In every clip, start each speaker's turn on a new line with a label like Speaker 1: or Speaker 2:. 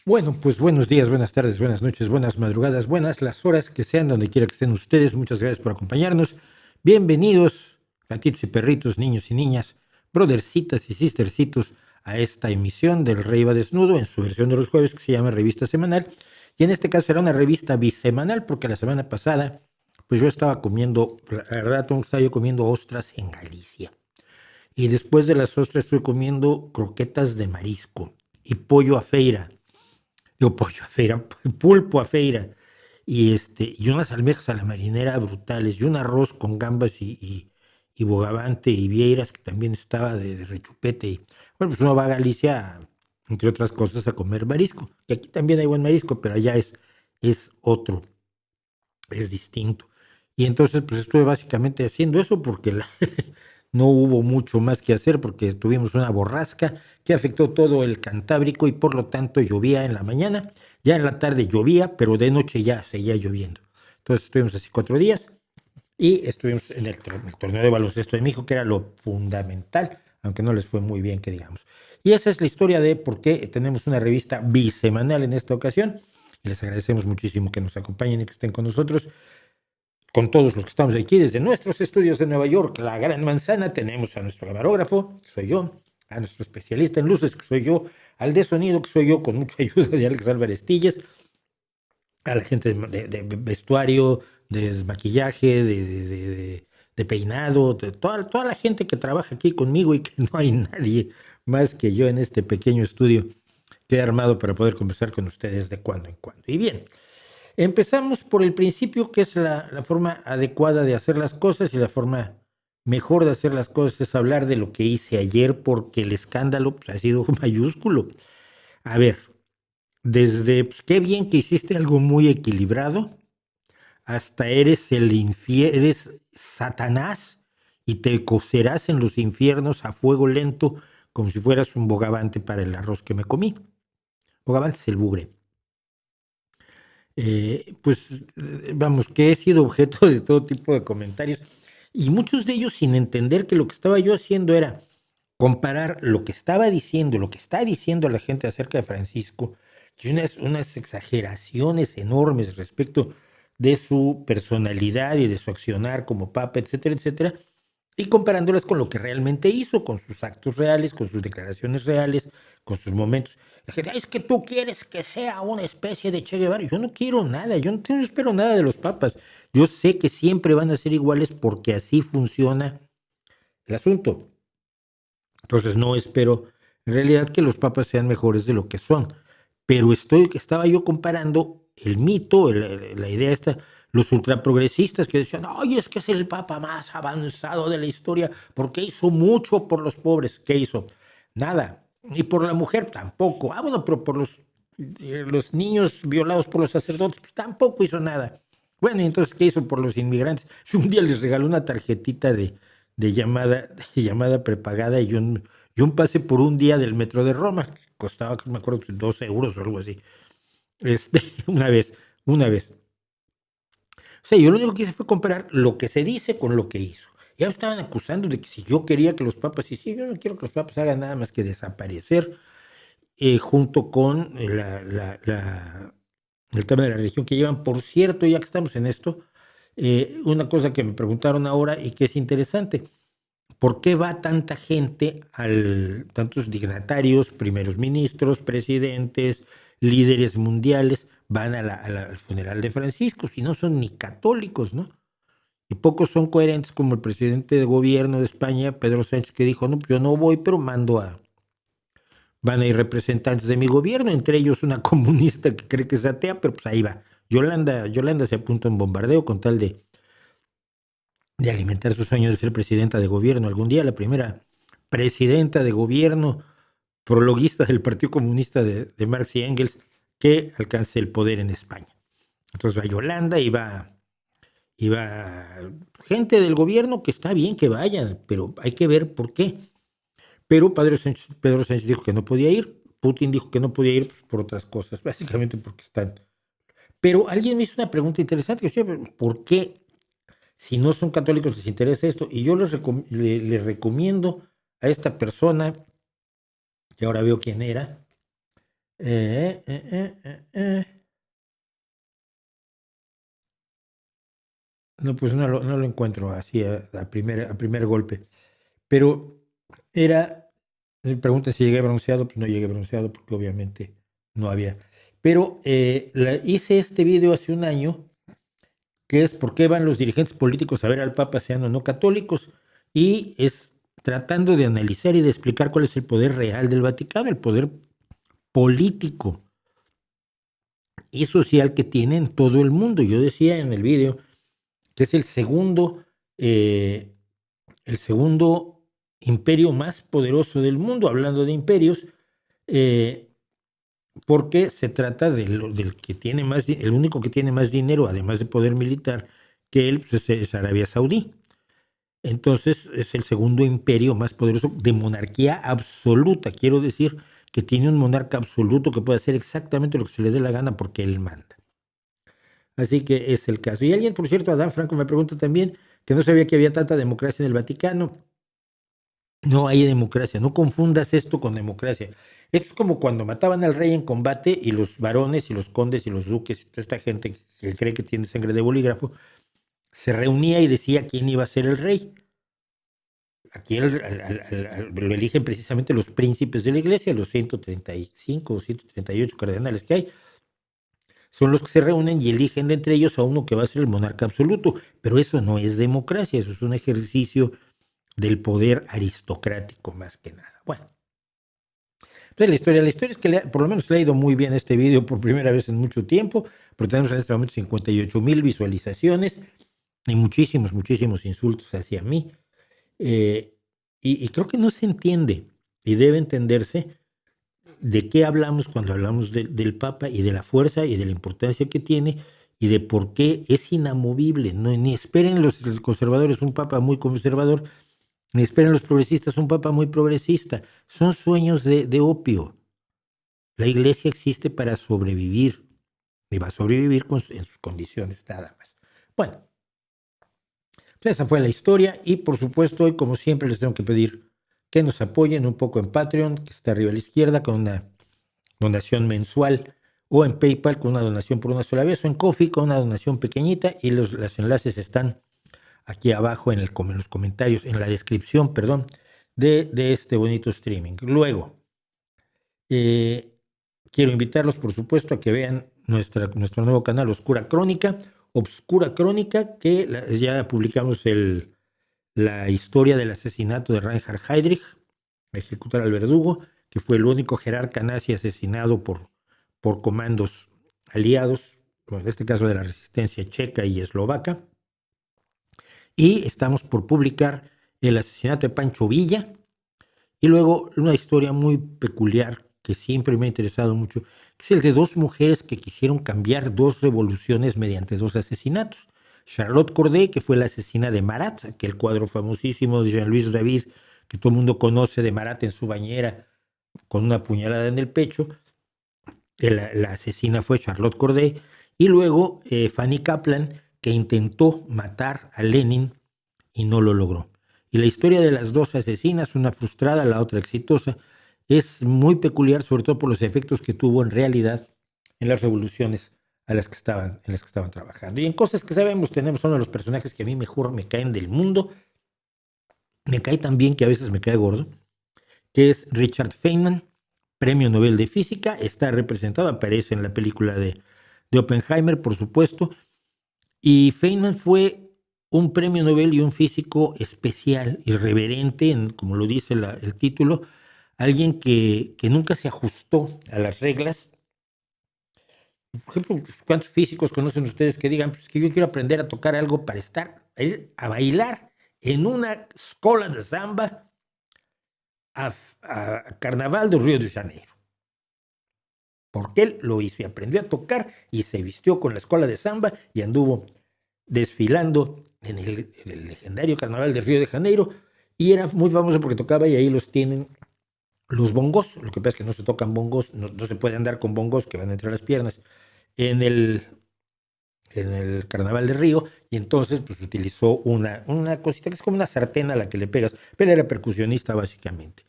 Speaker 1: Bueno, pues buenos días, buenas tardes, buenas noches, buenas madrugadas, buenas las horas que sean, donde quiera que estén ustedes. Muchas gracias por acompañarnos. Bienvenidos, gatitos y perritos, niños y niñas, brothercitas y sistercitos, a esta emisión del Rey va Desnudo en su versión de los jueves que se llama Revista Semanal. Y en este caso será una revista bisemanal porque la semana pasada, pues yo estaba comiendo, la verdad, estaba yo comiendo ostras en Galicia. Y después de las ostras estoy comiendo croquetas de marisco y pollo a feira. Digo, pollo a feira, pulpo a feira, y unas almejas a la marinera brutales, y un arroz con gambas y bogavante y vieiras, que también estaba de rechupete. Y, bueno, pues uno va a Galicia, entre otras cosas, a comer marisco, que aquí también hay buen marisco, pero allá es otro, es distinto. Y entonces, pues estuve básicamente haciendo eso porque no hubo mucho más que hacer porque tuvimos una borrasca que afectó todo el Cantábrico y por lo tanto llovía en la mañana, ya en la tarde llovía, pero de noche ya seguía lloviendo. Entonces estuvimos así 4 días y estuvimos en el torneo de baloncesto de mi hijo, que era lo fundamental, aunque no les fue muy bien, que digamos. Y esa es la historia de por qué tenemos una revista bisemanal en esta ocasión. Y les agradecemos muchísimo que nos acompañen y que estén con nosotros. Con todos los que estamos aquí desde nuestros estudios de Nueva York, la Gran Manzana, tenemos a nuestro camarógrafo, que soy yo, a nuestro especialista en luces, que soy yo, al de sonido, que soy yo, con mucha ayuda de Alex Álvarez Tilles, a la gente de vestuario, de maquillaje, de peinado, de toda la gente que trabaja aquí conmigo y que no hay nadie más que yo en este pequeño estudio que he armado para poder conversar con ustedes de cuando en cuando. Y bien, empezamos por el principio, que es la forma adecuada de hacer las cosas, y la forma mejor de hacer las cosas es hablar de lo que hice ayer, porque el escándalo pues, ha sido mayúsculo. A ver, desde pues, qué bien que hiciste algo muy equilibrado, hasta eres Satanás y te cocerás en los infiernos a fuego lento como si fueras un bogavante para el arroz que me comí. Bogavante es el bugre. Vamos, que he sido objeto de todo tipo de comentarios y muchos de ellos sin entender que lo que estaba yo haciendo era comparar lo que estaba diciendo, lo que está diciendo la gente acerca de Francisco, y unas exageraciones enormes respecto de su personalidad y de su accionar como papa, etcétera, etcétera, y comparándolas con lo que realmente hizo, con sus actos reales, con sus declaraciones reales, con sus momentos. La gente, es que tú quieres que sea una especie de Che Guevara. Yo no quiero nada, yo no espero nada de los papas. Yo sé que siempre van a ser iguales porque así funciona el asunto. Entonces no espero en realidad que los papas sean mejores de lo que son. Pero estaba yo comparando el mito, la idea esta, los ultraprogresistas que decían, ay, es que es el papa más avanzado de la historia porque hizo mucho por los pobres. ¿Qué hizo? Nada. Y por la mujer tampoco. Ah, bueno, pero por los niños violados por los sacerdotes pues, tampoco hizo nada. Bueno, y entonces, ¿qué hizo por los inmigrantes? Un día les regaló una tarjetita de llamada prepagada y un pase por un día del metro de Roma. Costaba, me acuerdo, 2 euros o algo así. Una vez, una vez. O sea, yo lo único que hice fue comparar lo que se dice con lo que hizo. Ya me estaban acusando de que si yo quería que los papas, y sí, yo no quiero que los papas hagan nada más que desaparecer, junto con el tema de la religión que llevan. Por cierto, ya que estamos en esto, una cosa que me preguntaron ahora y que es interesante. ¿Por qué va tanta gente, tantos dignatarios, primeros ministros, presidentes, líderes mundiales, van al funeral de Francisco, si no son ni católicos, ¿no? Y pocos son coherentes, como el presidente de gobierno de España, Pedro Sánchez, que dijo, no, pues yo no voy, pero van a ir representantes de mi gobierno, entre ellos una comunista que cree que es atea, pero pues ahí va. Yolanda se apunta en bombardeo con tal de alimentar sus sueños de ser presidenta de gobierno algún día, la primera presidenta de gobierno prologuista del Partido Comunista de Marx y Engels que alcance el poder en España. Entonces va Yolanda y va gente del gobierno, que está bien que vayan, pero hay que ver por qué. Pero Pedro Sánchez dijo que no podía ir, Putin dijo que no podía ir pues, por otras cosas, básicamente porque están. Pero alguien me hizo una pregunta interesante, ¿por qué si no son católicos les interesa esto? Y yo les recomiendo a esta persona, que ahora veo quién era, Eh, eh, eh, eh, eh. No, pues no lo encuentro así a primer golpe. Pero era, me preguntan si llegué bronceado, pues no llegué bronceado porque obviamente no había. Pero hice este video hace un año, que es por qué van los dirigentes políticos a ver al Papa sean o no católicos, y es tratando de analizar y de explicar cuál es el poder real del Vaticano, el poder político y social que tiene en todo el mundo. Yo decía en el video que es eh, el segundo imperio más poderoso del mundo, hablando de imperios, eh, porque se trata del que tiene más, el único que tiene más dinero, además de poder militar, que él, pues es Arabia Saudí. Entonces es el segundo imperio más poderoso de monarquía absoluta. Quiero decir que tiene un monarca absoluto que puede hacer exactamente lo que se le dé la gana porque él manda. Así que es el caso. Y alguien, por cierto, Adán Franco me pregunta también que no sabía que había tanta democracia en el Vaticano. No hay democracia, no confundas esto con democracia. Es como cuando mataban al rey en combate y los varones y los condes y los duques y toda esta gente que cree que tiene sangre de bolígrafo se reunía y decía quién iba a ser el rey. Aquí lo eligen precisamente los príncipes de la iglesia, los 135 o 138 cardenales que hay. Son los que se reúnen y eligen de entre ellos a uno que va a ser el monarca absoluto. Pero eso no es democracia, eso es un ejercicio del poder aristocrático más que nada. Bueno, entonces la historia es que por lo menos le ha ido muy bien este video por primera vez en mucho tiempo, porque tenemos en este momento 58,000 visualizaciones y muchísimos, muchísimos insultos hacia mí. Eh, y creo que no se entiende y debe entenderse de qué hablamos cuando hablamos del Papa y de la fuerza y de la importancia que tiene y de por qué es inamovible. No, ni esperen los conservadores un Papa muy conservador, ni esperen los progresistas un Papa muy progresista. Son sueños de opio. La iglesia existe para sobrevivir y va a sobrevivir en sus condiciones nada más. Bueno, pues esa fue la historia y por supuesto hoy como siempre les tengo que pedir que nos apoyen un poco en Patreon, que está arriba a la izquierda, con una donación mensual, o en PayPal con una donación por una sola vez, o en Ko-fi con una donación pequeñita, y los enlaces están aquí abajo en los comentarios, en la descripción, perdón, de este bonito streaming. Luego, eh, quiero invitarlos, por supuesto, a que vean nuestro nuevo canal Oscura Crónica, Obscura Crónica, que ya publicamos la historia del asesinato de Reinhard Heydrich, ejecutar al verdugo, que fue el único jerarca nazi asesinado por comandos aliados, en este caso de la resistencia checa y eslovaca. Y estamos por publicar el asesinato de Pancho Villa, y luego una historia muy peculiar que siempre me ha interesado mucho, que es el de dos mujeres que quisieron cambiar dos revoluciones mediante dos asesinatos. Charlotte Corday, que fue la asesina de Marat, aquel cuadro famosísimo de Jean-Louis David, que todo el mundo conoce, de Marat en su bañera con una puñalada en el pecho. La asesina fue Charlotte Corday. Y luego Fanny Kaplan, que intentó matar a Lenin y no lo logró. Y la historia de las dos asesinas, una frustrada, la otra exitosa, es muy peculiar, sobre todo por los efectos que tuvo en realidad en las revoluciones en las que estaban trabajando. Y en cosas que sabemos, tenemos uno de los personajes que a mí mejor me caen del mundo. Me cae tan bien que a veces me cae gordo, que es Richard Feynman, Premio Nobel de Física. Está representado, aparece en la película de Oppenheimer, por supuesto. Y Feynman fue un premio Nobel y un físico especial, irreverente, como lo dice el título, alguien que nunca se ajustó a las reglas. Por ejemplo, ¿cuántos físicos conocen ustedes que digan pues, que yo quiero aprender a tocar algo para ir a bailar en una escuela de samba a Carnaval de Río de Janeiro? Porque él lo hizo y aprendió a tocar y se vistió con la escuela de samba y anduvo desfilando en el legendario Carnaval de Río de Janeiro, y era muy famoso porque tocaba, y ahí los tienen los bongos. Lo que pasa es que no se tocan bongos, no se puede andar con bongos que van entre las piernas en el Carnaval de Río, y entonces pues utilizó una cosita que es como una sartén a la que le pegas, pero era percusionista básicamente.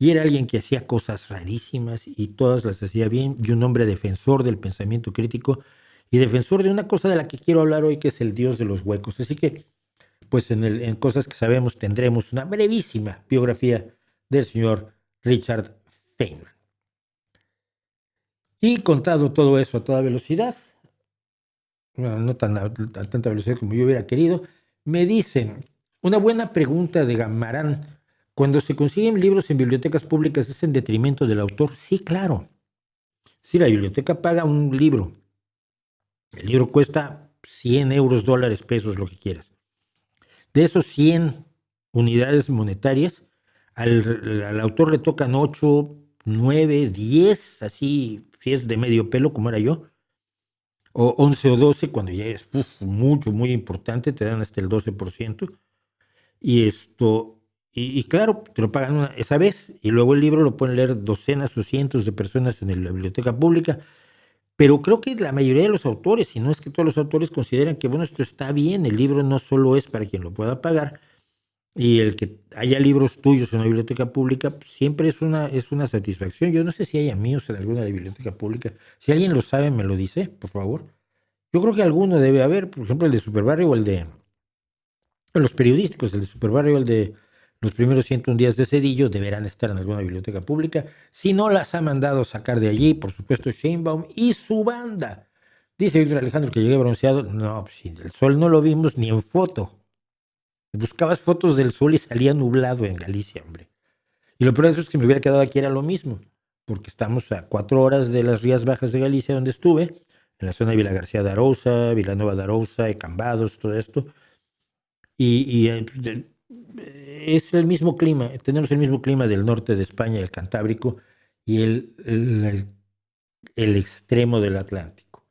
Speaker 1: y era alguien que hacía cosas rarísimas y todas las hacía bien, y un hombre defensor del pensamiento crítico y defensor de una cosa de la que quiero hablar hoy, que es el Dios de los huecos. Así que, pues en Cosas que Sabemos tendremos una brevísima biografía del señor Richard Feynman. Y contado todo eso a toda velocidad, bueno, no a tanta velocidad como yo hubiera querido, me dicen, una buena pregunta de Gamarán: cuando se consiguen libros en bibliotecas públicas, ¿es en detrimento del autor? Sí, claro. Si la biblioteca paga un libro, el libro cuesta 100 euros, dólares, pesos, lo que quieras. De esos 100 unidades monetarias, al autor le tocan 8, 9, 10, así, si es de medio pelo, como era yo, o 11 o 12, cuando ya es mucho, muy importante, te dan hasta el 12%. Y claro, te lo pagan esa vez, y luego el libro lo pueden leer docenas o cientos de personas en la biblioteca pública. Pero creo que la mayoría de los autores, si no es que todos los autores, consideran que, bueno, esto está bien, el libro no solo es para quien lo pueda pagar, y el que haya libros tuyos en la biblioteca pública pues, siempre es una satisfacción. Yo no sé si haya míos en alguna biblioteca pública. Si alguien lo sabe, me lo dice, por favor. Yo creo que alguno debe haber, por ejemplo, el de Superbarrio o el de los periodísticos, el de Superbarrio, el de Los primeros 101 días de Cedillo, deberán estar en alguna biblioteca pública. Si no las ha mandado sacar de allí, por supuesto, Sheinbaum y su banda. Dice Víctor Alejandro que llegué bronceado. No, pues, si el sol no lo vimos ni en foto. Buscabas fotos del sol y salía nublado en Galicia, hombre. Y lo peor de eso es que me hubiera quedado aquí era lo mismo, porque estamos a 4 horas de las Rías Bajas de Galicia, donde estuve, en la zona de Vila García de Arousa, Vilanova de Arousa, Cambados, todo esto. Pues, es el mismo clima, tenemos el mismo clima del norte de España, el Cantábrico, y el extremo del Atlántico.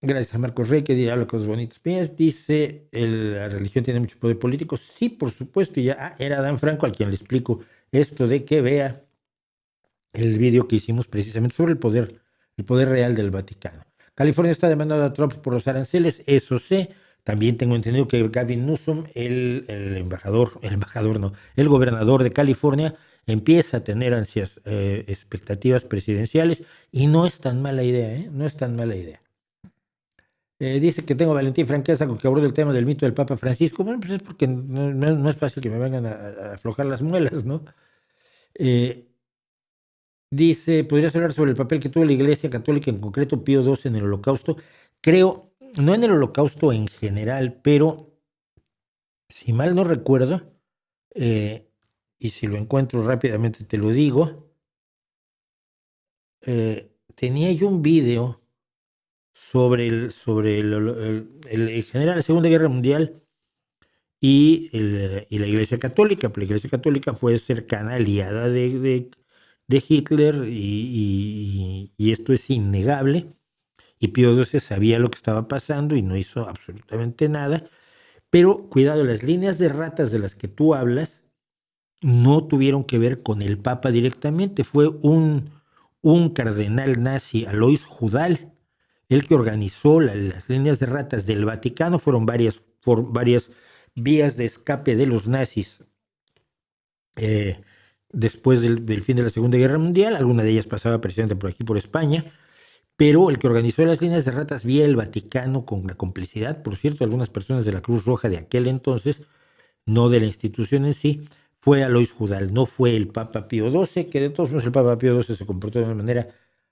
Speaker 1: Gracias a Marcos Rey, que habla cosas bonitas mías. Dice, la religión tiene mucho poder político. Sí, por supuesto. Ya era Dan Franco al quien le explico esto de que vea el vídeo que hicimos precisamente sobre el poder real del Vaticano. California está demandando a Trump por los aranceles, eso sé. También tengo entendido que Gavin Newsom, el gobernador de California, empieza a tener ansias, expectativas presidenciales, y no es tan mala idea, ¿eh? No es tan mala idea. Dice que tengo valentía y franqueza con que aborde el tema del mito del Papa Francisco. Bueno, pues es porque no es fácil que me vengan a aflojar las muelas, ¿no? Dice, ¿podrías hablar sobre el papel que tuvo la Iglesia Católica, en concreto Pío XII, en el Holocausto? Creo, no en el Holocausto en general, pero si mal no recuerdo, y si lo encuentro rápidamente te lo digo, tenía yo un video sobre el general de la Segunda Guerra Mundial y la Iglesia Católica. Pero la Iglesia Católica fue cercana, aliada de Hitler, y esto es innegable. Y Pío XII sabía lo que estaba pasando y no hizo absolutamente nada. Pero cuidado, las líneas de ratas de las que tú hablas no tuvieron que ver con el Papa directamente. Fue un cardenal nazi, Alois Judal, el que organizó las líneas de ratas del Vaticano. Fueron varias vías de escape de los nazis después del fin de la Segunda Guerra Mundial. Alguna de ellas pasaba precisamente por aquí, por España. Pero el que organizó las líneas de ratas vía el Vaticano, con la complicidad, por cierto, de algunas personas de la Cruz Roja de aquel entonces, no de la institución en sí, fue Alois Judal, no fue el Papa Pío XII, que de todos modos el Papa Pío XII se comportó de una manera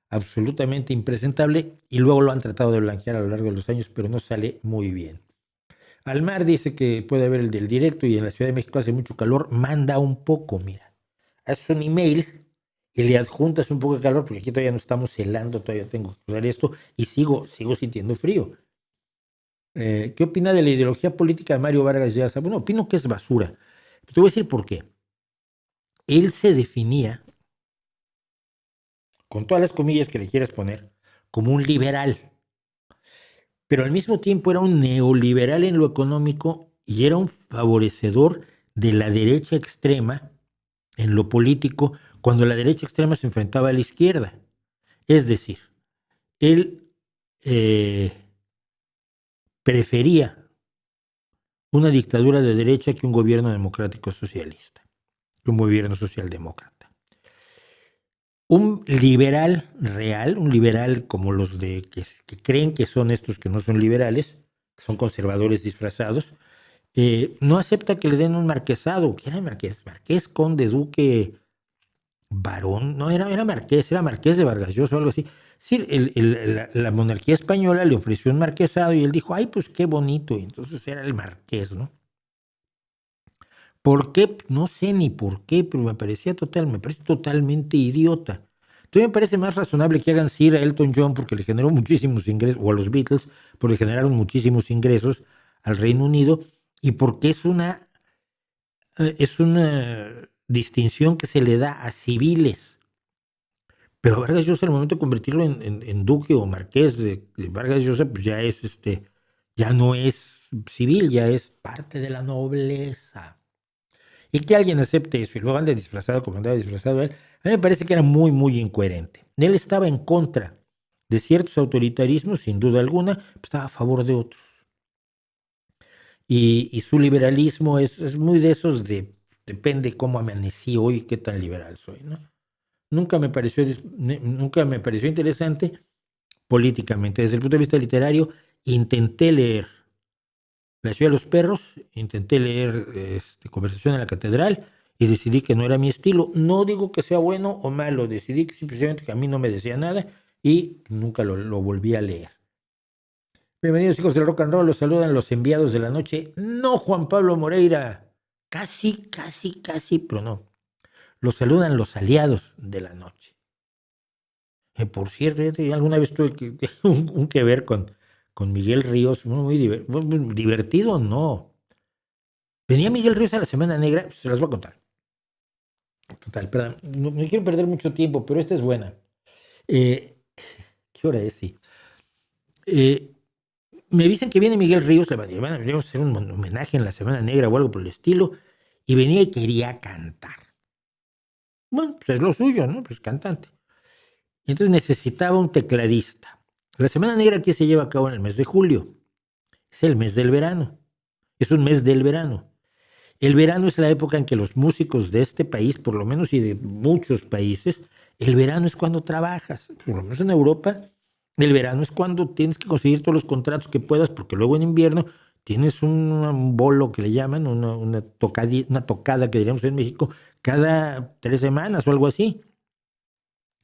Speaker 1: absolutamente impresentable, y luego lo han tratado de blanquear a lo largo de los años, pero no sale muy bien. Almar dice que puede haber el del directo, y en la Ciudad de México hace mucho calor. Manda un poco, mira. Haz un email y le adjuntas un poco de calor, porque aquí todavía no estamos helando, todavía tengo que usar esto, y sigo sintiendo frío. ¿Qué opina de la ideología política de Mario Vargas Llosa? Bueno, opino que es basura. Te voy a decir por qué. Él se definía, con todas las comillas que le quieras poner, como un liberal, pero al mismo tiempo era un neoliberal en lo económico y era un favorecedor de la derecha extrema en lo político, cuando la derecha extrema se enfrentaba a la izquierda. Es decir, él prefería una dictadura de derecha que un gobierno democrático socialista. un gobierno socialdemócrata. Un liberal real, un liberal como los que creen que son estos que no son liberales, que son conservadores disfrazados, no acepta que le den un marquesado. ¿Qué era marqués? Marqués, conde, duque, barón. No, era marqués de Vargas Llosa o algo así. Sí, la monarquía española le ofreció un marquesado y él dijo, ay, pues qué bonito. Y entonces era el marqués, ¿no? ¿Por qué? No sé ni por qué, pero me parece totalmente idiota. Entonces me parece más razonable que hagan Sir a Elton John porque le generó muchísimos ingresos, o a los Beatles porque le generaron muchísimos ingresos al Reino Unido, y porque es una distinción que se le da a civiles. Pero Vargas Llosa, al momento de convertirlo en duque o marqués de Vargas Llosa, pues ya no es civil, ya es parte de la nobleza. Y que alguien acepte eso y luego ande disfrazado como andaba disfrazado él, a mí me parece que era muy, muy incoherente. Él estaba en contra de ciertos autoritarismos, sin duda alguna, pero estaba a favor de otros. Y su liberalismo es muy de esos depende cómo amanecí hoy, qué tan liberal soy, ¿no? Nunca me pareció interesante políticamente. Desde el punto de vista literario, intenté leer La ciudad de los perros, intenté leer Conversación en la catedral y decidí que no era mi estilo. No digo que sea bueno o malo, decidí que simplemente que a mí no me decía nada y nunca lo volví a leer. Bienvenidos, hijos del rock and roll, los saludan los enviados de la noche. No, Juan Pablo Moreira, casi, pero no. Los saludan los aliados de la noche. Por cierto, alguna vez tuve un que ver con Miguel Ríos, muy divertido, no. Venía Miguel Ríos a la Semana Negra, se las voy a contar. Total, perdón, no quiero perder mucho tiempo, pero esta es buena. ¿Qué hora es? Sí. Me dicen que viene Miguel Ríos, le van a hacer un homenaje en la Semana Negra o algo por el estilo, y venía y quería cantar. Bueno, pues es lo suyo, ¿no? Pues cantante. Y entonces necesitaba un tecladista. La Semana Negra aquí se lleva a cabo en el mes de julio. Es el mes del verano. Es un mes del verano. El verano es la época en que los músicos de este país, por lo menos y de muchos países, el verano es cuando trabajas. Por lo menos en Europa, el verano es cuando tienes que conseguir todos los contratos que puedas, porque luego en invierno tienes un bolo que le llaman, una tocada que diríamos en México, cada 3 semanas o algo así.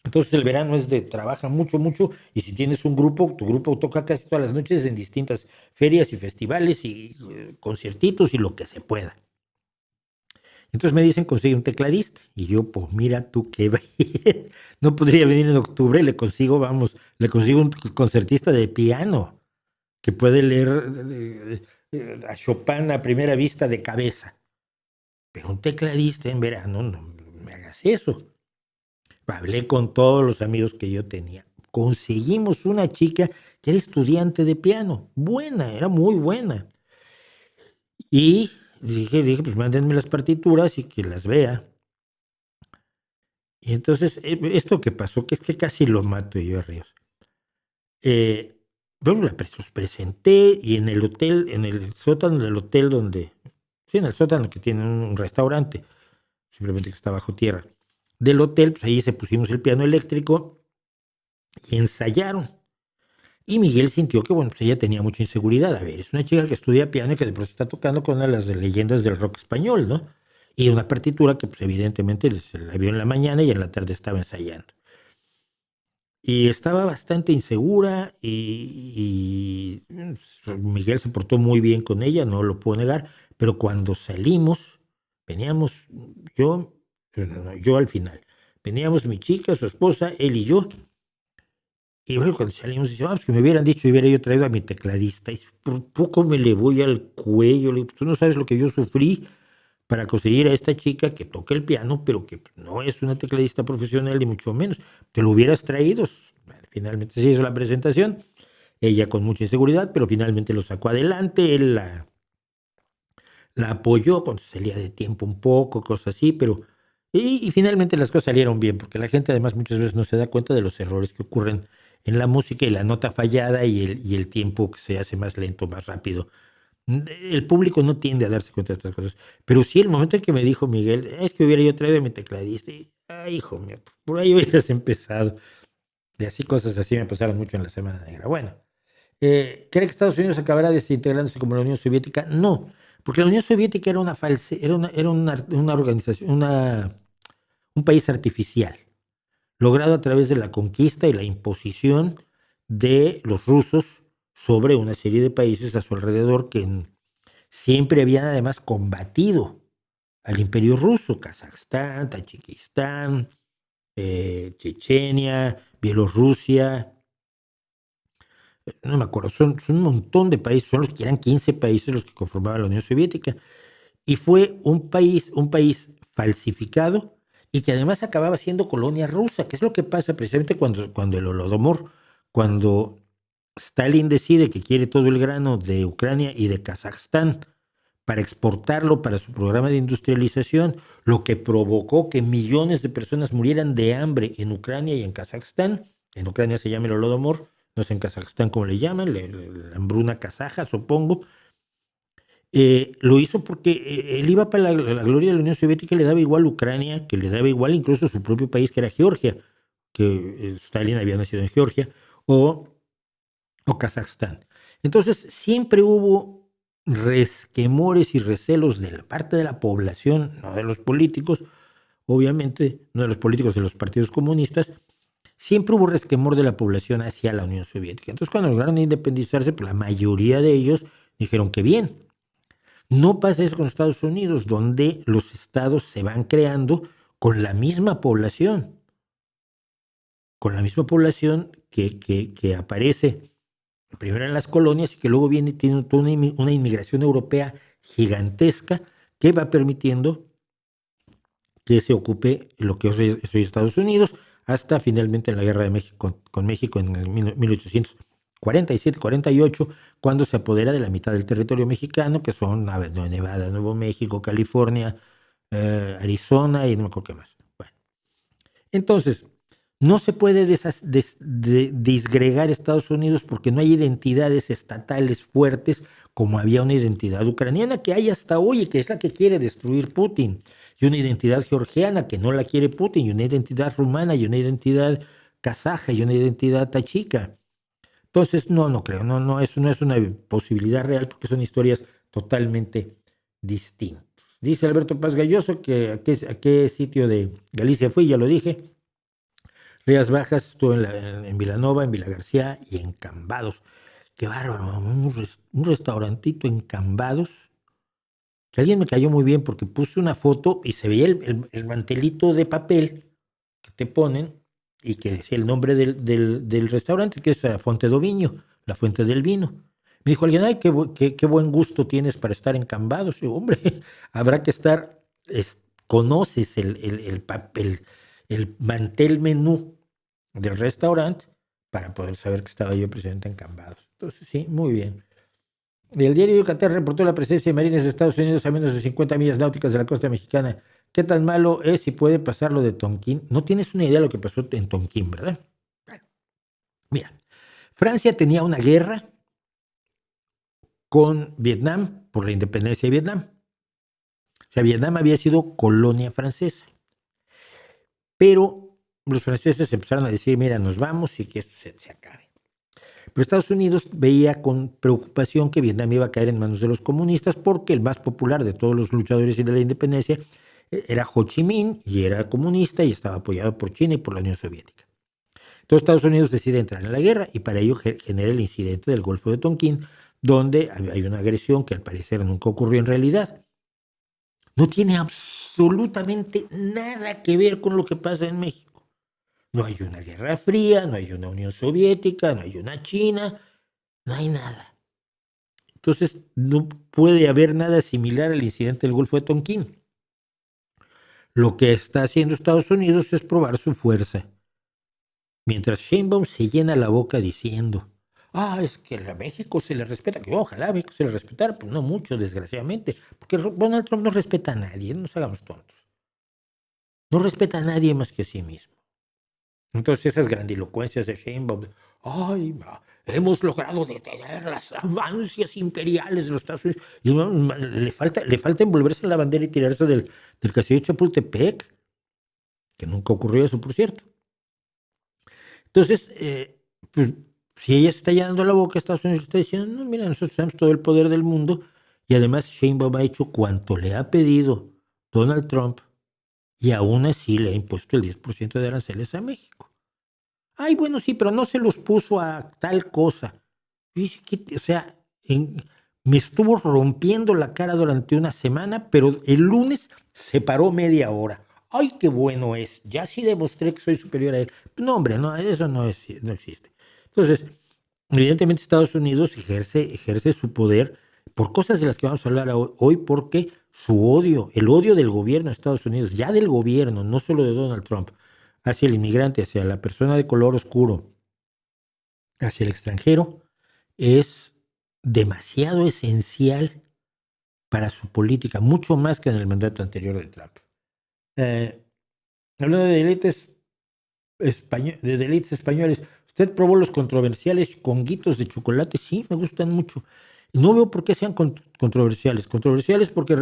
Speaker 1: Entonces el verano es de trabaja mucho, y si tienes un grupo, tu grupo toca casi todas las noches en distintas ferias y festivales y conciertitos y lo que se pueda. Entonces me dicen, consigue un tecladista. Y yo, pues mira tú qué bien. No podría venir en octubre, le consigo un concertista de piano que puede leer a Chopin a primera vista de cabeza. Pero un tecladista en verano, no me hagas eso. Hablé con todos los amigos que yo tenía. Conseguimos una chica que era estudiante de piano. Buena, era muy buena. Y dije, pues mándenme las partituras y que las vea. Y entonces, esto que pasó, que es que casi lo mato yo a Ríos. Bueno, los presenté y en el hotel, en el sótano del hotel en el sótano que tiene un restaurante, simplemente que está bajo tierra, del hotel, pues ahí se pusimos el piano eléctrico y ensayaron. Y Miguel sintió que, bueno, pues ella tenía mucha inseguridad. A ver, es una chica que estudia piano y que de pronto está tocando con una de las leyendas del rock español, ¿no? Y una partitura que, pues evidentemente, se la vio en la mañana y en la tarde estaba ensayando. Y estaba bastante insegura y Miguel se portó muy bien con ella, no lo puedo negar, pero cuando salimos, veníamos yo al final, veníamos mi chica, su esposa, él y yo. Y bueno, cuando salimos, dice, pues que me hubieran dicho y hubiera yo traído a mi tecladista. Y por poco me le voy al cuello. Le digo, tú no sabes lo que yo sufrí para conseguir a esta chica que toca el piano, pero que no es una tecladista profesional, ni mucho menos. Te lo hubieras traído. Bueno, finalmente se hizo la presentación. Ella con mucha inseguridad, pero finalmente lo sacó adelante. Él la apoyó cuando salía de tiempo un poco, cosas así, pero... Y finalmente las cosas salieron bien, porque la gente además muchas veces no se da cuenta de los errores que ocurren en la música y la nota fallada y el tiempo que se hace más lento, más rápido El público no tiende a darse cuenta de estas cosas. Pero sí, el momento en que me dijo Miguel, es que hubiera yo traído mi tecladista. Y, ay, hijo mío, por ahí hubieras empezado. Y así cosas así me pasaron mucho en la Semana Negra. Bueno, ¿cree que Estados Unidos acabará desintegrándose como la Unión Soviética? No, porque la Unión Soviética era una organización, un país artificial, logrado a través de la conquista y la imposición de los rusos sobre una serie de países a su alrededor que siempre habían además combatido al imperio ruso: Kazajstán, Tayikistán, Chechenia, Bielorrusia, no me acuerdo, son un montón de países, son los que eran 15 países los que conformaban la Unión Soviética. Y fue un país falsificado y que además acababa siendo colonia rusa, que es lo que pasa precisamente cuando el Holodomor, cuando Stalin decide que quiere todo el grano de Ucrania y de Kazajstán para exportarlo para su programa de industrialización, lo que provocó que millones de personas murieran de hambre en Ucrania y en Kazajstán. En Ucrania se llama el Holodomor, no sé en Kazajstán cómo le llaman, la hambruna kazaja, supongo. Lo hizo porque él iba para la gloria de la Unión Soviética, le daba igual Ucrania, que le daba igual incluso su propio país, que era Georgia, que Stalin había nacido en Georgia, o Kazajstán. Entonces, siempre hubo resquemores y recelos de la parte de la población, no de los políticos, obviamente, no de los políticos de los partidos comunistas, siempre hubo resquemor de la población hacia la Unión Soviética. Entonces, cuando lograron independizarse, pues la mayoría de ellos dijeron que bien. No pasa eso con Estados Unidos, donde los estados se van creando con la misma población, que aparece primero en las colonias y que luego tiene toda una inmigración europea gigantesca que va permitiendo que se ocupe lo que hoy es Estados Unidos, hasta finalmente en la guerra de México con México en el 1847-48, cuando se apodera de la mitad del territorio mexicano, que son Nevada, Nuevo México, California, Arizona y no me acuerdo qué más. Bueno, entonces, no se puede disgregar Estados Unidos porque no hay identidades estatales fuertes como había una identidad ucraniana que hay hasta hoy y que es la que quiere destruir Putin, y una identidad georgiana que no la quiere Putin, y una identidad rumana, y una identidad kazaja, y una identidad tachica. Entonces, no creo, eso no es una posibilidad real porque son historias totalmente distintas. Dice Alberto Paz Galloso que a qué sitio de Galicia fui, ya lo dije. Rías Bajas, estuve en Vilanova, en Villa García y en Cambados. Qué bárbaro, un restaurantito en Cambados, que alguien me cayó muy bien porque puse una foto y se veía el mantelito de papel que te ponen y que decía el nombre del restaurante, que es Fonte do Viño, la fuente del vino. Me dijo alguien, ay, qué buen gusto tienes para estar en Cambados. Y yo, hombre, habrá que estar, conoces el mantel menú del restaurante para poder saber que estaba yo presente en Cambados. Entonces, sí, muy bien. El diario Yucatán reportó la presencia de marines de Estados Unidos a menos de 50 millas náuticas de la costa mexicana. ¿Qué tan malo es si puede pasar lo de Tonquín? No tienes una idea de lo que pasó en Tonquín, ¿verdad? Bueno, mira, Francia tenía una guerra con Vietnam por la independencia de Vietnam. O sea, Vietnam había sido colonia francesa. Pero los franceses empezaron a decir, mira, nos vamos y que esto se acabe. Pero Estados Unidos veía con preocupación que Vietnam iba a caer en manos de los comunistas porque el más popular de todos los luchadores de la independencia era Ho Chi Minh y era comunista y estaba apoyado por China y por la Unión Soviética. Entonces Estados Unidos decide entrar en la guerra y para ello genera el incidente del Golfo de Tonquín, donde hay una agresión que al parecer nunca ocurrió en realidad. No tiene absolutamente nada que ver con lo que pasa en México. No hay una Guerra Fría, no hay una Unión Soviética, no hay una China, no hay nada. Entonces, no puede haber nada similar al incidente del Golfo de Tonquín. Lo que está haciendo Estados Unidos es probar su fuerza. Mientras Sheinbaum se llena la boca diciendo, es que a México se le respeta, que ojalá a México se le respetara, pues no mucho, desgraciadamente, porque Donald Trump no respeta a nadie, no nos hagamos tontos. No respeta a nadie más que a sí mismo. Entonces esas grandilocuencias de Sheinbaum, hemos logrado detener las avancias imperiales de los Estados Unidos. Y le falta envolverse en la bandera y tirarse del castillo de Chapultepec, que nunca ocurrió eso, por cierto. Entonces, pues, si ella se está llenando la boca, Estados Unidos está diciendo, no, mira, nosotros tenemos todo el poder del mundo, y además Sheinbaum ha hecho cuanto le ha pedido Donald Trump, y aún así le ha impuesto el 10% de aranceles a México. Ay, bueno, sí, pero no se los puso a tal cosa. O sea, me estuvo rompiendo la cara durante una semana, pero el lunes se paró media hora. ¡Ay, qué bueno es! Ya sí demostré que soy superior a él. No, hombre, no, eso no existe. Entonces, evidentemente Estados Unidos ejerce su poder por cosas de las que vamos a hablar hoy, porque su odio, el odio del gobierno de Estados Unidos, ya del gobierno, no solo de Donald Trump, hacia el inmigrante, hacia la persona de color oscuro, hacia el extranjero, es demasiado esencial para su política, mucho más que en el mandato anterior de Trump. Hablando de delitos españoles, ¿usted probó los controversiales conguitos de chocolate? Sí, me gustan mucho. No veo por qué sean controversiales. Controversiales porque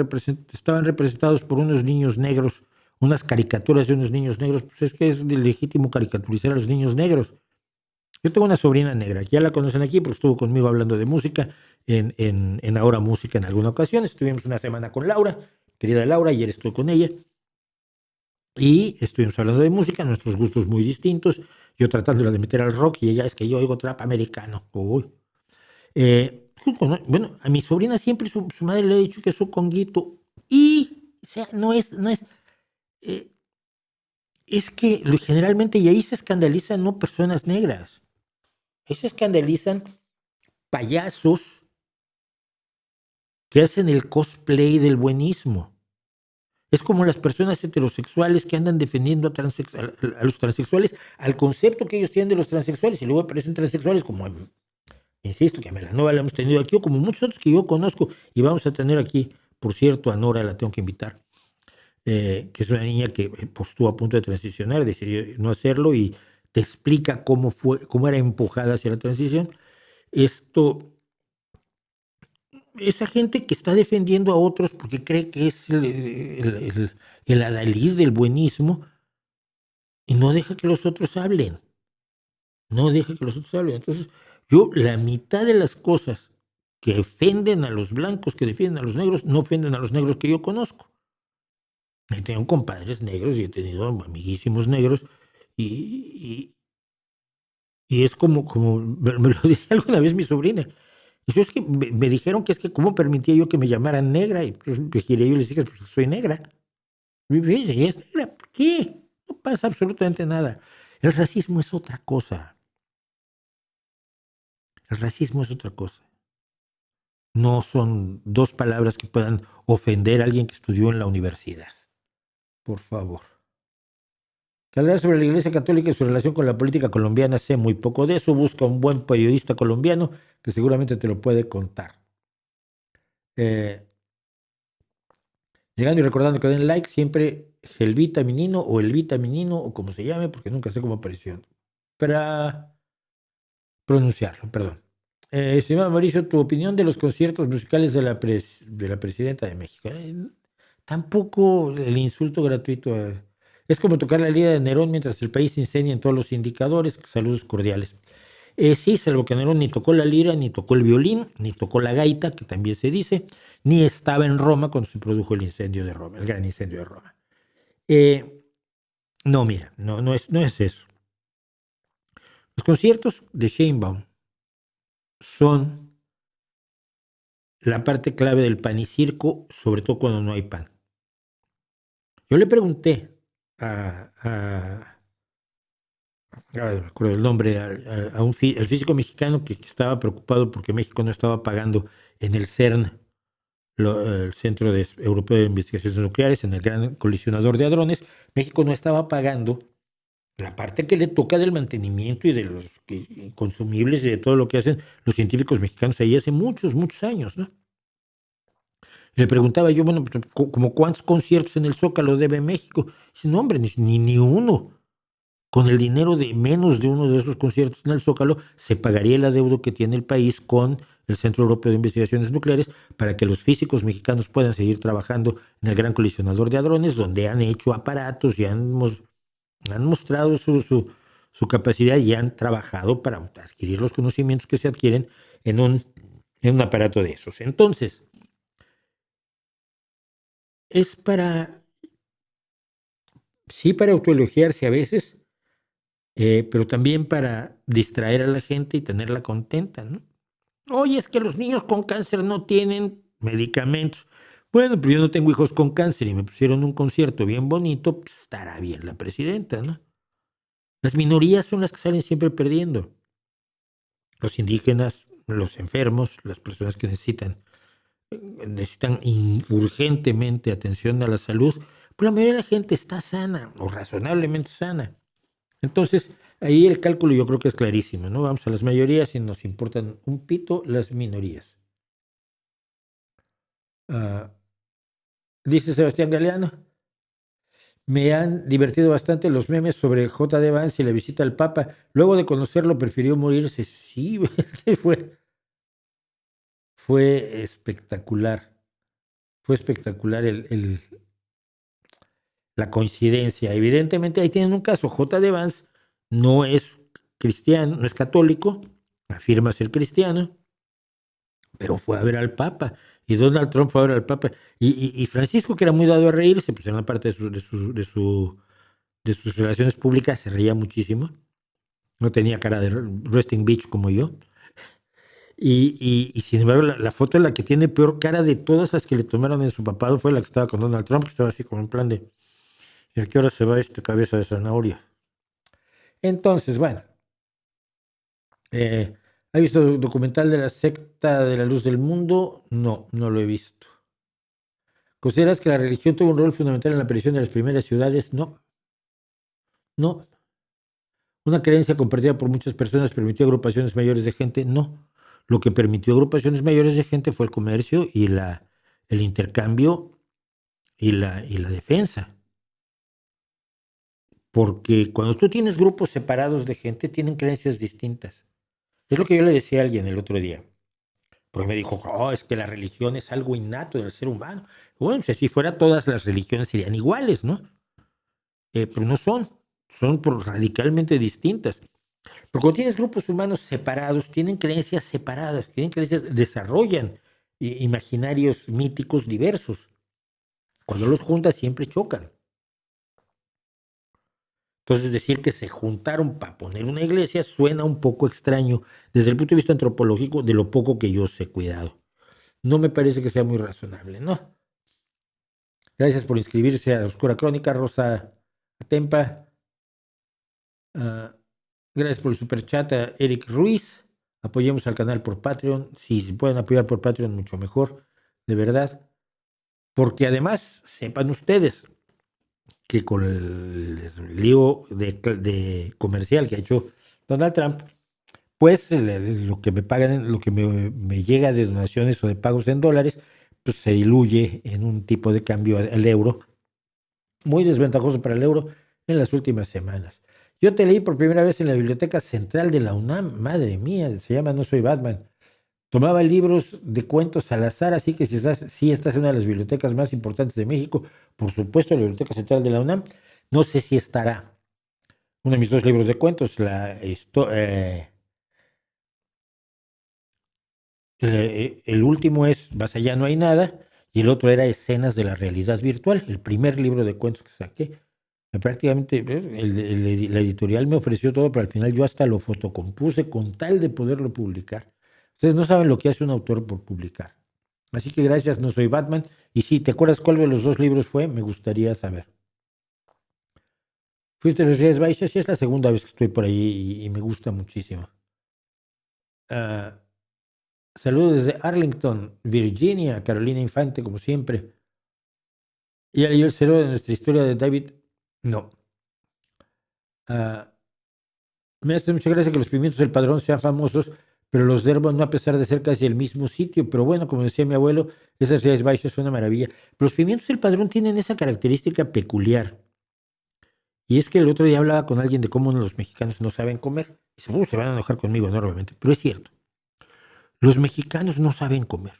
Speaker 1: estaban representados por unos niños negros, unas caricaturas de unos niños negros. Pues es que es legítimo caricaturizar a los niños negros. Yo tengo una sobrina negra, ya la conocen aquí porque estuvo conmigo hablando de música en Ahora Música en alguna ocasión. Estuvimos una semana con Laura, querida Laura, ayer estuve con ella. Y estuvimos hablando de música, nuestros gustos muy distintos. Yo tratándola de meter al rock y ella es que yo oigo trap americano. Bueno, a mi sobrina siempre su madre le ha dicho que es su conguito. Y, o sea, es que generalmente, y ahí se escandalizan no personas negras, ahí se escandalizan payasos que hacen el cosplay del buenismo. Es como las personas heterosexuales que andan defendiendo a los transexuales, al concepto que ellos tienen de los transexuales, y luego aparecen transexuales como, insisto, que a Melanova la hemos tenido aquí, o como muchos otros que yo conozco, y vamos a tener aquí, por cierto, a Nora la tengo que invitar, que es una niña que pues, estuvo a punto de transicionar, decidió no hacerlo, y te explica cómo era empujada hacia la transición. Esa gente que está defendiendo a otros porque cree que es el adalid del buenismo y no deja que los otros hablen. No deja que los otros hablen. Entonces, la mitad de las cosas que ofenden a los blancos, que defienden a los negros, no ofenden a los negros que yo conozco. He tenido compadres negros y he tenido amiguísimos negros y es como me lo decía alguna vez mi sobrina. Eso es que me dijeron que es que cómo permitía yo que me llamaran negra, y pues me giré y les dije, pues soy negra. Y es negra, ¿por qué? No pasa absolutamente nada. El racismo es otra cosa. El racismo es otra cosa. No son dos palabras que puedan ofender a alguien que estudió en la universidad. Por favor. Que hablar sobre la Iglesia Católica y su relación con la política colombiana, sé muy poco de eso. Busca un buen periodista colombiano que seguramente te lo puede contar. Llegando y recordando que den like siempre el vitaminino o el vitaminino o como se llame, porque nunca sé cómo apareció. Para pronunciarlo, perdón. Estimado Mauricio, tu opinión de los conciertos musicales de la presidenta de México. Tampoco el insulto gratuito. Es como tocar la lira de Nerón mientras el país incendia en todos los indicadores. Saludos cordiales. Sí, salvo que Nerón ni tocó la lira, ni tocó el violín, ni tocó la gaita, que también se dice, ni estaba en Roma cuando se produjo el incendio de Roma, el gran incendio de Roma. No, mira, no es eso. Los conciertos de Sheinbaum son la parte clave del pan y circo, sobre todo cuando no hay pan. Yo le pregunté me acuerdo el nombre, al físico mexicano que estaba preocupado porque México no estaba pagando en el CERN, el Centro Europeo de Investigaciones Nucleares, en el gran colisionador de hadrones. México no estaba pagando la parte que le toca del mantenimiento y de los consumibles y de todo lo que hacen los científicos mexicanos ahí hace muchos, muchos años, ¿no? Le preguntaba yo, bueno, ¿como cuántos conciertos en el Zócalo debe México? Dice, no, hombre, ni uno. con el dinero de menos de uno de esos conciertos en el Zócalo, se pagaría el adeudo que tiene el país con el Centro Europeo de Investigaciones Nucleares para que los físicos mexicanos puedan seguir trabajando en el Gran Colisionador de Hadrones, donde han hecho aparatos y han mostrado su capacidad y han trabajado para adquirir los conocimientos que se adquieren en un aparato de esos. Entonces, es para autoelogiarse a veces, pero también para distraer a la gente y tenerla contenta, ¿no? Oye, es que los niños con cáncer no tienen medicamentos. Bueno, pero yo no tengo hijos con cáncer y me pusieron un concierto bien bonito, pues estará bien la presidenta, ¿no? Las minorías son las que salen siempre perdiendo. Los indígenas, los enfermos, las personas que necesitan urgentemente atención a la salud, pues la mayoría de la gente está sana o razonablemente sana. Entonces, ahí el cálculo yo creo que es clarísimo, ¿no? Vamos a las mayorías y nos importan un pito las minorías. Dice Sebastián Galeano, me han divertido bastante los memes sobre J.D. Vance y la visita al Papa. Luego de conocerlo prefirió morirse. Sí, fue espectacular. Fue espectacular la coincidencia. Evidentemente ahí tienen un caso. J.D. Vance no es cristiano, no es católico, afirma ser cristiano, pero fue a ver al Papa. Y Donald Trump fue a ver al Papa. Y Francisco, que era muy dado a reírse, pues en la parte de sus relaciones públicas se reía muchísimo. No tenía cara de resting bitch como yo. Y sin embargo, la foto en la que tiene peor cara de todas las que le tomaron en su papado fue la que estaba con Donald Trump, que estaba así como en plan de, ¿y a qué hora se va este cabeza de zanahoria? Entonces, bueno, ¿ha visto el documental de la secta de la luz del mundo? No, no lo he visto. ¿Consideras que la religión tuvo un rol fundamental en la aparición de las primeras ciudades? No. No. ¿Una creencia compartida por muchas personas permitió agrupaciones mayores de gente? No. Lo que permitió agrupaciones mayores de gente fue el comercio y el intercambio y la defensa. Porque cuando tú tienes grupos separados de gente, tienen creencias distintas. Es lo que yo le decía a alguien el otro día. Porque me dijo, es que la religión es algo innato del ser humano. Bueno, si así fuera, todas las religiones serían iguales, ¿no? Pero no son radicalmente distintas. Porque cuando tienes grupos humanos separados, tienen creencias separadas, desarrollan imaginarios míticos diversos. Cuando los juntas siempre chocan. Entonces decir que se juntaron para poner una iglesia suena un poco extraño desde el punto de vista antropológico de lo poco que yo sé cuidado. No me parece que sea muy razonable, ¿no? Gracias por inscribirse a la Oscura Crónica, Rosa Tempa. Gracias por el superchat a Eric Ruiz. Apoyemos al canal por Patreon. Si se pueden apoyar por Patreon, mucho mejor, de verdad. Porque además, sepan ustedes que con el lío de comercial que ha hecho Donald Trump, pues lo que me pagan, lo que me llega de donaciones o de pagos en dólares, pues se diluye en un tipo de cambio al euro, muy desventajoso para el euro en las últimas semanas. Yo te leí por primera vez en la Biblioteca Central de la UNAM, madre mía, se llama No Soy Batman. Tomaba libros de cuentos al azar, así que si estás en una de las bibliotecas más importantes de México, por supuesto la Biblioteca Central de la UNAM. No sé si estará uno de mis dos libros de cuentos, el último es Más allá no hay nada, y el otro era Escenas de la realidad virtual, el primer libro de cuentos que saqué. Prácticamente la editorial me ofreció todo, pero al final yo hasta lo fotocompuse con tal de poderlo publicar. Ustedes no saben lo que hace un autor por publicar. Así que gracias, No Soy Batman. Y si te acuerdas cuál de los dos libros fue, me gustaría saber. Fuiste a las Rías Baixas, y es la segunda vez que estoy por ahí y me gusta muchísimo. Saludos desde Arlington, Virginia, Carolina Infante, como siempre. ¿Ya leyó el cero de nuestra historia de David? No. Me hace mucha gracia que los pimientos del Padrón sean famosos, pero los de Herbo no, a pesar de ser casi el mismo sitio. Pero bueno, como decía mi abuelo, esas Rías Baixas son una maravilla. Pero los pimientos del Padrón tienen esa característica peculiar. Y es que el otro día hablaba con alguien de cómo los mexicanos no saben comer. Y se van a enojar conmigo enormemente, pero es cierto. Los mexicanos no saben comer.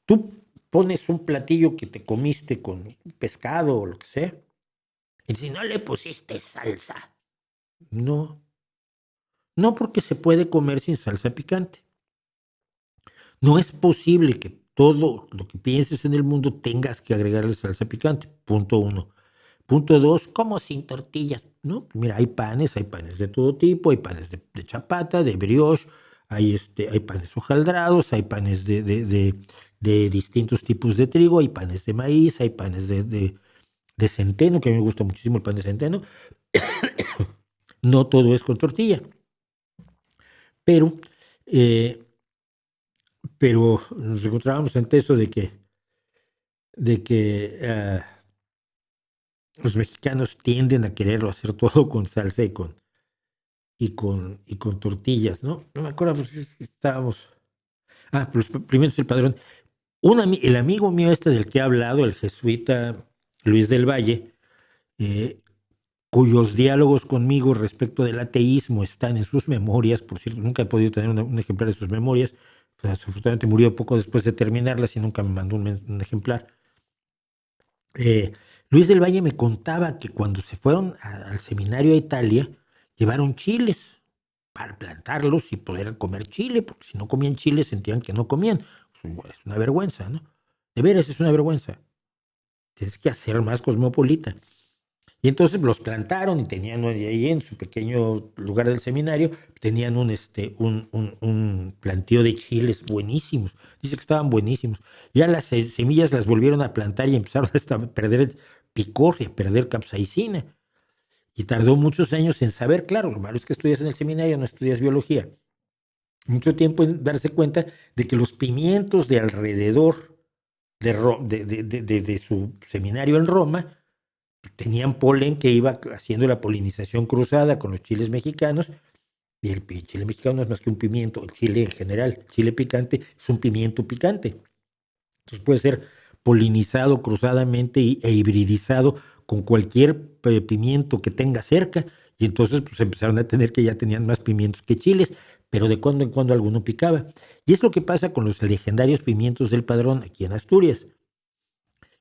Speaker 1: Tú pones un platillo que te comiste con pescado o lo que sea, y si no le pusiste salsa. No, no porque se puede comer sin salsa picante. No es posible que todo lo que pienses en el mundo tengas que agregarle salsa picante. Punto uno. Punto dos, como sin tortillas. No, mira, hay panes de todo tipo, hay panes de chapata, de brioche, hay panes hojaldrados, hay panes de distintos tipos de trigo, hay panes de maíz, hay panes de centeno, que a mí me gusta muchísimo el pan de centeno. No todo es con tortilla. Pero, eh, pero nos encontrábamos ante eso de que los mexicanos tienden a quererlo hacer todo con salsa y con tortillas, ¿no? No me acuerdo, pues, estábamos. Pues primero es el padrón. El amigo mío del que he hablado, el jesuita Luis del Valle, eh, cuyos diálogos conmigo respecto del ateísmo están en sus memorias, por cierto, nunca he podido tener un ejemplar de sus memorias, pues, desafortunadamente murió poco después de terminarlas y nunca me mandó un ejemplar. Luis del Valle me contaba que cuando se fueron al seminario a Italia, llevaron chiles para plantarlos y poder comer chile, porque si no comían chile sentían que no comían. Es una vergüenza, ¿no? De veras es una vergüenza. Tienes que hacer más cosmopolita. Y entonces los plantaron y tenían ahí en su pequeño lugar del seminario, tenían un plantío de chiles buenísimos. Dice que estaban buenísimos. Ya las semillas las volvieron a plantar y empezaron a perder picor y a perder capsaicina. Y tardó muchos años en saber, claro, lo malo es que estudias en el seminario, no estudias biología. Mucho tiempo en darse cuenta de que los pimientos de alrededor de su seminario en Roma tenían polen que iba haciendo la polinización cruzada con los chiles mexicanos, y el chile mexicano no es más que un pimiento, el chile en general, el chile picante es un pimiento picante. Entonces puede ser polinizado cruzadamente e hibridizado con cualquier pimiento que tenga cerca, y entonces pues empezaron a tener que ya tenían más pimientos que chiles, pero de cuando en cuando alguno picaba. Y es lo que pasa con los legendarios pimientos del Padrón aquí en Asturias,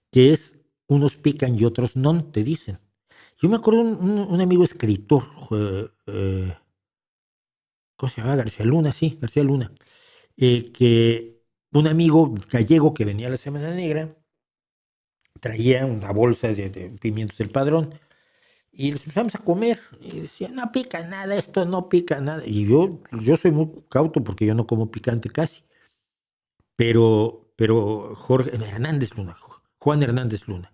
Speaker 1: que es unos pican y otros no, te dicen. Yo me acuerdo un amigo escritor, ¿cómo se llama? García Luna, sí, García Luna, que un amigo gallego que venía a la Semana Negra traía una bolsa de pimientos del Padrón y los empezamos a comer y decía, no pica nada, esto no pica nada. Y yo soy muy cauto porque yo no como picante casi, pero Juan Hernández Luna.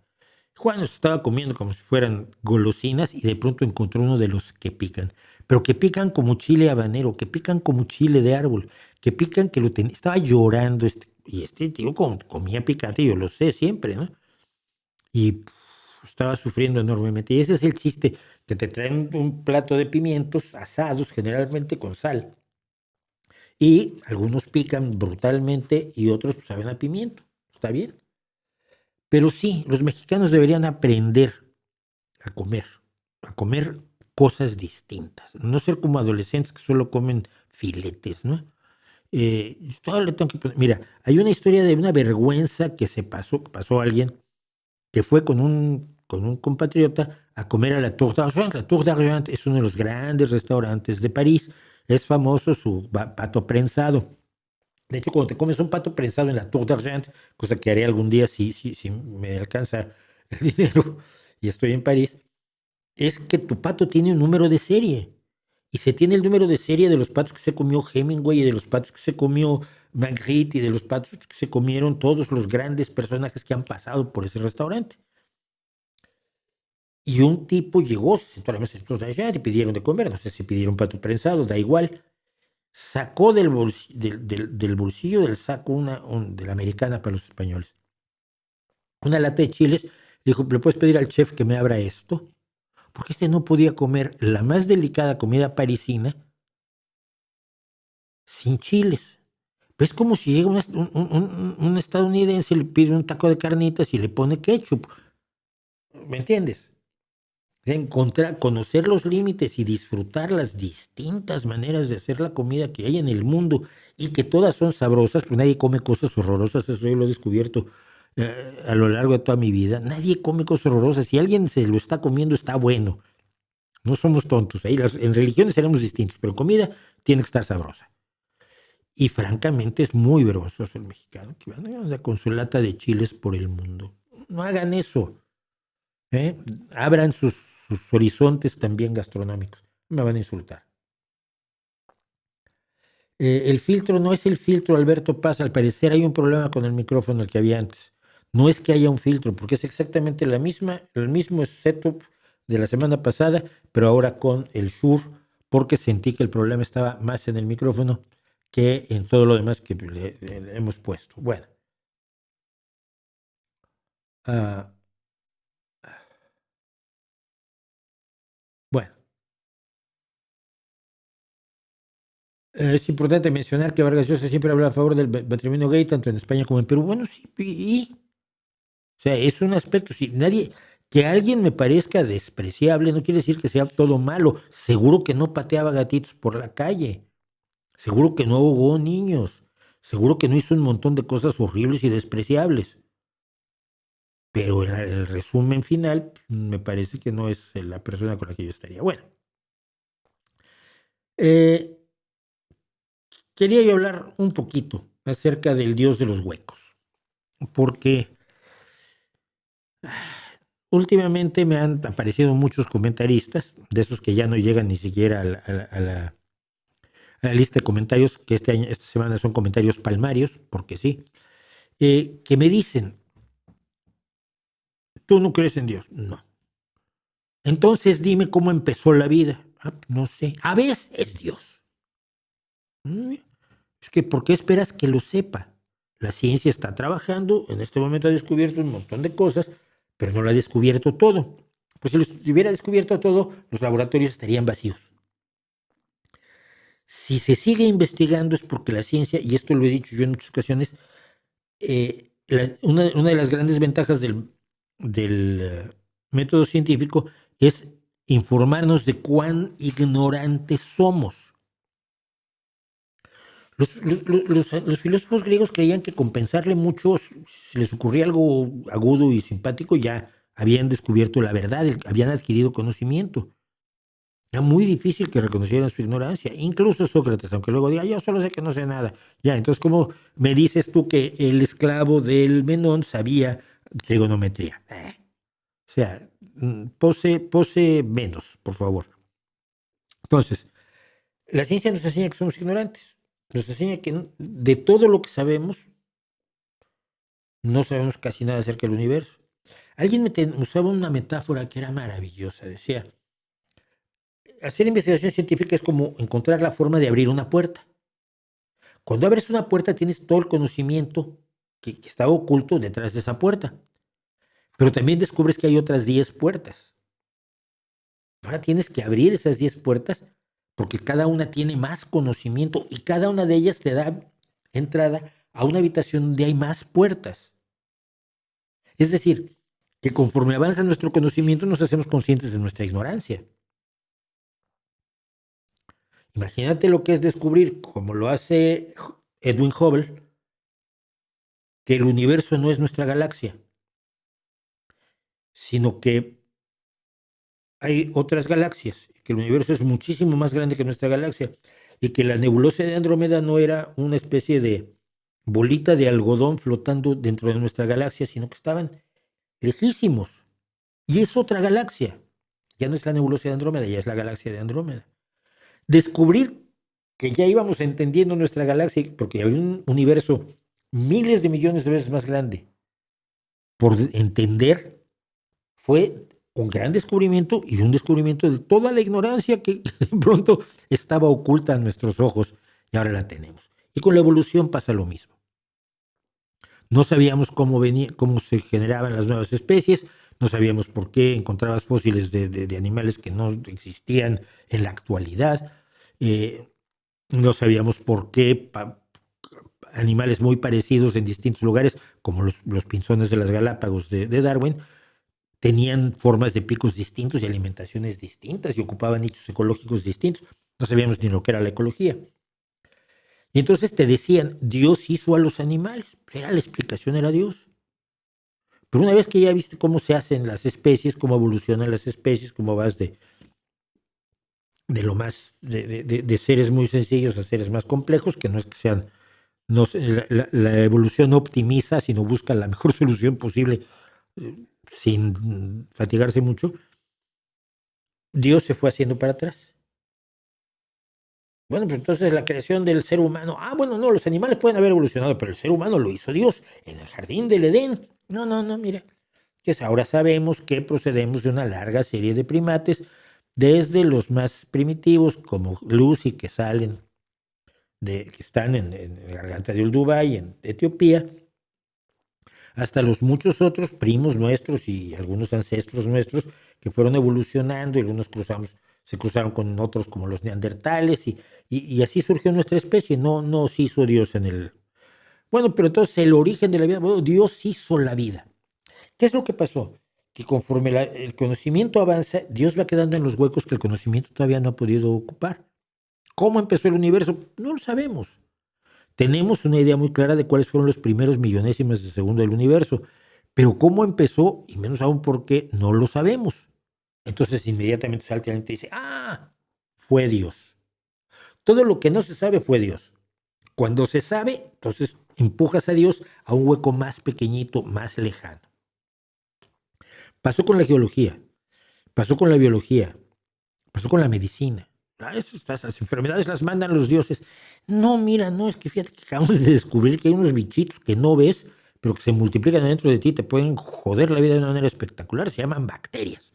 Speaker 1: Juan los estaba comiendo como si fueran golosinas y de pronto encontró uno de los que pican, pero que pican como chile habanero, que pican como chile de árbol, que pican que estaba llorando y este tío comía picante, yo lo sé siempre, ¿no? Y estaba sufriendo enormemente. Y ese es el chiste, que te traen un plato de pimientos asados generalmente con sal y algunos pican brutalmente y otros pues, saben a pimiento, está bien. Pero sí, los mexicanos deberían aprender a comer, a comer cosas distintas, no ser como adolescentes que solo comen filetes, ¿no? Mira, hay una historia de una vergüenza que pasó a alguien que fue con un compatriota a comer a la Tour d'Argent. La Tour d'Argent es uno de los grandes restaurantes de París, es famoso su pato prensado. De hecho, cuando te comes un pato prensado en la Tour d'Argent, cosa que haré algún día si me alcanza el dinero y estoy en París, es que tu pato tiene un número de serie. Y se tiene el número de serie de los patos que se comió Hemingway y de los patos que se comió Magritte y de los patos que se comieron todos los grandes personajes que han pasado por ese restaurante. Y un tipo llegó, se sentó a la mesa de allá y pidieron de comer, no sé si pidieron pato prensado, da igual. Sacó del bolsillo del saco de la americana para los españoles una lata de chiles. Le dijo, ¿le puedes pedir al chef que me abra esto? Porque no podía comer la más delicada comida parisina sin chiles. Es como si llega un estadounidense y le pide un taco de carnitas y le pone ketchup. ¿Me entiendes? Encontrar, conocer los límites y disfrutar las distintas maneras de hacer la comida que hay en el mundo y que todas son sabrosas, pues nadie come cosas horrorosas, eso yo lo he descubierto a lo largo de toda mi vida. Nadie come cosas horrorosas. Si alguien se lo está comiendo, está bueno. No somos tontos. Ahí en religiones seremos distintos, pero comida tiene que estar sabrosa. Y francamente es muy vergonzoso el mexicano que anda con su lata de chiles por el mundo. No hagan eso. Abran sus horizontes también gastronómicos. Me van a insultar. El filtro no es el filtro, Alberto Paz. Al parecer hay un problema con el micrófono el que había antes. No es que haya un filtro, porque es exactamente el mismo setup de la semana pasada, pero ahora con el Shure, porque sentí que el problema estaba más en el micrófono que en todo lo demás que le hemos puesto. Bueno. Bueno. Es importante mencionar que Vargas Llosa siempre habla a favor del matrimonio gay, tanto en España como en Perú. Bueno, sí, o sea, es un aspecto. Si nadie, que alguien me parezca despreciable, no quiere decir que sea todo malo. Seguro que no pateaba gatitos por la calle. Seguro que no ahogó niños. Seguro que no hizo un montón de cosas horribles y despreciables. Pero el resumen final me parece que no es la persona con la que yo estaría. Bueno. Quería yo hablar un poquito acerca del Dios de los huecos, porque últimamente me han aparecido muchos comentaristas, de esos que ya no llegan ni siquiera a la lista de comentarios, que esta semana son comentarios palmarios, porque sí, que me dicen, ¿tú no crees en Dios? No. Entonces dime cómo empezó la vida. No sé. A veces es Dios. Es que, ¿por qué esperas que lo sepa? La ciencia está trabajando, en este momento ha descubierto un montón de cosas, pero no lo ha descubierto todo. Pues si hubiera descubierto todo, los laboratorios estarían vacíos. Si se sigue investigando es porque la ciencia, y esto lo he dicho yo en muchas ocasiones, una de las grandes ventajas del método científico es informarnos de cuán ignorantes somos. Los filósofos griegos creían que con pensarle mucho, si les ocurría algo agudo y simpático, ya habían descubierto la verdad, habían adquirido conocimiento. Era muy difícil que reconocieran su ignorancia. Incluso Sócrates, aunque luego diga, yo solo sé que no sé nada. Ya, entonces, ¿cómo me dices tú que el esclavo del Menón sabía trigonometría? O sea, pose menos, por favor. Entonces, la ciencia nos enseña que somos ignorantes. Nos enseña que de todo lo que sabemos, no sabemos casi nada acerca del universo. Alguien usaba una metáfora que era maravillosa. Decía, hacer investigación científica es como encontrar la forma de abrir una puerta. Cuando abres una puerta tienes todo el conocimiento que estaba oculto detrás de esa puerta. Pero también descubres que hay otras 10 puertas. Ahora tienes que abrir esas 10 puertas porque cada una tiene más conocimiento y cada una de ellas te da entrada a una habitación donde hay más puertas. Es decir, que conforme avanza nuestro conocimiento nos hacemos conscientes de nuestra ignorancia. Imagínate lo que es descubrir, como lo hace Edwin Hubble, que el universo no es nuestra galaxia, sino que hay otras galaxias, que el universo es muchísimo más grande que nuestra galaxia y que la nebulosa de Andrómeda no era una especie de bolita de algodón flotando dentro de nuestra galaxia, sino que estaban lejísimos. Y es otra galaxia. Ya no es la nebulosa de Andrómeda, ya es la galaxia de Andrómeda. Descubrir que ya íbamos entendiendo nuestra galaxia, porque había un universo miles de millones de veces más grande, por entender, fue un gran descubrimiento y un descubrimiento de toda la ignorancia que de pronto estaba oculta a nuestros ojos y ahora la tenemos. Y con la evolución pasa lo mismo. No sabíamos cómo se generaban las nuevas especies, no sabíamos por qué encontrabas fósiles de animales que no existían en la actualidad, no sabíamos por qué animales muy parecidos en distintos lugares, como los pinzones de las Galápagos de Darwin, tenían formas de picos distintos y alimentaciones distintas y ocupaban nichos ecológicos distintos. No sabíamos ni lo que era la ecología. Y entonces te decían, Dios hizo a los animales. Era la explicación, era Dios. Pero una vez que ya viste cómo se hacen las especies, cómo evolucionan las especies, cómo vas de lo más, de seres muy sencillos a seres más complejos, que no es que sean, no, la evolución no optimiza, sino busca la mejor solución posible sin fatigarse mucho, Dios se fue haciendo para atrás. Bueno, pues entonces la creación del ser humano, bueno, no, los animales pueden haber evolucionado, pero el ser humano lo hizo Dios en el jardín del Edén. No, mira, que ahora sabemos que procedemos de una larga serie de primates, desde los más primitivos como Lucy, que salen que están en la garganta de Olduvai, en Etiopía, hasta los muchos otros primos nuestros y algunos ancestros nuestros que fueron evolucionando y algunos se cruzaron con otros como los neandertales y así surgió nuestra especie. No se hizo Dios en el... Bueno, pero entonces el origen de la vida, bueno, Dios hizo la vida. ¿Qué es lo que pasó? Que conforme el conocimiento avanza, Dios va quedando en los huecos que el conocimiento todavía no ha podido ocupar. ¿Cómo empezó el universo? No lo sabemos. Tenemos una idea muy clara de cuáles fueron los primeros millonésimas de segundo del universo, pero cómo empezó, y menos aún por qué, no lo sabemos. Entonces inmediatamente salta alguien y te dice, fue Dios. Todo lo que no se sabe fue Dios. Cuando se sabe, entonces empujas a Dios a un hueco más pequeñito, más lejano. Pasó con la geología, pasó con la biología, pasó con la medicina. Las enfermedades las mandan los dioses. No, mira, no, es que fíjate que acabamos de descubrir que hay unos bichitos que no ves, pero que se multiplican dentro de ti, te pueden joder la vida de una manera espectacular, se llaman bacterias.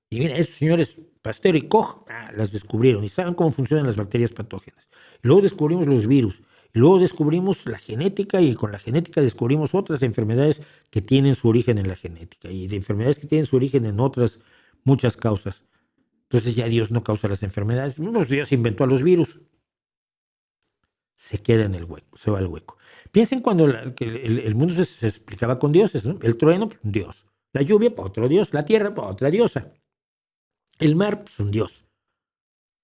Speaker 1: Y mira, estos señores Pasteur y Koch las descubrieron y saben cómo funcionan las bacterias patógenas. Y luego descubrimos los virus, y luego descubrimos la genética, y con la genética descubrimos otras enfermedades que tienen su origen en la genética, y de enfermedades que tienen su origen en otras muchas causas. Entonces ya Dios no causa las enfermedades. Unos días inventó a los virus. Se queda en el hueco, se va al hueco. Piensen cuando el mundo se explicaba con dioses, ¿no? El trueno, pues, un dios. La lluvia, pues, otro dios. La tierra, pues, otra diosa. El mar, pues un dios.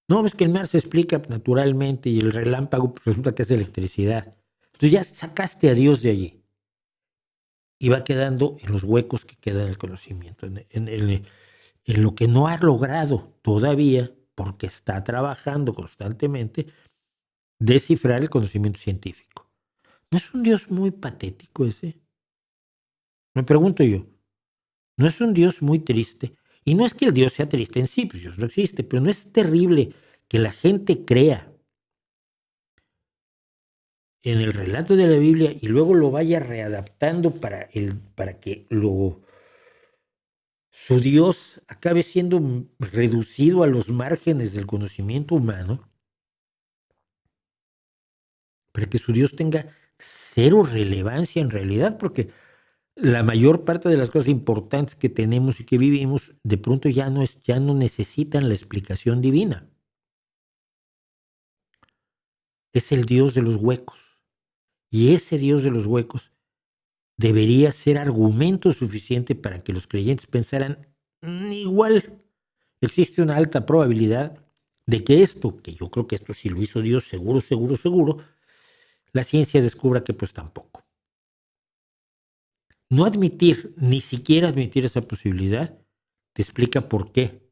Speaker 1: No, es que el mar se explica naturalmente y el relámpago pues, resulta que es electricidad. Entonces ya sacaste a Dios de allí. Y va quedando en los huecos que quedan en el conocimiento, en lo que no ha logrado todavía, porque está trabajando constantemente, descifrar el conocimiento científico. ¿No es un Dios muy patético ese? Me pregunto yo. ¿No es un Dios muy triste? Y no es que el Dios sea triste en sí, pues Dios no existe, pero no es terrible que la gente crea en el relato de la Biblia y luego lo vaya readaptando para que su Dios acabe siendo reducido a los márgenes del conocimiento humano, para que su Dios tenga cero relevancia en realidad, porque la mayor parte de las cosas importantes que tenemos y que vivimos, de pronto ya no necesitan la explicación divina. Es el Dios de los huecos. Y ese Dios de los huecos debería ser argumento suficiente para que los creyentes pensaran, igual, existe una alta probabilidad de que que yo creo que esto sí lo hizo Dios, seguro, la ciencia descubra que pues tampoco. No admitir, ni siquiera admitir esa posibilidad, te explica por qué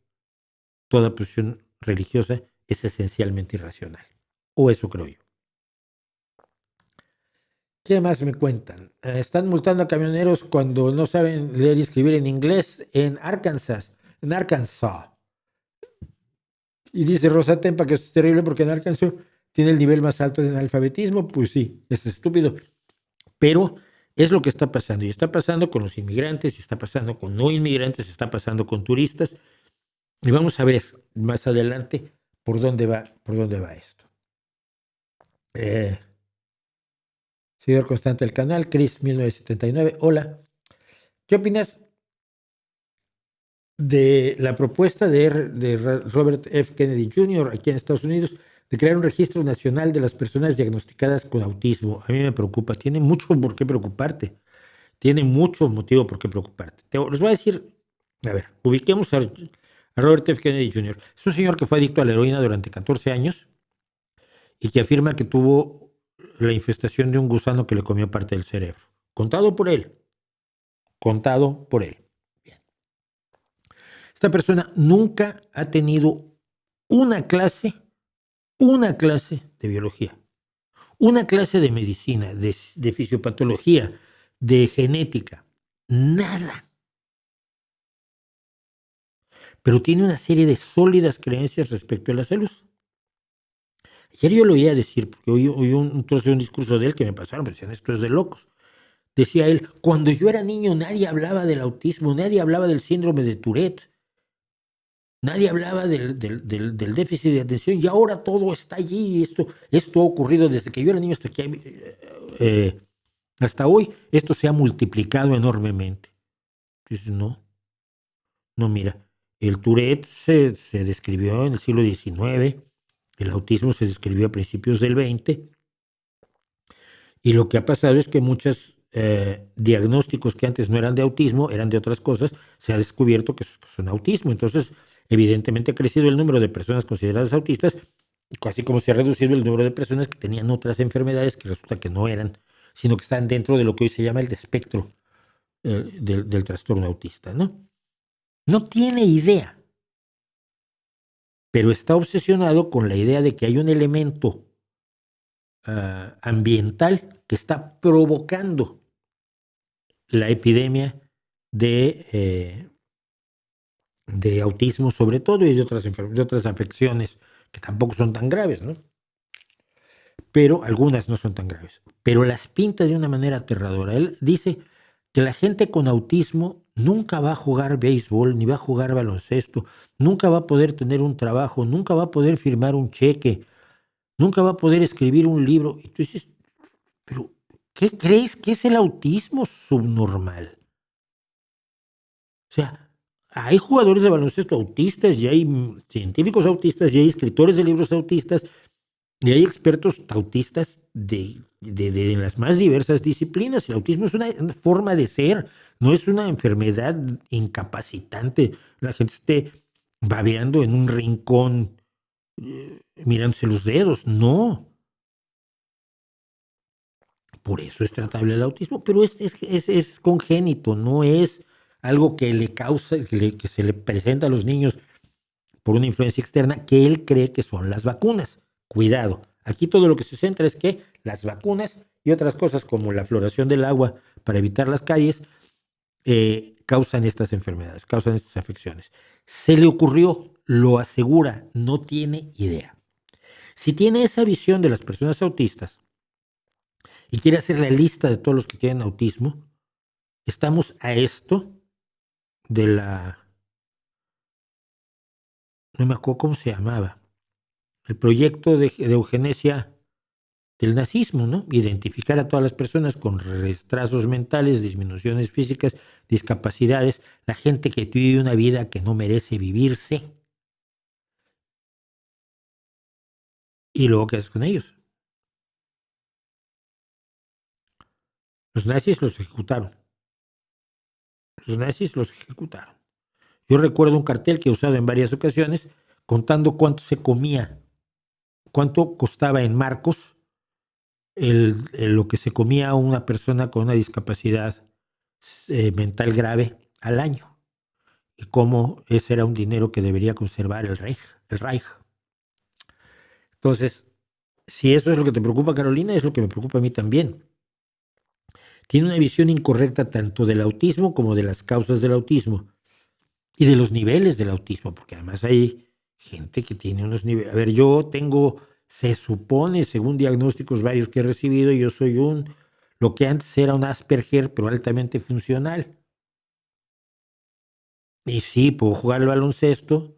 Speaker 1: toda posición religiosa es esencialmente irracional. O eso creo yo. ¿Qué más me cuentan? Están multando a camioneros cuando no saben leer y escribir en inglés en Arkansas. Y dice Rosa Tempa que es terrible porque en Arkansas tiene el nivel más alto de analfabetismo. Pues sí, es estúpido. Pero es lo que está pasando. Y está pasando con los inmigrantes, y está pasando con no inmigrantes, está pasando con turistas. Y vamos a ver más adelante por dónde va esto. Seguidor constante del canal, Chris 1979. Hola. ¿Qué opinas de la propuesta de Robert F. Kennedy Jr. aquí en Estados Unidos de crear un registro nacional de las personas diagnosticadas con autismo? A mí me preocupa. Tiene mucho por qué preocuparte. tiene mucho motivo por qué preocuparte. Les voy a decir, a ver, ubiquemos a Robert F. Kennedy Jr. Es un señor que fue adicto a la heroína durante 14 años y que afirma que tuvo la infestación de un gusano que le comió parte del cerebro. Contado por él. Contado por él. Bien. Esta persona nunca ha tenido una clase de biología, una clase de medicina, de fisiopatología, de genética, nada. Pero tiene una serie de sólidas creencias respecto a la salud. Ayer yo lo oía decir, porque oí un trozo de un discurso de él que me pasaron, me decían, esto es de locos. Decía él, cuando yo era niño nadie hablaba del autismo, nadie hablaba del síndrome de Tourette, nadie hablaba del déficit de atención y ahora todo está allí. Esto ha ocurrido desde que yo era niño hasta hoy. Esto se ha multiplicado enormemente. Dices, no, mira, el Tourette se describió en el siglo XIX, el autismo se describió a principios del XX, y lo que ha pasado es que muchos diagnósticos que antes no eran de autismo, eran de otras cosas, se ha descubierto que son autismo. Entonces, evidentemente ha crecido el número de personas consideradas autistas, así como se ha reducido el número de personas que tenían otras enfermedades que resulta que no eran, sino que están dentro de lo que hoy se llama el espectro del trastorno autista, ¿no? No tiene idea, pero está obsesionado con la idea de que hay un elemento ambiental que está provocando la epidemia de autismo sobre todo y de otras afecciones que tampoco son tan graves, ¿no? Pero algunas no son tan graves. Pero las pinta de una manera aterradora. Él dice que la gente con autismo nunca va a jugar béisbol, ni va a jugar baloncesto, nunca va a poder tener un trabajo, nunca va a poder firmar un cheque, nunca va a poder escribir un libro. Y tú dices, pero ¿qué crees que es el autismo subnormal? O sea, hay jugadores de baloncesto autistas, y hay científicos autistas, y hay escritores de libros autistas, y hay expertos autistas de las más diversas disciplinas. El autismo es una forma de ser, no es una enfermedad incapacitante. La gente esté babeando en un rincón, mirándose los dedos. No. Por eso es tratable el autismo, pero es congénito, no es algo que le causa, que se le presenta a los niños por una influencia externa que él cree que son las vacunas. Cuidado, aquí todo lo que se centra es que las vacunas y otras cosas como la fluoración del agua para evitar las caries causan estas enfermedades, causan estas afecciones. Se le ocurrió, lo asegura, no tiene idea. Si tiene esa visión de las personas autistas y quiere hacer la lista de todos los que tienen autismo, estamos a esto de no me acuerdo cómo se llamaba, el proyecto de eugenesia del nazismo, ¿no? Identificar a todas las personas con retrasos mentales, disminuciones físicas, discapacidades, la gente que vive una vida que no merece vivirse. ¿Y luego qué haces con ellos? Los nazis los ejecutaron. Yo recuerdo un cartel que he usado en varias ocasiones contando cuánto se comía, cuánto costaba en marcos lo que se comía una persona con una discapacidad mental grave al año y cómo ese era un dinero que debería conservar el Reich. Entonces, si eso es lo que te preocupa, Carolina, es lo que me preocupa a mí también. Tiene una visión incorrecta tanto del autismo como de las causas del autismo y de los niveles del autismo, porque además hay gente que tiene unos niveles. A ver, yo tengo, se supone, según diagnósticos varios que he recibido, yo soy lo que antes era un Asperger, pero altamente funcional. Y sí, puedo jugar al baloncesto,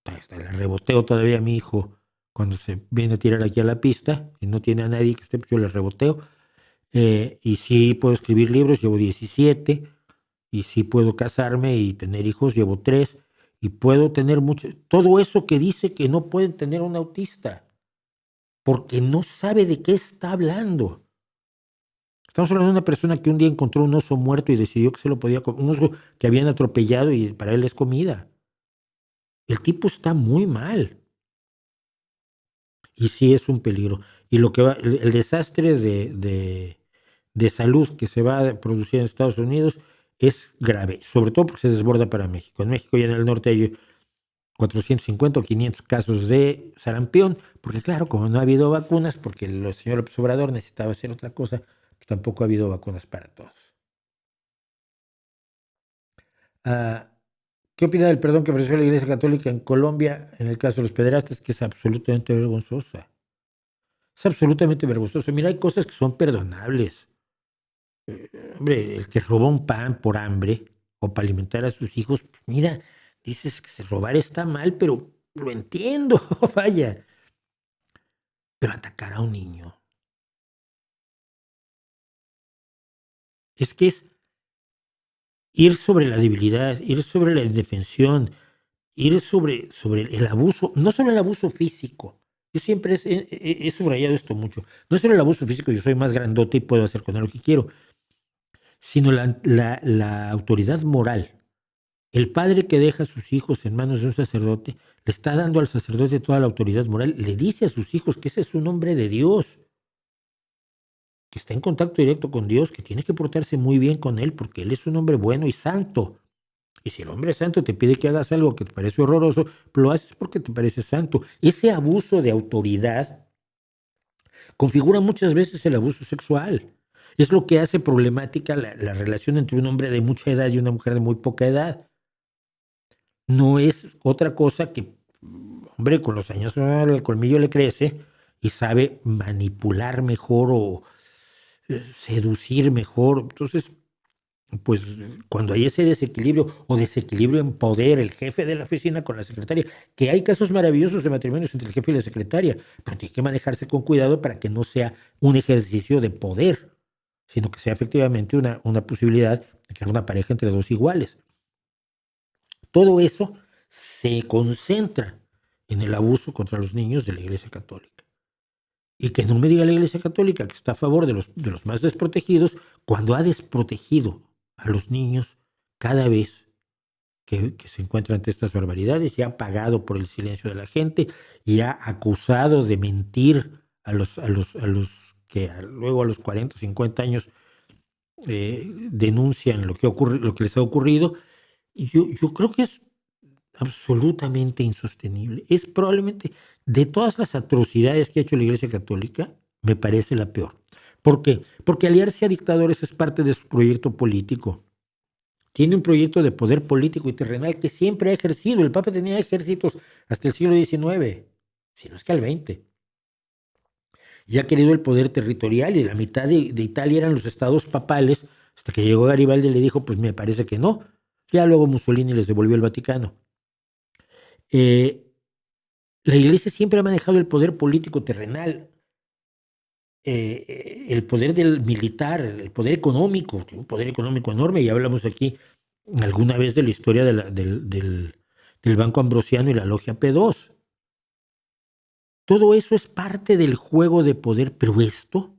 Speaker 1: hasta le reboteo todavía a mi hijo cuando se viene a tirar aquí a la pista y no tiene a nadie que esté, pues yo le reboteo. Y sí puedo escribir libros, llevo 17, y sí puedo casarme y tener hijos, llevo 3, y puedo tener mucho. Todo eso que dice que no pueden tener un autista, porque no sabe de qué está hablando. Estamos hablando de una persona que un día encontró un oso muerto y decidió que se lo podía comer, un oso que habían atropellado y para él es comida. El tipo está muy mal. Y sí es un peligro. Y lo que va, el desastre de salud que se va a producir en Estados Unidos es grave, sobre todo porque se desborda para México. En México y en el norte hay 450 o 500 casos de sarampión, porque claro, como no ha habido vacunas, porque el señor López Obrador necesitaba hacer otra cosa, pues tampoco ha habido vacunas para todos. ¿Qué opina del perdón que ofreció la Iglesia Católica en Colombia en el caso de los pederastas? Que es absolutamente vergonzosa. Es absolutamente vergonzoso. Mira, hay cosas que son perdonables. Hombre, el que roba un pan por hambre o para alimentar a sus hijos, pues mira, dices que se robar está mal, pero lo entiendo, vaya. Pero atacar a un niño. Es que es ir sobre la debilidad, ir sobre la indefensión, ir sobre el abuso, no solo el abuso físico. Yo siempre he subrayado esto mucho. No solo el abuso físico, yo soy más grandote y puedo hacer con él lo que quiero, sino la autoridad moral. El padre que deja a sus hijos en manos de un sacerdote le está dando al sacerdote toda la autoridad moral, le dice a sus hijos que ese es un hombre de Dios, que está en contacto directo con Dios, que tiene que portarse muy bien con él porque él es un hombre bueno y santo. Y si el hombre santo te pide que hagas algo que te parece horroroso, lo haces porque te parece santo. Ese abuso de autoridad configura muchas veces el abuso sexual. Es lo que hace problemática la relación entre un hombre de mucha edad y una mujer de muy poca edad. No es otra cosa que, hombre, con los años el colmillo le crece y sabe manipular mejor o seducir mejor. Entonces, pues cuando hay ese desequilibrio o desequilibrio en poder, el jefe de la oficina con la secretaria, que hay casos maravillosos de matrimonios entre el jefe y la secretaria, pero tiene que manejarse con cuidado para que no sea un ejercicio de poder, sino que sea efectivamente una posibilidad de crear una pareja entre dos iguales. Todo eso se concentra en el abuso contra los niños de la Iglesia Católica. Y que no me diga la Iglesia Católica que está a favor de los más desprotegidos cuando ha desprotegido a los niños cada vez que se encuentran ante estas barbaridades y ha pagado por el silencio de la gente y ha acusado de mentir a los que luego a los 40 o 50 años denuncian lo que les ha ocurrido. Y yo creo que es absolutamente insostenible. Es probablemente de todas las atrocidades que ha hecho la Iglesia Católica, me parece la peor. ¿Por qué? Porque aliarse a dictadores es parte de su proyecto político. Tiene un proyecto de poder político y terrenal que siempre ha ejercido. El Papa tenía ejércitos hasta el siglo XIX, si no es que al XX. Y ha querido el poder territorial y la mitad de Italia eran los estados papales, hasta que llegó Garibaldi y le dijo, pues me parece que no. Ya luego Mussolini les devolvió el Vaticano. La Iglesia siempre ha manejado el poder político terrenal, el poder del militar, el poder económico, un poder económico enorme. Y hablamos aquí alguna vez de la historia del Banco Ambrosiano y la Logia P2. Todo eso es parte del juego de poder, pero esto,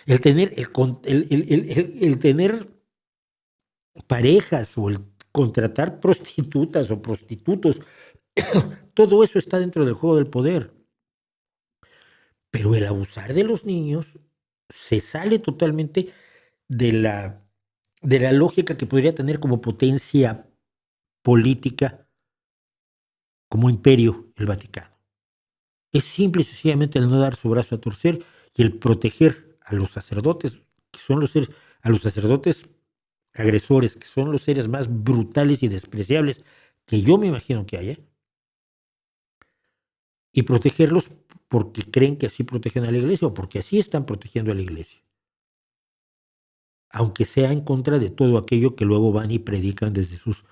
Speaker 1: el tener, el tener parejas o el contratar prostitutas o prostitutos, todo eso está dentro del juego del poder. Pero el abusar de los niños se sale totalmente de la lógica que podría tener como potencia política, como imperio, el Vaticano. Es simple y sencillamente el no dar su brazo a torcer y el proteger a los sacerdotes, que son los seres, a los sacerdotes agresores, que son los seres más brutales y despreciables que yo me imagino que haya, y protegerlos porque creen que así protegen a la iglesia o porque así están protegiendo a la iglesia. Aunque sea en contra de todo aquello que luego van y predican desde sus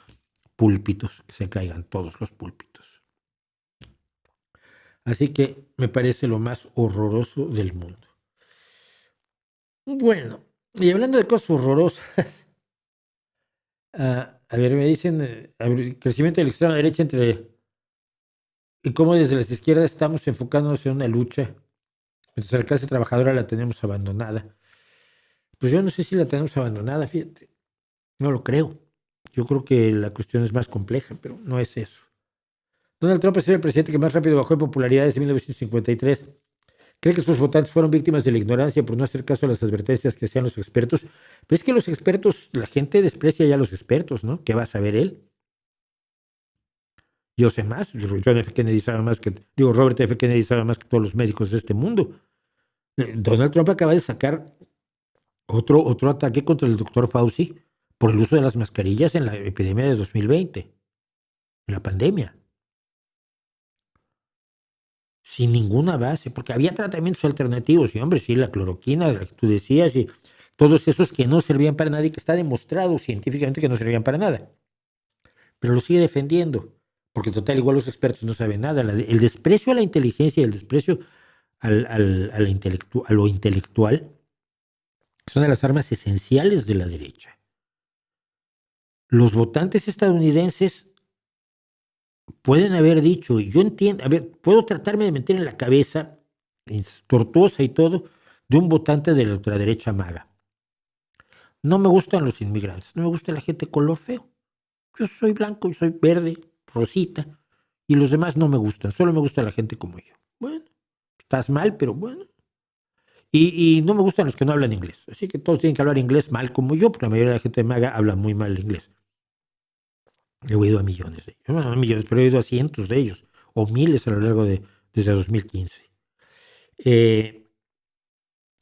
Speaker 1: púlpitos, que se caigan todos los púlpitos. Así que me parece lo más horroroso del mundo. Bueno, y hablando de cosas horrorosas, a ver, me dicen, el crecimiento de la extrema derecha y cómo desde las izquierdas estamos enfocándonos en una lucha, mientras la clase trabajadora la tenemos abandonada. Pues yo no sé si la tenemos abandonada, fíjate. No lo creo. Yo creo que la cuestión es más compleja, pero no es eso. Donald Trump es el presidente que más rápido bajó en popularidad desde 1953. ¿Cree que sus votantes fueron víctimas de la ignorancia por no hacer caso a las advertencias que hacían los expertos? Pero es que los expertos, la gente desprecia ya a los expertos, ¿no? ¿Qué va a saber él? Yo sé más. John F. Kennedy sabe más que, digo, Robert F. Kennedy sabe más que todos los médicos de este mundo. Donald Trump acaba de sacar otro ataque contra el doctor Fauci por el uso de las mascarillas en la epidemia de 2020, en la pandemia. Sin ninguna base, porque había tratamientos alternativos, y hombre, sí, la cloroquina, la que tú decías, y todos esos que no servían para nada y que está demostrado científicamente que no servían para nada. Pero lo sigue defendiendo, porque total, igual los expertos no saben nada. El desprecio a la inteligencia y el desprecio a lo intelectual son de las armas esenciales de la derecha. Los votantes estadounidenses pueden haber dicho, y yo entiendo, a ver, puedo tratarme de meter en la cabeza, tortuosa y todo, de un votante de la ultraderecha maga. No me gustan los inmigrantes, no me gusta la gente color feo. Yo soy blanco, yo soy verde, rosita, y los demás no me gustan, solo me gusta la gente como yo. Bueno, estás mal, pero bueno. Y no me gustan los que no hablan inglés, así que todos tienen que hablar inglés mal como yo, porque la mayoría de la gente maga habla muy mal inglés. He oído a millones de ellos, no a millones, pero he oído a cientos de ellos, o miles a lo largo desde 2015.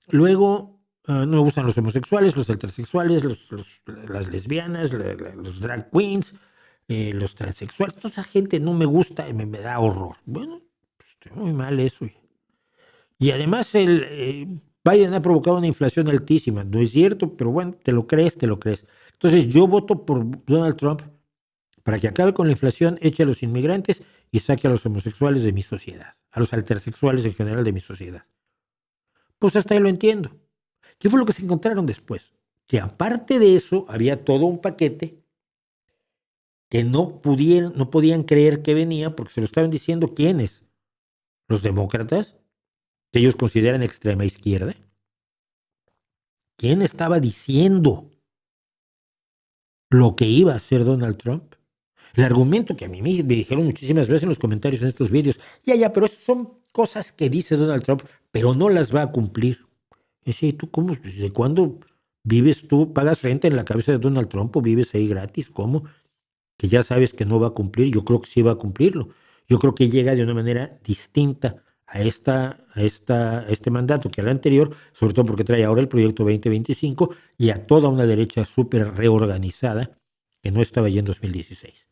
Speaker 1: Luego, no me gustan los homosexuales, los heterosexuales, las lesbianas, los drag queens, los transexuales. Toda esa gente no me gusta y me da horror. Bueno, pues, está muy mal eso. Y además Biden ha provocado una inflación altísima. No es cierto, pero bueno, te lo crees, te lo crees. Entonces yo voto por Donald Trump para que acabe con la inflación, eche a los inmigrantes y saque a los homosexuales de mi sociedad, a los heterosexuales en general de mi sociedad. Pues hasta ahí lo entiendo. ¿Qué fue lo que se encontraron después? Que aparte de eso había todo un paquete que no podían creer que venía porque se lo estaban diciendo quiénes, los demócratas, que ellos consideran extrema izquierda. ¿Quién estaba diciendo lo que iba a hacer Donald Trump? El argumento que a mí me dijeron muchísimas veces en los comentarios en estos vídeos, pero son cosas que dice Donald Trump, pero no las va a cumplir. Y sí, ¿tú cómo? ¿Desde cuándo vives tú? ¿Pagas renta en la cabeza de Donald Trump o vives ahí gratis? ¿Cómo? Que ya sabes que no va a cumplir. Yo creo que sí va a cumplirlo. Yo creo que llega de una manera distinta a este mandato que al anterior, sobre todo porque trae ahora el proyecto 2025 y a toda una derecha súper reorganizada que no estaba allí en 2016.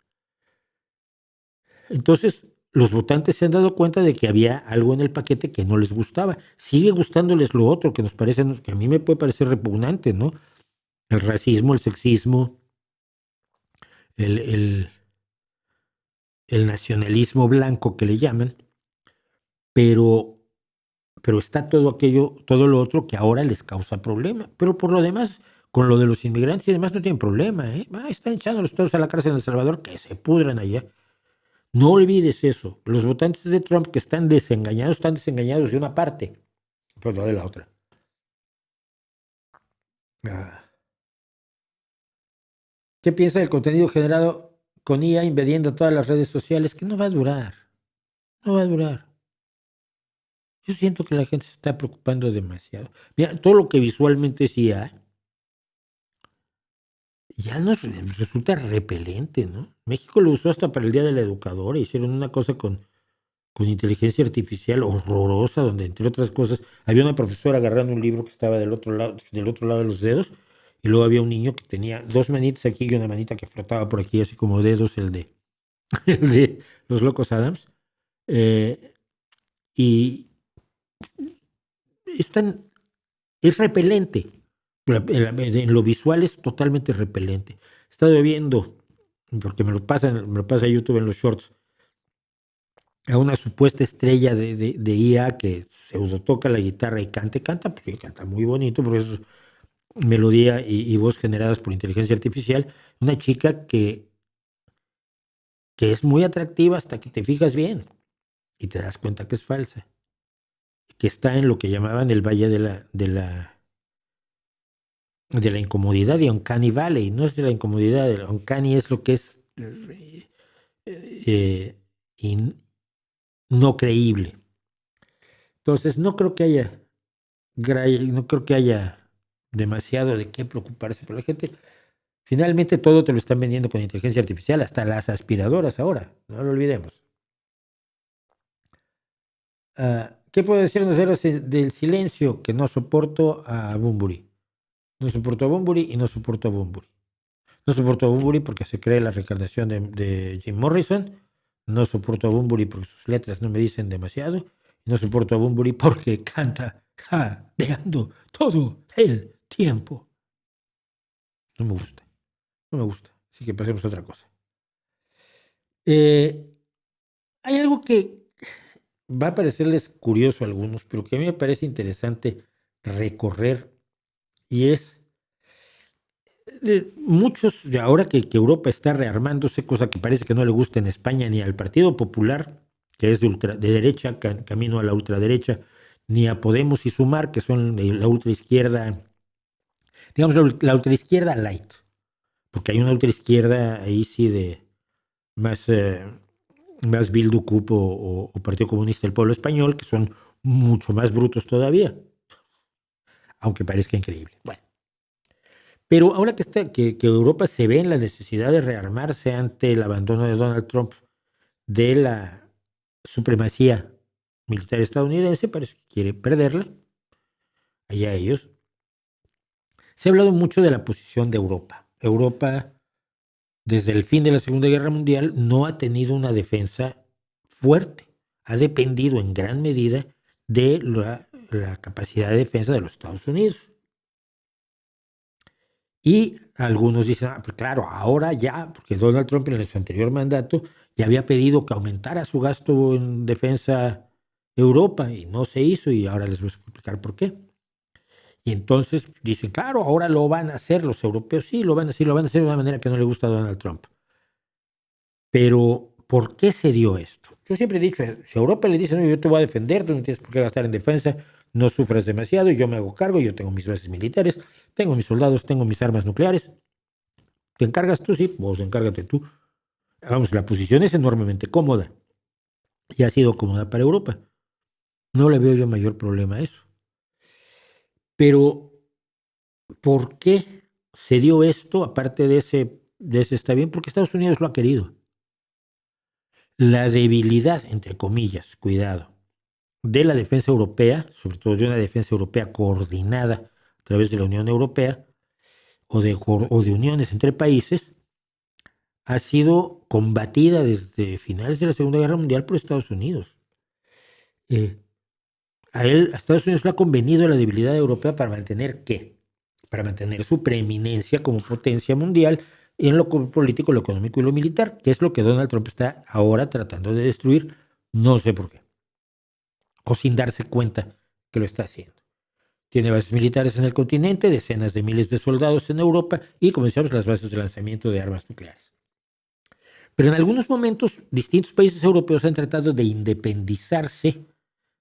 Speaker 1: Entonces, los votantes se han dado cuenta de que había algo en el paquete que no les gustaba. Sigue gustándoles lo otro que nos parece, que a mí me puede parecer repugnante, ¿no? El racismo, el sexismo, el, el, el nacionalismo blanco que le llaman, pero está todo aquello, todo lo otro que ahora les causa problema. Pero por lo demás, con lo de los inmigrantes y demás no tienen problema, ¿eh? Están echándolos todos a la cárcel en El Salvador, que se pudran allá. No olvides eso. Los votantes de Trump que están desengañados de una parte, pero no de la otra. ¿Qué piensa del contenido generado con IA invadiendo todas las redes sociales? Que no va a durar. No va a durar. Yo siento que la gente se está preocupando demasiado. Mira, todo lo que visualmente es IA ya nos resulta repelente, ¿no? México lo usó hasta para el Día de la Educadora. Hicieron una cosa con inteligencia artificial horrorosa, donde entre otras cosas había una profesora agarrando un libro que estaba del otro lado de los dedos, y luego había un niño que tenía dos manitas aquí y una manita que flotaba por aquí, así como dedos, el de los Locos Adams. Y es repelente. En lo visual es totalmente repelente. He estado viendo, porque me lo pasa a YouTube en los shorts, a una supuesta estrella de IA que pseudo toca la guitarra y canta, porque canta muy bonito, porque es melodía y voz generadas por inteligencia artificial. Una chica que es muy atractiva hasta que te fijas bien y te das cuenta que es falsa, que está en lo que llamaban el Valle de la incomodidad de Uncanny Valley. No es de la incomodidad, de Uncanny es lo que es no creíble. Entonces, no creo que haya demasiado de qué preocuparse, pero la gente, finalmente todo te lo están vendiendo con inteligencia artificial, hasta las aspiradoras ahora, no lo olvidemos. ¿Qué puedo decir del silencio? Que no soporto a Bunbury. No soporto a Bunbury y no soporto a Bunbury. No soporto a Bunbury porque se cree la reencarnación de Jim Morrison. No soporto a Bunbury porque sus letras no me dicen demasiado. No soporto a Bunbury porque canta jadeando todo el tiempo. No me gusta. No me gusta. Así que pasemos a otra cosa. Hay algo que va a parecerles curioso a algunos, pero que a mí me parece interesante recorrer, y es de muchos, de ahora que Europa está rearmándose, cosa que parece que no le gusta en España ni al Partido Popular, que es de derecha, camino a la ultraderecha, ni a Podemos y Sumar, que son la ultraizquierda, digamos la ultraizquierda light, porque hay una ultraizquierda ahí sí de más Bildu, CUP o Partido Comunista del Pueblo Español, que son mucho más brutos todavía, aunque parezca increíble. Bueno. Pero ahora que Europa se ve en la necesidad de rearmarse ante el abandono de Donald Trump de la supremacía militar estadounidense, parece que quiere perderla, allá ellos. Se ha hablado mucho de la posición de Europa. Europa, desde el fin de la Segunda Guerra Mundial, no ha tenido una defensa fuerte. Ha dependido en gran medida de la capacidad de defensa de los Estados Unidos. Y algunos dicen, pues claro, ahora ya, porque Donald Trump en su anterior mandato ya había pedido que aumentara su gasto en defensa Europa y no se hizo, y ahora les voy a explicar por qué. Y entonces dicen, claro, ahora lo van a hacer los europeos, sí, lo van a hacer de una manera que no le gusta a Donald Trump. Pero, ¿por qué se dio esto? Yo siempre he dicho, si a Europa le dicen, no, yo te voy a defender, tú no tienes por qué gastar en defensa, no sufras demasiado, y yo me hago cargo, yo tengo mis bases militares, tengo mis soldados, tengo mis armas nucleares. ¿Te encargas tú? Sí, vos encárgate tú. Vamos, la posición es enormemente cómoda y ha sido cómoda para Europa. No le veo yo mayor problema a eso. Pero, ¿por qué se dio esto? Aparte de ese está bien, porque Estados Unidos lo ha querido. La debilidad, entre comillas, cuidado, de la defensa europea, sobre todo de una defensa europea coordinada a través de la Unión Europea o de uniones entre países, ha sido combatida desde finales de la Segunda Guerra Mundial por Estados Unidos. A Estados Unidos le ha convenido la debilidad europea para mantener ¿qué? Para mantener su preeminencia como potencia mundial en lo político, lo económico y lo militar, que es lo que Donald Trump está ahora tratando de destruir, no sé por qué, o sin darse cuenta que lo está haciendo. Tiene bases militares en el continente, decenas de miles de soldados en Europa y, como decíamos, las bases de lanzamiento de armas nucleares. Pero en algunos momentos, distintos países europeos han tratado de independizarse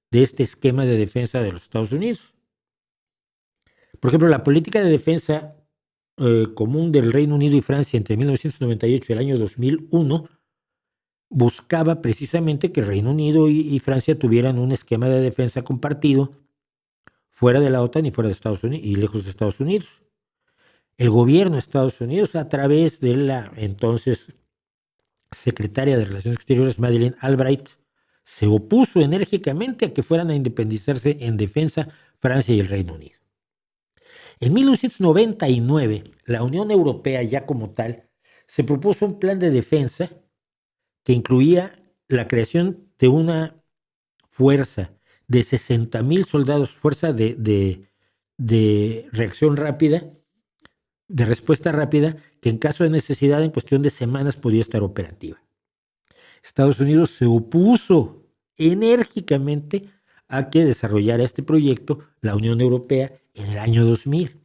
Speaker 1: de este esquema de defensa de los Estados Unidos. Por ejemplo, la política de defensa común del Reino Unido y Francia entre 1998 y el año 2001 buscaba precisamente que Reino Unido y Francia tuvieran un esquema de defensa compartido fuera de la OTAN y fuera de Estados Unidos y lejos de Estados Unidos. El gobierno de Estados Unidos, a través de la entonces secretaria de Relaciones Exteriores, Madeleine Albright, se opuso enérgicamente a que fueran a independizarse en defensa Francia y el Reino Unido. En 1999, la Unión Europea ya como tal se propuso un plan de defensa que incluía la creación de una fuerza de 60,000 soldados, fuerza de reacción rápida, de respuesta rápida, que en caso de necesidad, en cuestión de semanas, podía estar operativa. Estados Unidos se opuso enérgicamente a que desarrollara este proyecto la Unión Europea en el año 2000.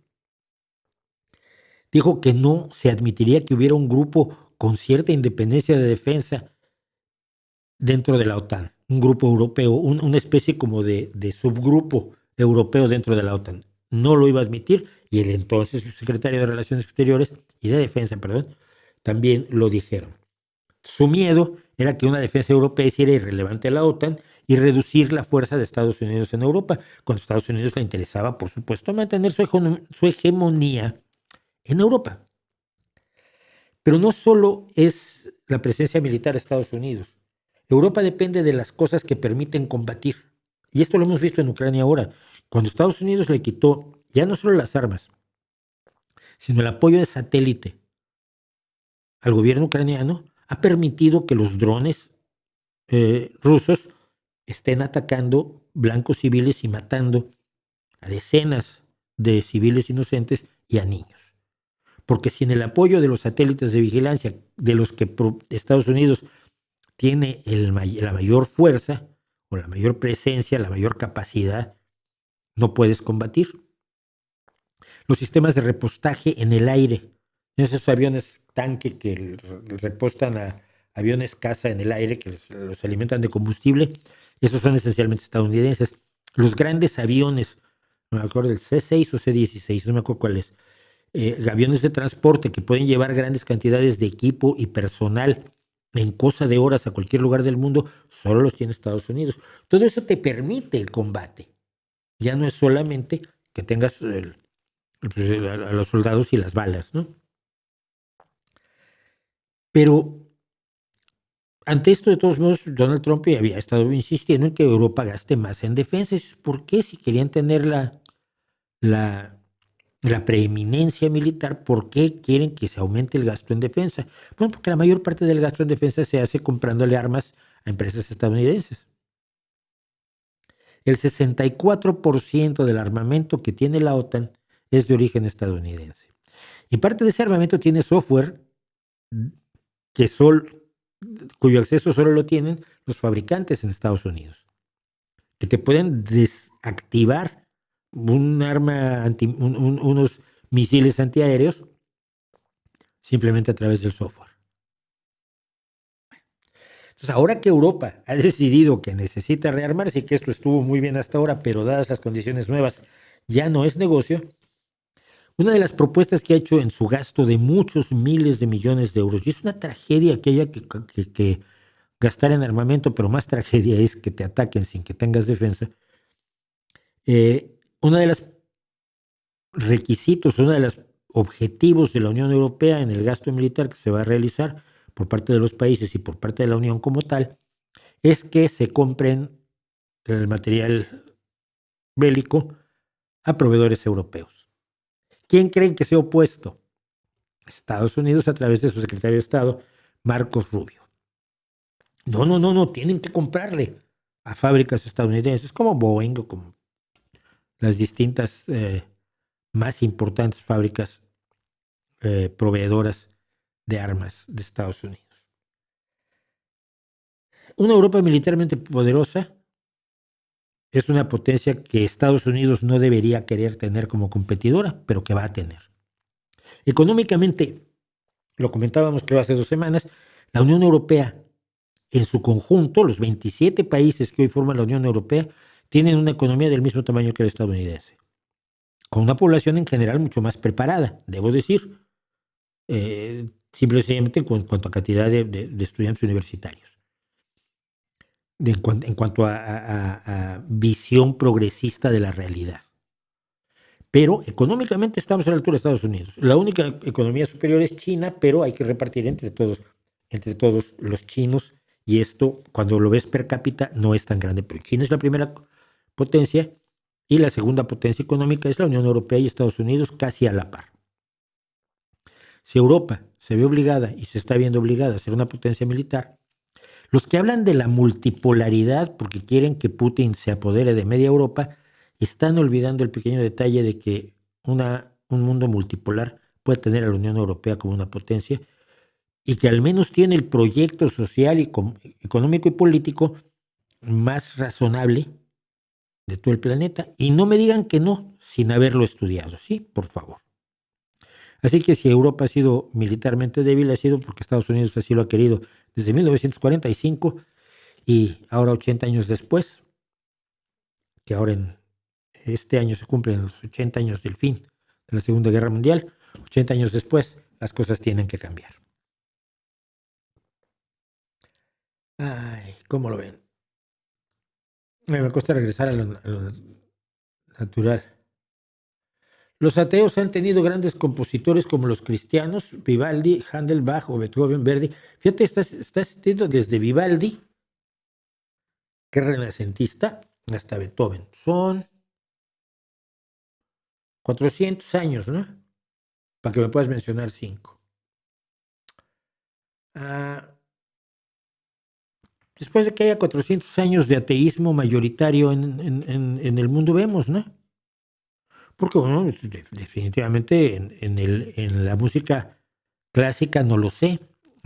Speaker 1: Dijo que no se admitiría que hubiera un grupo con cierta independencia de defensa dentro de la OTAN, un grupo europeo, una especie como de subgrupo europeo dentro de la OTAN. no lo iba a admitir, y el entonces secretario de Relaciones Exteriores y de Defensa, perdón, también lo dijeron. Su miedo era que una defensa europea hiciera irrelevante a la OTAN y reducir la fuerza de Estados Unidos en Europa, cuando a Estados Unidos le interesaba, por supuesto, mantener su hegemonía en Europa. Pero no solo es la presencia militar de Estados Unidos. Europa depende de las cosas que permiten combatir. Y esto lo hemos visto en Ucrania ahora. Cuando Estados Unidos le quitó ya no solo las armas, sino el apoyo de satélite al gobierno ucraniano, ha permitido que los drones rusos estén atacando blancos civiles y matando a decenas de civiles inocentes y a niños. Porque sin el apoyo de los satélites de vigilancia, de los que Estados Unidos tiene la mayor fuerza, o la mayor presencia, la mayor capacidad, no puedes combatir. Los sistemas de repostaje en el aire, esos aviones tanque que repostan a aviones caza en el aire, que los alimentan de combustible, esos son esencialmente estadounidenses. Los grandes aviones, no me acuerdo del C-6 o C-16, no me acuerdo cuál es, aviones de transporte que pueden llevar grandes cantidades de equipo y personal en cosa de horas a cualquier lugar del mundo, solo los tiene Estados Unidos. Todo eso te permite el combate. Ya no es solamente que tengas a los soldados y las balas, ¿no? Pero ante esto, de todos modos, Donald Trump había estado insistiendo en que Europa gaste más en defensa. ¿Por qué? Si querían tener la preeminencia militar, ¿por qué quieren que se aumente el gasto en defensa? Bueno, porque la mayor parte del gasto en defensa se hace comprándole armas a empresas estadounidenses. El 64% del armamento que tiene la OTAN es de origen estadounidense. Y parte de ese armamento tiene software cuyo acceso solo lo tienen los fabricantes en Estados Unidos, que te pueden desactivar un arma unos misiles antiaéreos simplemente a través del software. Entonces, ahora que Europa ha decidido que necesita rearmarse y que esto estuvo muy bien hasta ahora, pero dadas las condiciones nuevas ya no es negocio, una de las propuestas que ha hecho en su gasto de muchos miles de millones de euros, y es una tragedia que haya que gastar en armamento, pero más tragedia es que te ataquen sin que tengas defensa. Uno de los requisitos, uno de los objetivos de la Unión Europea en el gasto militar que se va a realizar por parte de los países y por parte de la Unión como tal, es que se compren el material bélico a proveedores europeos. ¿Quién creen que se ha opuesto? Estados Unidos a través de su secretario de Estado, Marcos Rubio. No, tienen que comprarle a fábricas estadounidenses como Boeing o como las distintas más importantes fábricas proveedoras de armas de Estados Unidos. Una Europa militarmente poderosa es una potencia que Estados Unidos no debería querer tener como competidora, pero que va a tener. Económicamente, lo comentábamos creo hace 2 semanas, la Unión Europea en su conjunto, los 27 países que hoy forman la Unión Europea, tienen una economía del mismo tamaño que la estadounidense, con una población en general mucho más preparada, debo decir, simplemente en cuanto a cantidad de estudiantes universitarios, en cuanto a visión progresista de la realidad. Pero económicamente estamos a la altura de Estados Unidos. La única economía superior es China, pero hay que repartir entre todos los chinos, y esto, cuando lo ves per cápita, no es tan grande. Pero China es la primera potencia y la segunda potencia económica es la Unión Europea y Estados Unidos, casi a la par. Si Europa se ve obligada y se está viendo obligada a ser una potencia militar, los que hablan de la multipolaridad porque quieren que Putin se apodere de media Europa, están olvidando el pequeño detalle de que un mundo multipolar puede tener a la Unión Europea como una potencia y que al menos tiene el proyecto social y económico y político más razonable de todo el planeta. Y no me digan que no, sin haberlo estudiado, ¿sí? Por favor. Así que si Europa ha sido militarmente débil, ha sido porque Estados Unidos así lo ha querido desde 1945 y ahora 80 años después, que ahora en este año se cumplen los 80 años del fin de la Segunda Guerra Mundial. 80 años después, las cosas tienen que cambiar. Ay, ¿cómo lo ven? Me cuesta regresar a lo natural. Los ateos han tenido grandes compositores como los cristianos, Vivaldi, Handel, Bach o Beethoven, Verdi. Fíjate, estás viendo desde Vivaldi, que es renacentista, hasta Beethoven. Son 400 años, ¿no? Para que me puedas mencionar 5. Después de que haya 400 años de ateísmo mayoritario en el mundo, vemos, ¿no? Porque, bueno, definitivamente en la música clásica no lo sé,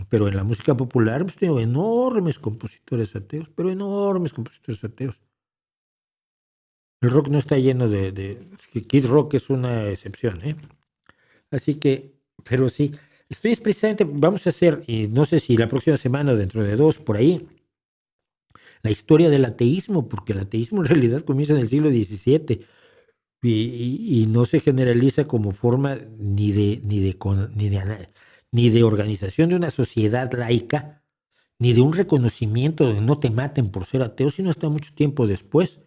Speaker 1: pero en la música popular pues, tengo enormes compositores ateos, pero enormes compositores ateos. El rock no está lleno de Kid Rock es una excepción, ¿eh? Así que, pero sí, estoy precisamente, vamos a hacer, y no sé si la próxima semana o dentro de 2, por ahí, la historia del ateísmo, porque el ateísmo en realidad comienza en el siglo XVII y no se generaliza como forma ni de organización de una sociedad laica, ni de un reconocimiento de no te maten por ser ateo, sino hasta mucho tiempo después.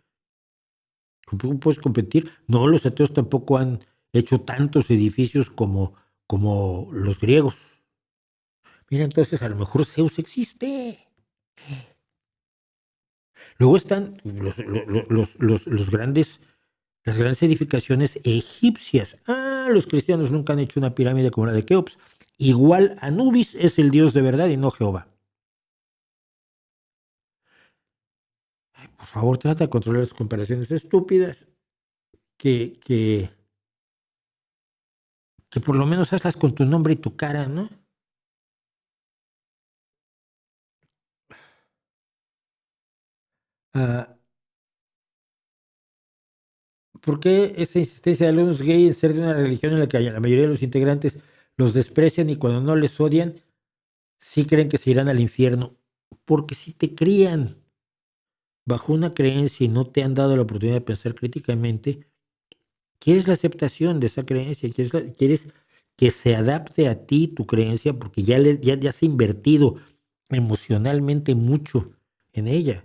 Speaker 1: ¿Cómo puedes competir? No, los ateos tampoco han hecho tantos edificios como los griegos. Mira, entonces a lo mejor Zeus existe. Luego están los grandes, las grandes edificaciones egipcias. Los cristianos nunca han hecho una pirámide como la de Keops. Igual Anubis es el dios de verdad y no Jehová. Ay, por favor, trata de controlar las comparaciones estúpidas que por lo menos hazlas con tu nombre y tu cara, ¿no? Ah, ¿Por qué esa insistencia de algunos gays en ser de una religión en la que la mayoría de los integrantes los desprecian y cuando no les odian, sí creen que se irán al infierno? Porque si te crían bajo una creencia y no te han dado la oportunidad de pensar críticamente, quieres la aceptación de esa creencia, quieres que se adapte a ti tu creencia porque ya has invertido emocionalmente mucho en ella.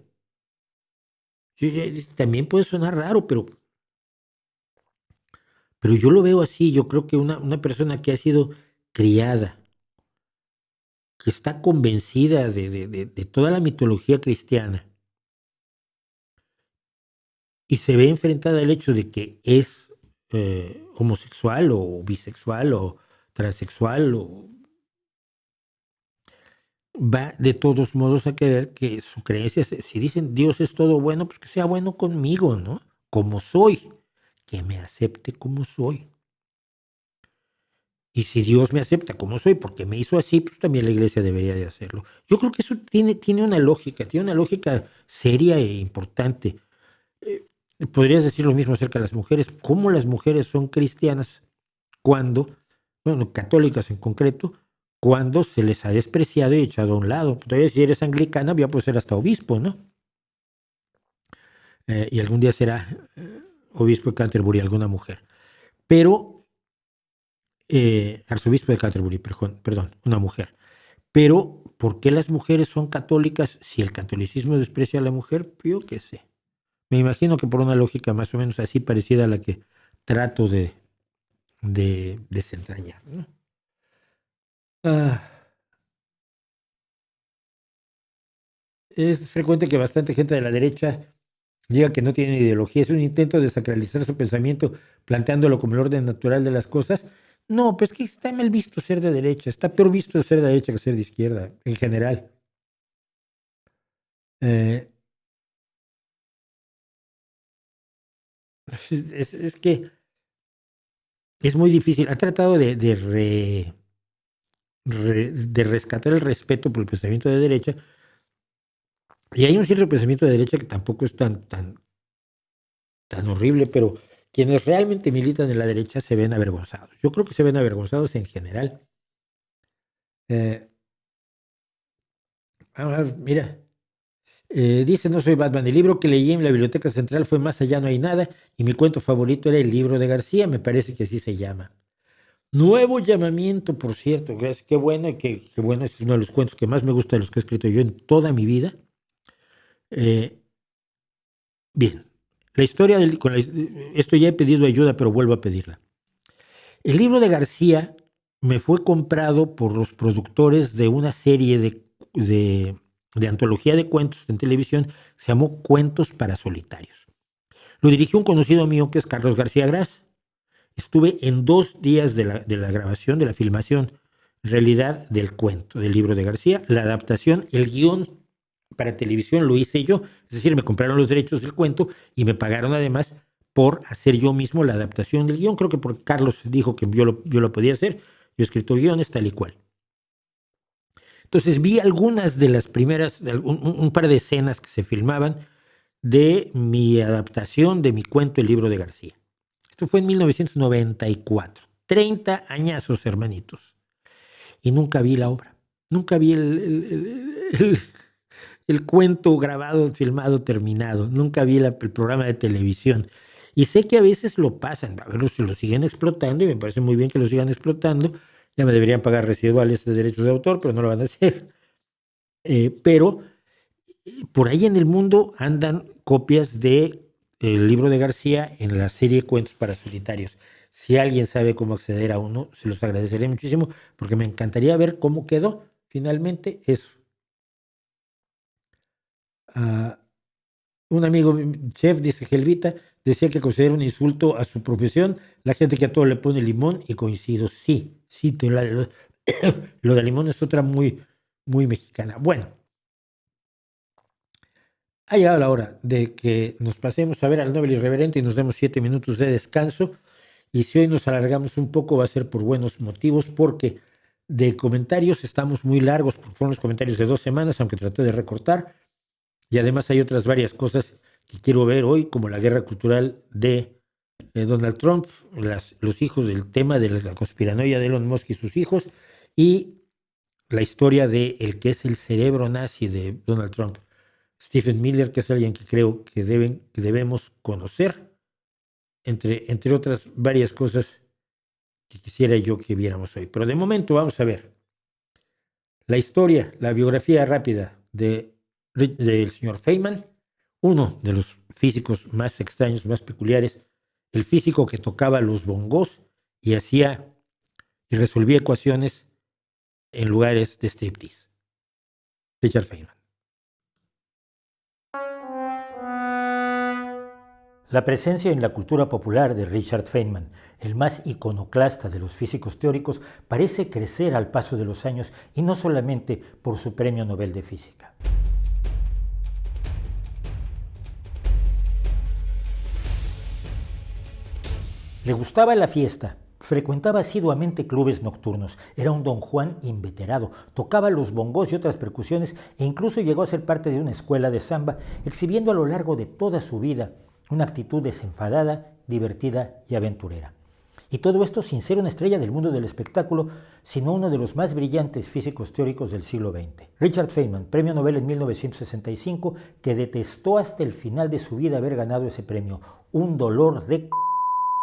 Speaker 1: También puede sonar raro, pero yo lo veo así. Yo creo que una persona que ha sido criada, que está convencida de toda la mitología cristiana y se ve enfrentada al hecho de que es homosexual o bisexual o transexual, va de todos modos a querer que su creencia, si dicen Dios es todo bueno, pues que sea bueno conmigo, ¿no? Como soy, que me acepte como soy. Y si Dios me acepta como soy porque me hizo así, pues también la iglesia debería de hacerlo. Yo creo que eso tiene una lógica seria e importante. Podrías decir lo mismo acerca de las mujeres. ¿Cómo las mujeres son cristianas cuando, bueno, católicas en concreto, cuando se les ha despreciado y echado a un lado? Todavía si eres anglicana, ya puedes ser hasta obispo, ¿no? Y algún día será obispo de Canterbury, alguna mujer. Pero, arzobispo de Canterbury, perdón, una mujer. Pero, ¿por qué las mujeres son católicas si el catolicismo desprecia a la mujer? Yo qué sé. Me imagino que por una lógica más o menos así parecida a la que trato de desentrañar, ¿no? Ah, es frecuente que bastante gente de la derecha diga que no tiene ideología. Es un intento de sacralizar su pensamiento planteándolo como el orden natural de las cosas. No, pues que está mal visto ser de derecha. Está peor visto ser de derecha que ser de izquierda, en general. Eh, es que es muy difícil. Ha tratado de rescatar el respeto por el pensamiento de derecha. Y hay un cierto pensamiento de derecha que tampoco es tan horrible, pero quienes realmente militan en la derecha se ven avergonzados. Yo creo que se ven avergonzados en general. Eh, Mira, Dice, no soy Batman. El libro que leí en la Biblioteca Central fue Más allá no hay nada y mi cuento favorito era El libro de García, me parece que así se llama. Nuevo llamamiento, por cierto. Qué bueno, qué bueno. Este es uno de los cuentos que más me gusta de los que he escrito yo en toda mi vida. Bien, la historia esto ya he pedido ayuda, pero vuelvo a pedirla. El libro de García me fue comprado por los productores de una serie de antología de cuentos en televisión, se llamó Cuentos para Solitarios. Lo dirigió un conocido mío que es Carlos García Gras. Estuve en 2 días de la grabación, de la filmación, en realidad, del cuento, del libro de García. La adaptación, el guión para televisión lo hice yo, es decir, me compraron los derechos del cuento y me pagaron además por hacer yo mismo la adaptación del guión. Creo que porque Carlos dijo que yo lo podía hacer. Yo he escrito guiones tal y cual. Entonces vi algunas de las primeras, un par de escenas que se filmaban de mi adaptación de mi cuento El libro de García. Esto fue en 1994. 30 añazos, hermanitos. Y nunca vi la obra. Nunca vi el cuento grabado, filmado, terminado. Nunca vi el programa de televisión. Y sé que a veces lo pasan, a ver si lo siguen explotando, y me parece muy bien que lo sigan explotando. Ya me deberían pagar residuales de derechos de autor, pero no lo van a hacer. Pero por ahí en el mundo andan copias de el libro de García en la serie Cuentos para Solitarios. Si alguien sabe cómo acceder a uno, se los agradeceré muchísimo, porque me encantaría ver cómo quedó finalmente eso. Un amigo chef, dice Gelvita, decía que considera un insulto a su profesión la gente que a todo le pone limón, y coincido. Sí, lo de limón es otra muy, muy mexicana. Bueno, ha llegado la hora de que nos pasemos a ver al Noble Irreverente y nos demos 7 minutos de descanso. Y si hoy nos alargamos un poco va a ser por buenos motivos, porque de comentarios estamos muy largos, porque fueron los comentarios de 2 semanas, aunque traté de recortar. Y además hay otras varias cosas que quiero ver hoy, como la guerra cultural de Donald Trump, los hijos del tema de la conspiranoia de Elon Musk y sus hijos, y la historia de el que es el cerebro nazi de Donald Trump, Stephen Miller, que es alguien que creo que debemos conocer, entre otras varias cosas que quisiera yo que viéramos hoy. Pero de momento vamos a ver la historia, la biografía rápida del señor Feynman, uno de los físicos más extraños, más peculiares, el físico que tocaba los bongos y hacía y resolvía ecuaciones en lugares de striptease. Richard Feynman. La presencia en la cultura popular de Richard Feynman, el más iconoclasta de los físicos teóricos, parece crecer al paso de los años, y no solamente por su premio Nobel de Física. Le gustaba la fiesta, frecuentaba asiduamente clubes nocturnos, era un don Juan inveterado, tocaba los bongos y otras percusiones, e incluso llegó a ser parte de una escuela de samba, exhibiendo a lo largo de toda su vida una actitud desenfadada, divertida y aventurera. Y todo esto sin ser una estrella del mundo del espectáculo, sino uno de los más brillantes físicos teóricos del siglo XX. Richard Feynman, premio Nobel en 1965, que detestó hasta el final de su vida haber ganado ese premio, un dolor de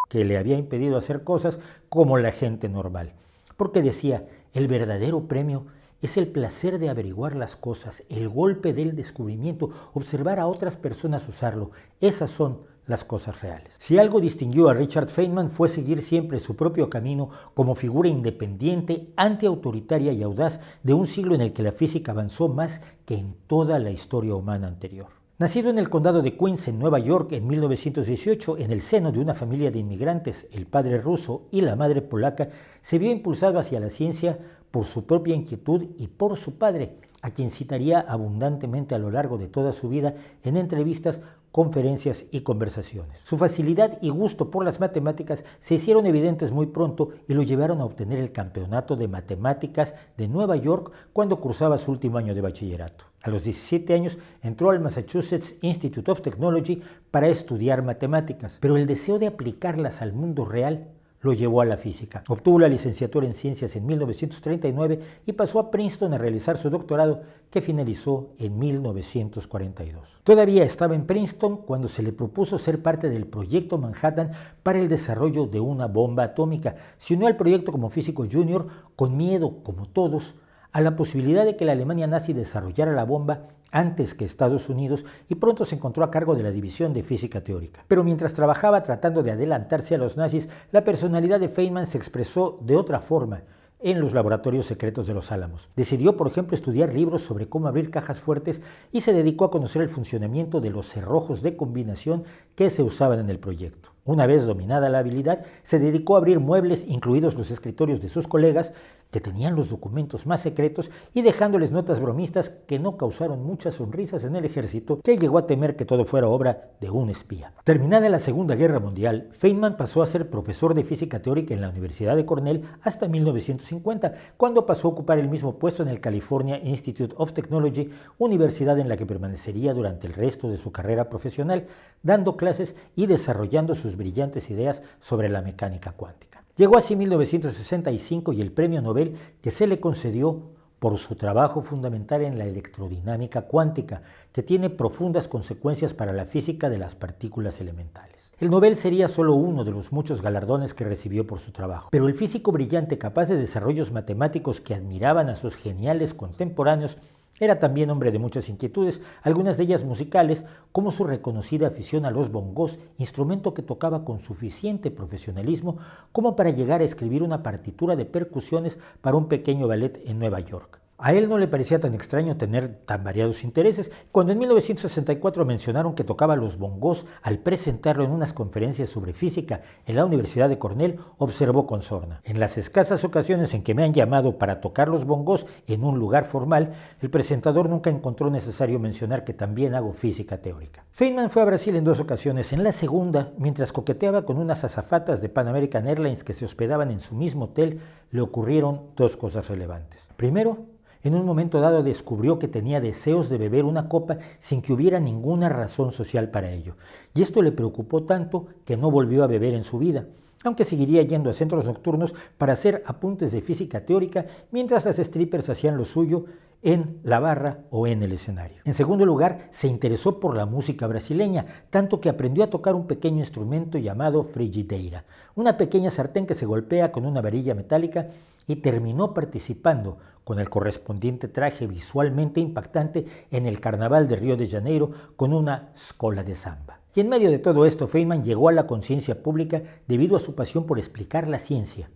Speaker 1: que le había impedido hacer cosas como la gente normal. Porque decía, el verdadero premio es el placer de averiguar las cosas, el golpe del descubrimiento, observar a otras personas usarlo. Esas son las cosas reales. Si algo distinguió a Richard Feynman fue seguir siempre su propio camino como figura independiente, antiautoritaria y audaz de un siglo en el que la física avanzó más que en toda la historia humana anterior. Nacido en el condado de Queens, en Nueva York, en 1918, en el seno de una familia de inmigrantes, el padre ruso y la madre polaca, se vio impulsado hacia la ciencia por su propia inquietud y por su padre, a quien citaría abundantemente a lo largo de toda su vida en entrevistas, conferencias y conversaciones. Su facilidad y gusto por las matemáticas se hicieron evidentes muy pronto y lo llevaron a obtener el campeonato de matemáticas de Nueva York cuando cursaba su último año de bachillerato. A los 17 años entró al Massachusetts Institute of Technology para estudiar matemáticas, pero el deseo de aplicarlas al mundo real
Speaker 2: lo llevó a la física. Obtuvo la licenciatura en ciencias en 1939 y pasó a Princeton a realizar su doctorado, que finalizó en 1942. Todavía estaba en Princeton cuando se le propuso ser parte del proyecto Manhattan para el desarrollo de una bomba atómica. Se unió al proyecto como físico junior, con miedo, como todos, a la posibilidad de que la Alemania nazi desarrollara la bomba antes que Estados Unidos, y pronto se encontró a cargo de la división de física teórica. Pero mientras trabajaba tratando de adelantarse a los nazis, la personalidad de Feynman se expresó de otra forma en los laboratorios secretos de Los Álamos. Decidió, por ejemplo, estudiar libros sobre cómo abrir cajas fuertes y se dedicó a conocer el funcionamiento de los cerrojos de combinación que se usaban en el proyecto. Una vez dominada la habilidad, se dedicó a abrir muebles, incluidos los escritorios de sus colegas, que tenían los documentos más secretos, y dejándoles notas bromistas que no causaron muchas sonrisas en el ejército, que llegó a temer que todo fuera obra de un espía. Terminada la Segunda Guerra Mundial, Feynman pasó a ser profesor de física teórica en la Universidad de Cornell hasta 1950, cuando pasó a ocupar el mismo puesto en el California Institute of Technology, universidad en la que permanecería durante el resto de su carrera profesional, dando clases y desarrollando sus brillantes ideas sobre la mecánica cuántica. Llegó así 1965 y el premio Nobel que se le concedió por su trabajo fundamental en la electrodinámica cuántica, que tiene profundas consecuencias para la física de las partículas elementales. El Nobel sería solo uno de los muchos galardones que recibió por su trabajo, pero el físico brillante, capaz de desarrollos matemáticos que admiraban a sus geniales contemporáneos, era también hombre de muchas inquietudes, algunas de ellas musicales, como su reconocida afición a los bongos, instrumento que tocaba con suficiente profesionalismo como para llegar a escribir una partitura de percusiones para un pequeño ballet en Nueva York. A él no le parecía tan extraño tener tan variados intereses. Cuando en 1964 mencionaron que tocaba los bongos al presentarlo en unas conferencias sobre física en la Universidad de Cornell, observó con sorna: en las escasas ocasiones en que me han llamado para tocar los bongos en un lugar formal, el presentador nunca encontró necesario mencionar que también hago física teórica. Feynman fue a Brasil en 2 ocasiones. En la segunda, mientras coqueteaba con unas azafatas de Pan American Airlines que se hospedaban en su mismo hotel, le ocurrieron 2 cosas relevantes. Primero, en un momento dado descubrió que tenía deseos de beber una copa sin que hubiera ninguna razón social para ello, y esto le preocupó tanto que no volvió a beber en su vida, aunque seguiría yendo a centros nocturnos para hacer apuntes de física teórica mientras las strippers hacían lo suyo en la barra o en el escenario. En segundo lugar, se interesó por la música brasileña, tanto que aprendió a tocar un pequeño instrumento llamado frigideira, una pequeña sartén que se golpea con una varilla metálica, y terminó participando con el correspondiente traje visualmente impactante en el Carnaval de Río de Janeiro con una escola de samba. Y en medio de todo esto, Feynman llegó a la conciencia pública debido a su pasión por explicar la ciencia,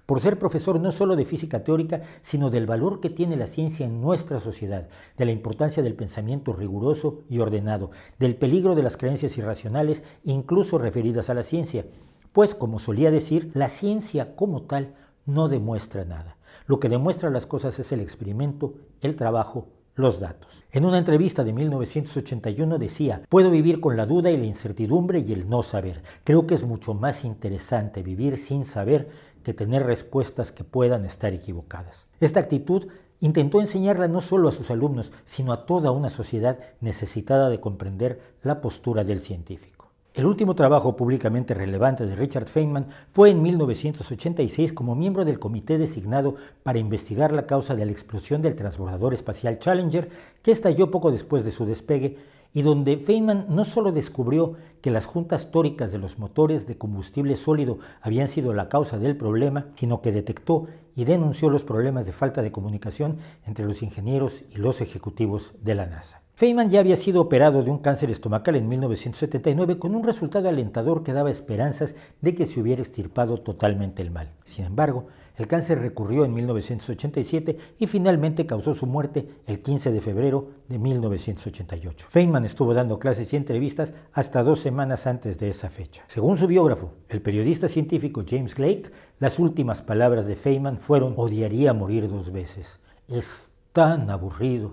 Speaker 2: por ser profesor no solo de física teórica, sino del valor que tiene la ciencia en nuestra sociedad, de la importancia del pensamiento riguroso y ordenado, del peligro de las creencias irracionales, incluso referidas a la ciencia, pues, como solía decir, la ciencia como tal no demuestra nada. Lo que demuestra las cosas es el experimento, el trabajo, los datos. En una entrevista de 1981 decía: puedo vivir con la duda y la incertidumbre y el no saber. Creo que es mucho más interesante vivir sin saber que tener respuestas que puedan estar equivocadas. Esta actitud intentó enseñarla no solo a sus alumnos, sino a toda una sociedad necesitada de comprender la postura del científico. El último trabajo públicamente relevante de Richard Feynman fue en 1986 como miembro del comité designado para investigar la causa de la explosión del transbordador espacial Challenger, que estalló poco después de su despegue, y donde Feynman no solo descubrió que las juntas tóricas de los motores de combustible sólido habían sido la causa del problema, sino que detectó y denunció los problemas de falta de comunicación entre los ingenieros y los ejecutivos de la NASA. Feynman ya había sido operado de un cáncer estomacal en 1979 con un resultado alentador que daba esperanzas de que se hubiera extirpado totalmente el mal. Sin embargo, el cáncer recurrió en 1987 y finalmente causó su muerte el 15 de febrero de 1988. Feynman estuvo dando clases y entrevistas hasta 2 semanas antes de esa fecha. Según su biógrafo, el periodista científico James Blake, las últimas palabras de Feynman fueron: odiaría morir 2 veces. Es tan aburrido.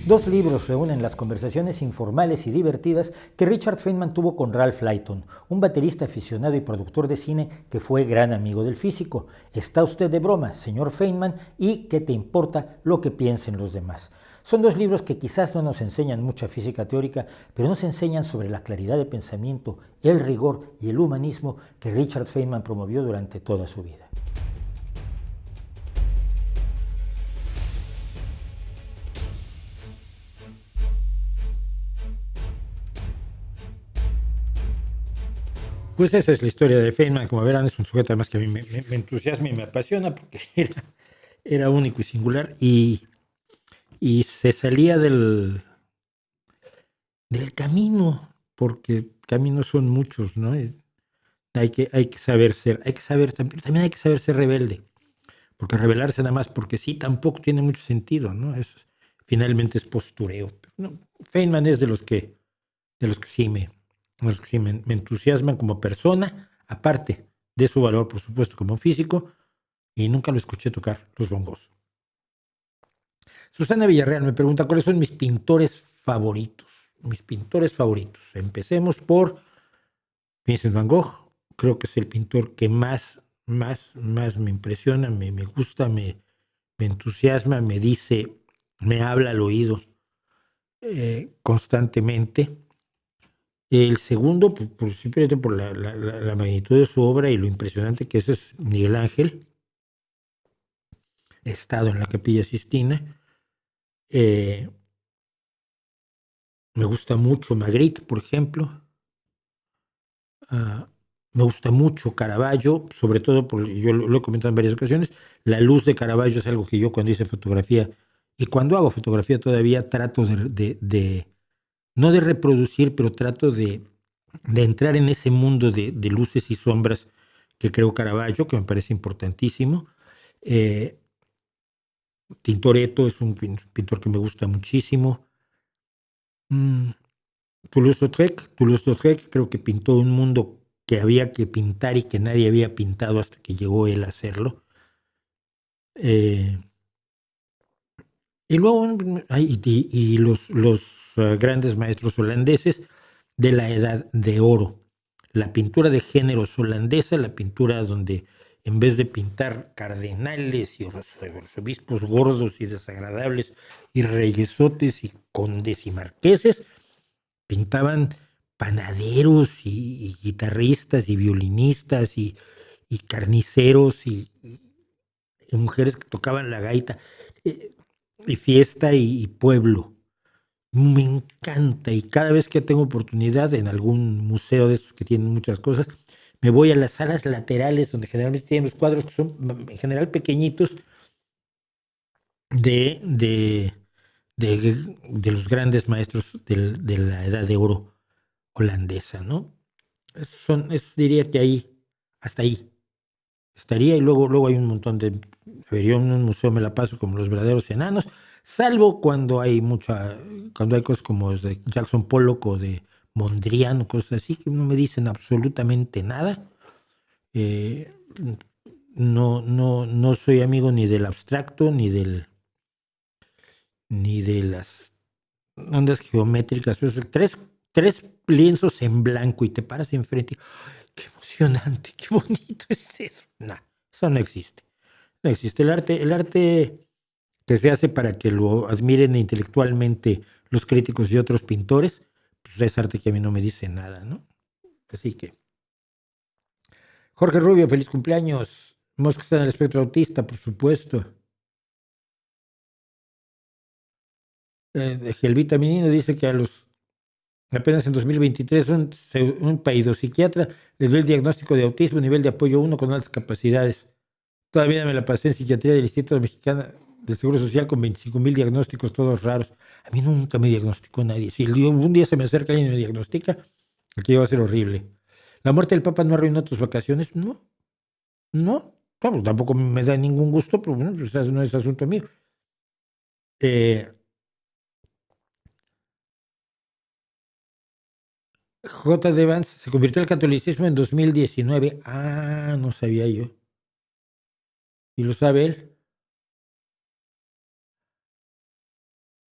Speaker 2: 2 libros reúnen las conversaciones informales y divertidas que Richard Feynman tuvo con Ralph Layton, un baterista aficionado y productor de cine que fue gran amigo del físico. ¿Está usted de broma, señor Feynman? ¿Y qué te importa lo que piensen los demás? Son dos libros que quizás no nos enseñan mucha física teórica, pero nos enseñan sobre la claridad de pensamiento, el rigor y el humanismo que Richard Feynman promovió durante toda su vida.
Speaker 1: Pues esa es la historia de Feynman. Como verán, es un sujeto además que a mí me entusiasma y me apasiona porque era único y singular y se salía del camino, porque caminos son muchos, ¿no? Hay que saber ser, también hay que saber ser rebelde, porque rebelarse nada más porque sí tampoco tiene mucho sentido, ¿no? Finalmente es postureo. No, Feynman es de los que sí me entusiasman como persona, aparte de su valor, por supuesto, como físico, y nunca lo escuché tocar los bongos. Susana Villarreal me pregunta cuáles son mis pintores favoritos. Empecemos por Vincent Van Gogh. Creo que es el pintor que más me impresiona, me gusta, me entusiasma, me habla al oído constantemente. El segundo, simplemente por la magnitud de su obra y lo impresionante que es Miguel Ángel. He estado en la Capilla Sistina. Me gusta mucho Magritte, por ejemplo. Me gusta mucho Caravaggio, sobre todo, yo lo he comentado en varias ocasiones, la luz de Caravaggio es algo que yo cuando hice fotografía, y cuando hago fotografía todavía trato no de reproducir, pero trato de entrar en ese mundo de luces y sombras que creó Caravaggio, que me parece importantísimo. Tintoretto es un pintor que me gusta muchísimo. Toulouse-Lautrec creo que pintó un mundo que había que pintar y que nadie había pintado hasta que llegó él a hacerlo. Y luego los grandes maestros holandeses de la Edad de Oro. La pintura de géneros holandesa, la pintura donde en vez de pintar cardenales y arzobispos gordos y desagradables y reyesotes y condes y marqueses, pintaban panaderos y guitarristas y violinistas y carniceros y mujeres que tocaban la gaita y fiesta y pueblo. Me encanta, y cada vez que tengo oportunidad en algún museo de estos que tienen muchas cosas, me voy a las salas laterales donde generalmente tienen los cuadros que son en general pequeñitos de los grandes maestros de la Edad de Oro holandesa, ¿no? Diría que hasta ahí estaría, y luego hay un montón de... A ver, yo en un museo me la paso como los verdaderos enanos, salvo cuando hay cosas como de Jackson Pollock o de Mondrian o cosas así que no me dicen absolutamente nada. No soy amigo ni del abstracto ni de las ondas geométricas. Tres lienzos en blanco y te paras enfrente. ¡Qué emocionante! ¡Qué bonito es eso! No, eso no existe. No existe. El arte que se hace para que lo admiren intelectualmente los críticos y otros pintores, pues es arte que a mí no me dice nada, ¿no? Así que... Jorge Rubio, feliz cumpleaños. Mosca está en el espectro autista, por supuesto. Gelvita Menino dice que apenas en 2023 un paidopsiquiatra les dio el diagnóstico de autismo, nivel de apoyo 1 con altas capacidades. Todavía me la pasé en psiquiatría del Instituto Mexicano del Seguro Social con 25,000 diagnósticos, todos raros. A mí nunca me diagnosticó nadie. Si un día se me acerca alguien y me diagnostica, aquello va a ser horrible. ¿La muerte del Papa no arruinó tus vacaciones? No. Claro, tampoco me da ningún gusto, pero bueno, pues eso no es asunto mío. J. D. Vance se convirtió al catolicismo en 2019. No sabía yo. ¿Y lo sabe él?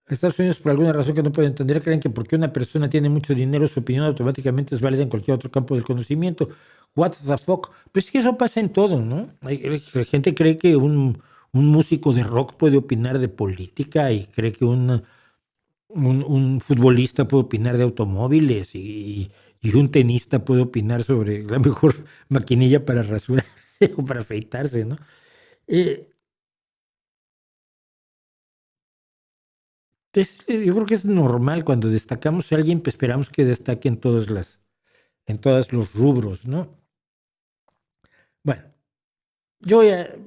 Speaker 1: Estados Unidos, por alguna razón que no puedo entender, creen que porque una persona tiene mucho dinero, su opinión automáticamente es válida en cualquier otro campo del conocimiento. What the fuck? Pues es que eso pasa en todo, ¿no? La gente cree que un un músico de rock puede opinar de política y cree que un futbolista puede opinar de automóviles y un tenista puede opinar sobre la mejor maquinilla para rasurarse o para afeitarse, ¿no? Yo creo que es normal cuando destacamos a alguien, pues esperamos que destaque en todos los rubros, ¿no? Bueno,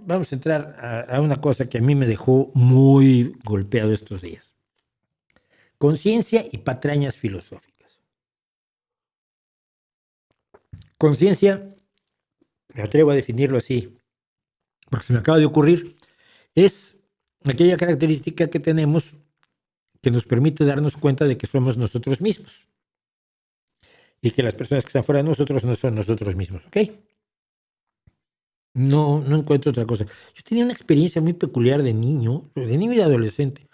Speaker 1: vamos a entrar a una cosa que a mí me dejó muy golpeado estos días. Conciencia y patrañas filosóficas. Conciencia, me atrevo a definirlo así, porque se me acaba de ocurrir, es aquella característica que tenemos que nos permite darnos cuenta de que somos nosotros mismos y que las personas que están fuera de nosotros no son nosotros mismos, ¿ok? No, no encuentro otra cosa. Yo tenía una experiencia muy peculiar de niño y de adolescente.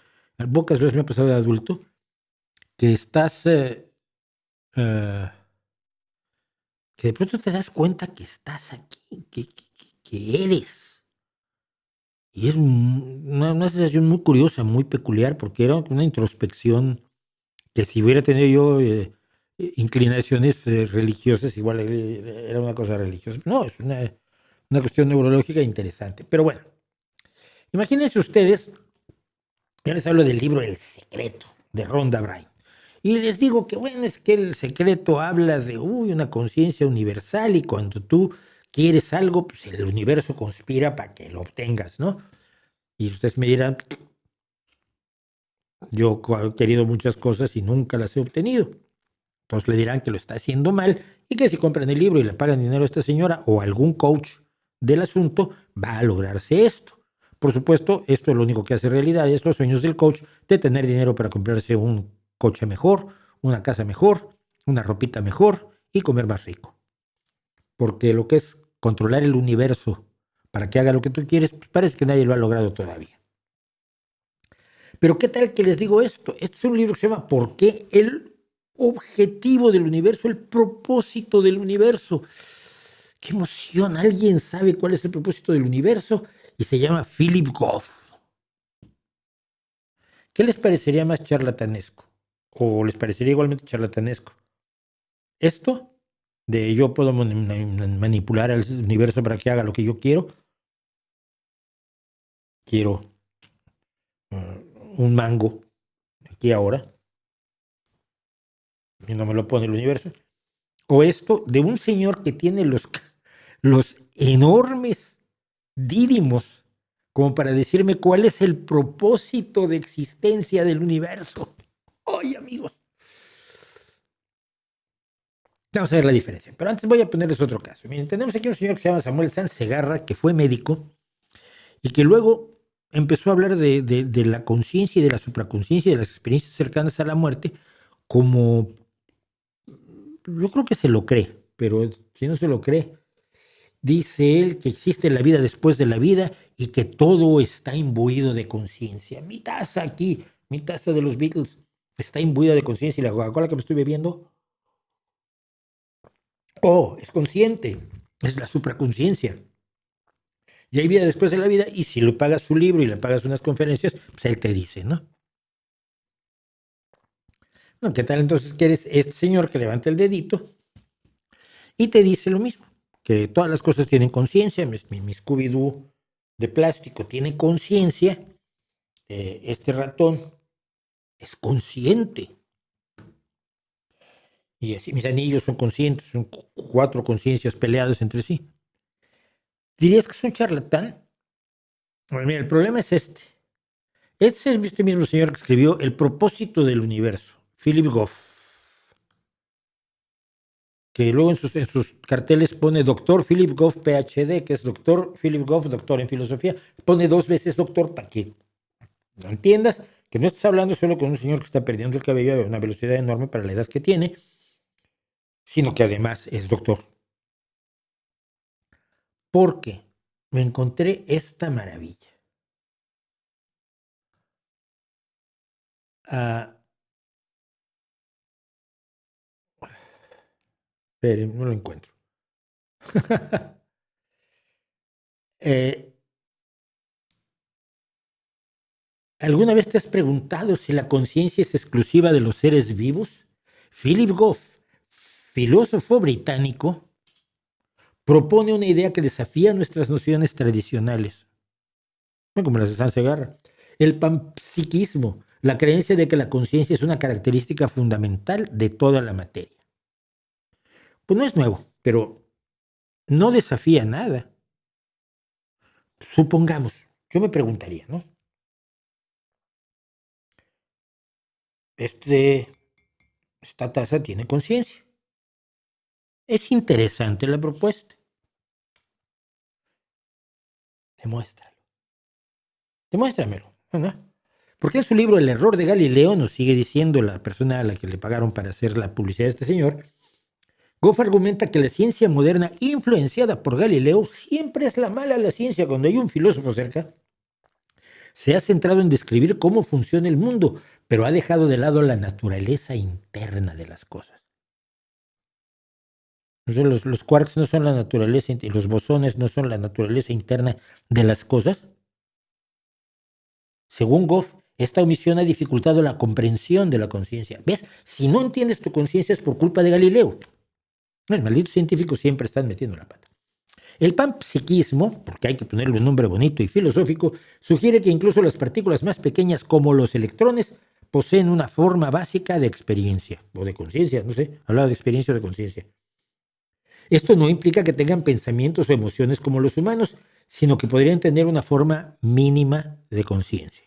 Speaker 1: Pocas veces me ha pasado de adulto, que que de pronto te das cuenta que estás aquí, que eres. Y es una sensación muy curiosa, muy peculiar, porque era una introspección que si hubiera tenido yo inclinaciones religiosas, igual era una cosa religiosa. No, es una cuestión neurológica interesante. Pero bueno, imagínense ustedes, yo les hablo del libro El Secreto, de Rhonda Byrne. Y les digo que, bueno, es que El Secreto habla de una conciencia universal y cuando tú quieres algo, pues el universo conspira para que lo obtengas, ¿no? Y ustedes me dirán, yo he querido muchas cosas y nunca las he obtenido. Entonces le dirán que lo está haciendo mal y que si compran el libro y le pagan dinero a esta señora o algún coach del asunto, va a lograrse esto. Por supuesto, esto es lo único que hace realidad, es los sueños del coach de tener dinero para comprarse un coche mejor, una casa mejor, una ropita mejor y comer más rico. Porque lo que es controlar el universo para que haga lo que tú quieres, pues parece que nadie lo ha logrado todavía. Pero ¿qué tal que les digo esto? Este es un libro que se llama ¿Por qué el objetivo del universo, el propósito del universo? ¡Qué emoción! ¿Alguien sabe cuál es el propósito del universo? Y se llama Philip Goff. ¿Qué les parecería más charlatanesco? ¿O les parecería igualmente charlatanesco? Esto de yo puedo manipular al universo para que haga lo que yo quiero. Quiero un mango aquí ahora y no me lo pone el universo. O esto de un señor que tiene los enormes dídimos como para decirme cuál es el propósito de existencia del universo. ¡Ay, amigos! Vamos a ver la diferencia. Pero antes voy a ponerles otro caso. Miren, tenemos aquí un señor que se llama Samuel Sanz Segarra, que fue médico y que luego empezó a hablar de la conciencia y de la supraconciencia y de las experiencias cercanas a la muerte como, yo creo que se lo cree, pero si no se lo cree, dice él que existe la vida después de la vida y que todo está imbuido de conciencia. Mi taza aquí, mi taza de los Beatles, está imbuida de conciencia y la Coca-Cola que me estoy bebiendo, es consciente, es la supraconciencia. Y hay vida después de la vida y si le pagas su libro y le pagas unas conferencias, pues él te dice, ¿no? Bueno, ¿qué tal entonces que eres este señor que levanta el dedito y te dice lo mismo? Que todas las cosas tienen conciencia, mi Scooby-Doo de plástico tiene conciencia, este ratón es consciente. Y así mis anillos son conscientes, son cuatro conciencias peleadas entre sí. ¿Dirías que es un charlatán? Bueno, mira, el problema es este. Este es este mismo señor que escribió El propósito del universo, Philip Goff, que luego en sus carteles pone doctor Philip Goff PhD, que es doctor Philip Goff, doctor en filosofía. Pone dos veces doctor para que no entiendas que no estás hablando solo con un señor que está perdiendo el cabello a una velocidad enorme para la edad que tiene, sino que además es doctor. Porque me encontré esta maravilla. Esperen, no lo encuentro. eh, ¿Alguna vez te has preguntado si la conciencia es exclusiva de los seres vivos? Philip Goff, filósofo británico, propone una idea que desafía nuestras nociones tradicionales, como las de San Segarra. El panpsiquismo, la creencia de que la conciencia es una característica fundamental de toda la materia. Pues no es nuevo, pero no desafía nada. Supongamos, yo me preguntaría, ¿no? Esta taza tiene conciencia. Es interesante la propuesta. Demuéstralo. Demuéstramelo, ¿no? Porque en su libro El error de Galileo, nos sigue diciendo la persona a la que le pagaron para hacer la publicidad de este señor, Goff argumenta que la ciencia moderna influenciada por Galileo siempre es la mala la ciencia. Cuando hay un filósofo cerca, se ha centrado en describir cómo funciona el mundo, pero ha dejado de lado la naturaleza interna de las cosas. Los quarks no son la naturaleza, y los bosones no son la naturaleza interna de las cosas. Según Goff, esta omisión ha dificultado la comprensión de la conciencia. ¿Ves? Si no entiendes tu conciencia es por culpa de Galileo. Los malditos científicos siempre están metiendo la pata. El panpsiquismo, porque hay que ponerle un nombre bonito y filosófico, sugiere que incluso las partículas más pequeñas, como los electrones, poseen una forma básica de experiencia, o de conciencia, no sé, hablaba de experiencia o de conciencia. Esto no implica que tengan pensamientos o emociones como los humanos, sino que podrían tener una forma mínima de conciencia.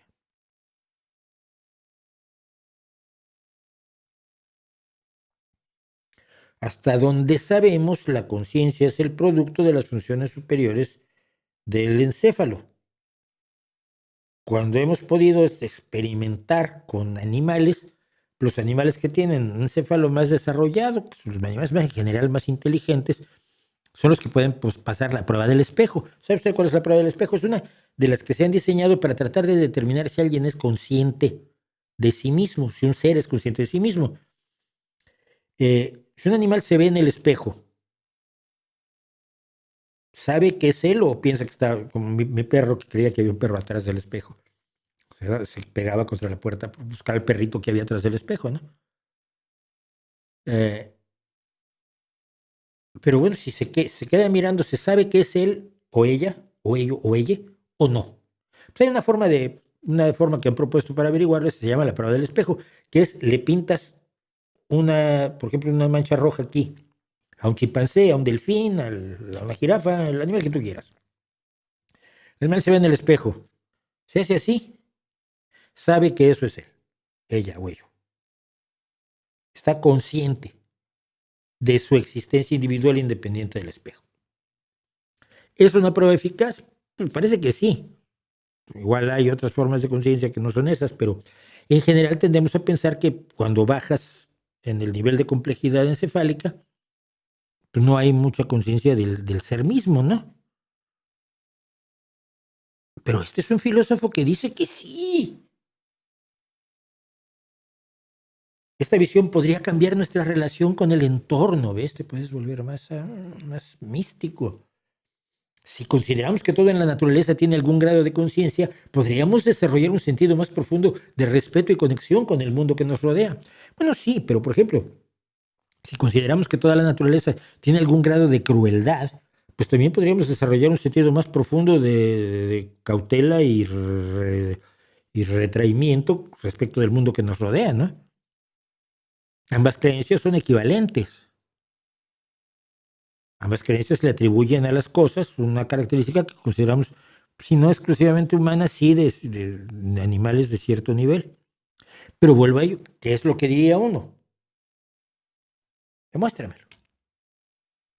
Speaker 1: Hasta donde sabemos, la conciencia es el producto de las funciones superiores del encéfalo. Cuando hemos podido experimentar con animales, los animales que tienen un encéfalo más desarrollado, pues los animales más en general más inteligentes, son los que pueden pasar la prueba del espejo. ¿Sabe usted cuál es la prueba del espejo? Es una de las que se han diseñado para tratar de determinar si alguien es consciente de sí mismo, si un ser es consciente de sí mismo. Si un animal se ve en el espejo, ¿sabe que es él o piensa que está como mi perro, que creía que había un perro atrás del espejo? O sea, se pegaba contra la puerta para buscar al perrito que había atrás del espejo, ¿no? Eh, pero bueno, si se queda mirando, ¿se sabe que es él o ella o ello o ella o no? Pues hay una forma que han propuesto para averiguarlo, se llama la prueba del espejo, que es le pintas por ejemplo, una mancha roja aquí, a un chimpancé, a un delfín, a una jirafa, el animal que tú quieras. El animal se ve en el espejo, se hace así, sabe que eso es él, ella o ello. Está consciente de su existencia individual independiente del espejo. ¿Es una prueba eficaz? Pues parece que sí. Igual hay otras formas de conciencia que no son esas, pero en general tendemos a pensar que cuando bajas en el nivel de complejidad encefálica, pues no hay mucha conciencia del ser mismo, ¿no? Pero este es un filósofo que dice que sí. Esta visión podría cambiar nuestra relación con el entorno, ¿ves? Te puedes volver más místico. Si consideramos que todo en la naturaleza tiene algún grado de conciencia, podríamos desarrollar un sentido más profundo de respeto y conexión con el mundo que nos rodea. Bueno, sí, pero por ejemplo, si consideramos que toda la naturaleza tiene algún grado de crueldad, pues también podríamos desarrollar un sentido más profundo de cautela y retraimiento respecto del mundo que nos rodea, ¿no? Ambas creencias son equivalentes. Ambas creencias le atribuyen a las cosas una característica que consideramos, si no exclusivamente humana, sí de animales de cierto nivel. Pero vuelvo a ello, ¿qué es lo que diría uno? Demuéstramelo.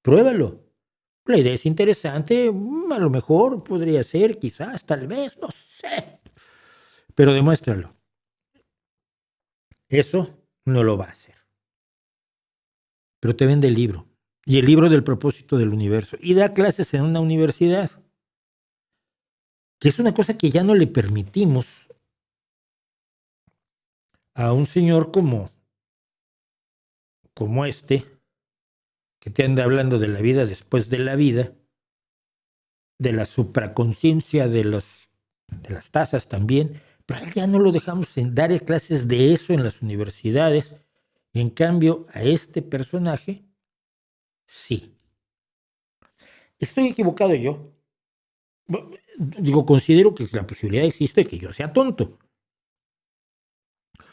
Speaker 1: Pruébalo. La idea es interesante, a lo mejor podría ser, quizás, tal vez, no sé. Pero demuéstralo. Eso no lo va a hacer. Pero te vende el libro. Y el libro del propósito del universo. Y da clases en una universidad. Que es una cosa que ya no le permitimos a un señor como este, que te anda hablando de la vida después de la vida, de la supraconciencia de las tazas también, Pero ya no lo dejamos en dar clases de eso en las universidades. Y en cambio, a este personaje, sí. ¿Estoy equivocado yo? Digo, considero que la posibilidad existe de que yo sea tonto.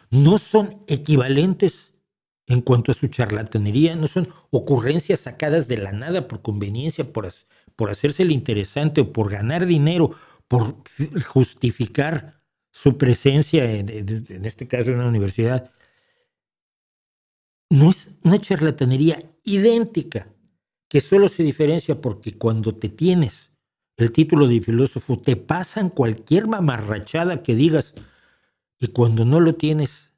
Speaker 1: No son equivalentes en cuanto a su charlatanería, no son ocurrencias sacadas de la nada por conveniencia, por hacerse el interesante o por ganar dinero, por justificar su presencia en este caso en una universidad. No es una charlatanería idéntica, que solo se diferencia porque cuando te tienes el título de filósofo te pasan cualquier mamarrachada que digas, y cuando no lo tienes